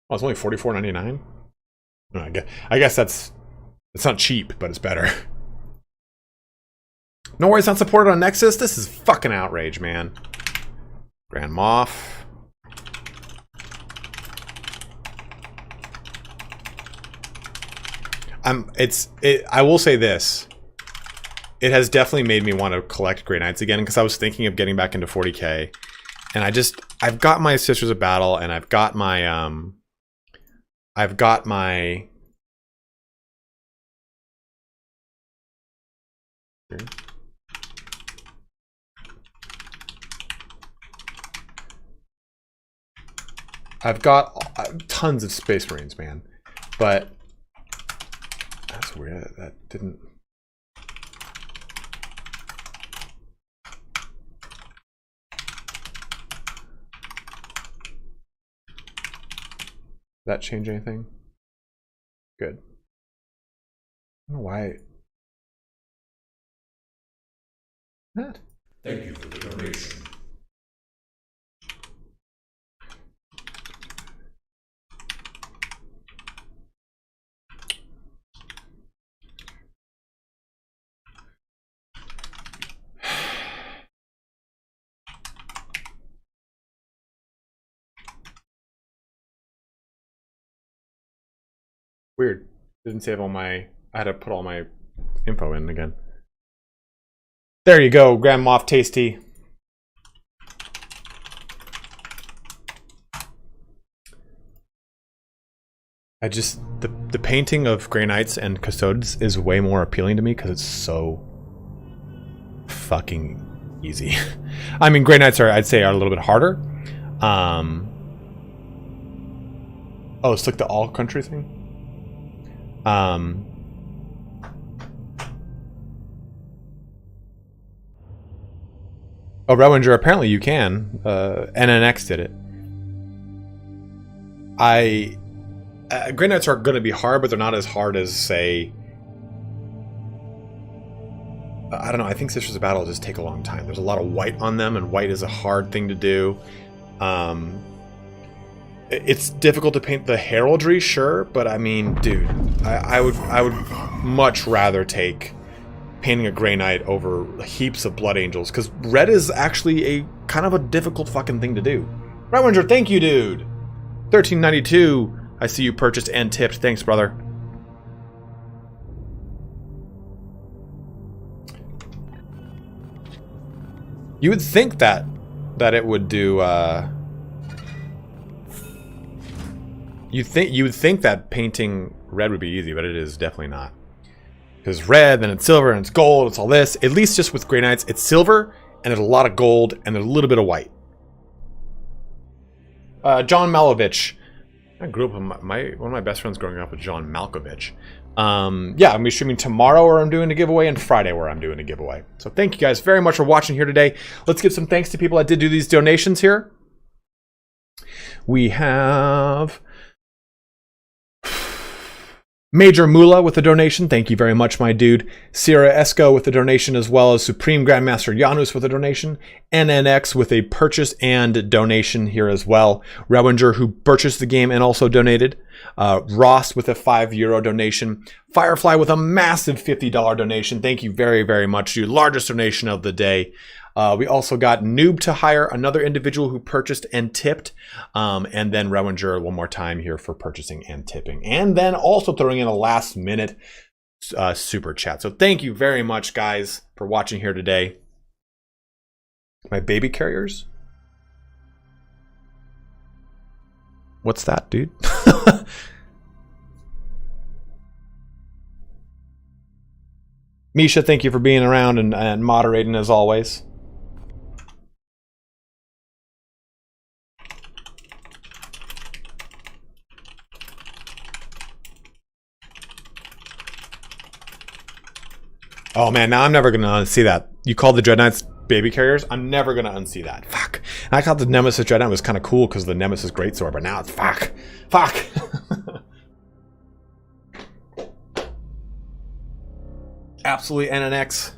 Speaker 1: Oh, it's only $44.99. I guess it's not cheap, but it's better. No worries, not supported on Nexus. This is fucking outrage, man. Grand Moff. I will say this. It has definitely made me want to collect Grey Knights again, because I was thinking of getting back into 40k, and I've got my Sisters of Battle, and I've got my I've got tons of Space Marines, man, but that's weird. That didn't. Did that change anything? Good. I don't know why. That.
Speaker 6: Thank you for the donation.
Speaker 1: Weird. Didn't save all my... I had to put all my info in again. There you go, Grand Moff Tasty. I just... The painting of Grey Knights and Custodes is way more appealing to me because it's so fucking easy. I mean, Grey Knights are, I'd say, are a little bit harder. Oh, it's like the all country thing? Oh, Rewinger, apparently you can. NNX did it. Grey Knights are going to be hard, but they're not as hard as, say... I don't know, I think Sisters of Battle just take a long time. There's a lot of white on them, and white is a hard thing to do. It's difficult to paint the heraldry, sure, but I mean, dude, I would much rather take painting a Grey Knight over heaps of Blood Angels, because red is actually a kind of a difficult fucking thing to do. Rewinger, thank you, dude. $13.92. I see you purchased and tipped. Thanks, brother. You would think that it would do. You would think that painting red would be easy, but it is definitely not. Because it's red, then it's silver, and it's gold, it's all this. At least just with Grey Knights, it's silver, and there's a lot of gold, and there's a little bit of white. John Malovich. I grew up with one of my best friends growing up with John Malkovich. Yeah, I'm streaming tomorrow where I'm doing a giveaway, and Friday where I'm doing a giveaway. So thank you guys very much for watching here today. Let's give some thanks to people that did do these donations here. We have Major Mula with a donation. Thank you very much, my dude. Sierra Esco with a donation, as well as Supreme Grandmaster Janus with a donation. NNX with a purchase and donation here as well. Rewinger, who purchased the game and also donated. Ross with a €5 donation. Firefly with a massive $50 donation. Thank you very, very much, dude. Largest donation of the day. We also got Noob to Hire, another individual who purchased and tipped. And then Rewinger one more time here for purchasing and tipping. And then also throwing in a last minute super chat. So thank you very much, guys, for watching here today. My baby carriers? What's that, dude? Misha, thank you for being around and moderating as always. Oh man, now I'm never gonna unsee that. You called the Dread Knights baby carriers? I'm never gonna unsee that. Fuck. And I thought the Nemesis Dread Knight was kind of cool because of the Nemesis Greatsword, but now it's fuck. Fuck. Absolutely NNX.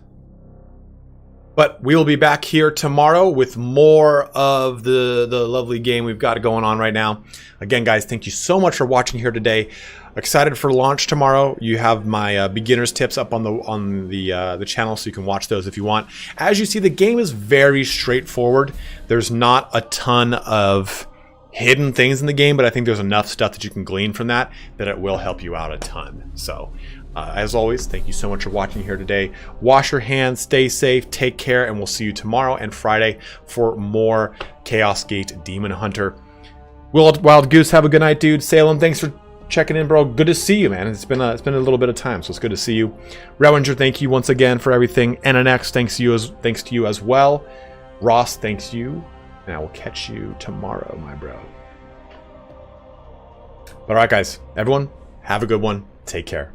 Speaker 1: But we will be back here tomorrow with more of the lovely game we've got going on right now. Again, guys, thank you so much for watching here today. Excited for launch tomorrow. You have my beginners tips up on the channel, so you can watch those if you want. As you see, the game is very straightforward. There's not a ton of hidden things in the game, but I think there's enough stuff that you can glean from that it will help you out a ton. So as always, thank you so much for watching here today. Wash your hands, stay safe, take care, and we'll see you tomorrow and Friday for more Chaos Gate Demon Hunter. Wild Goose, have a good night, dude. Salem, thanks for checking in, bro. Good to see you, man. It's been a little bit of time, so it's good to see you. Rewinger, thank you once again for everything. NNX, thanks to you as well. Ross, thanks you, and I will catch you tomorrow, my bro. But all right, guys, everyone, have a good one. Take care.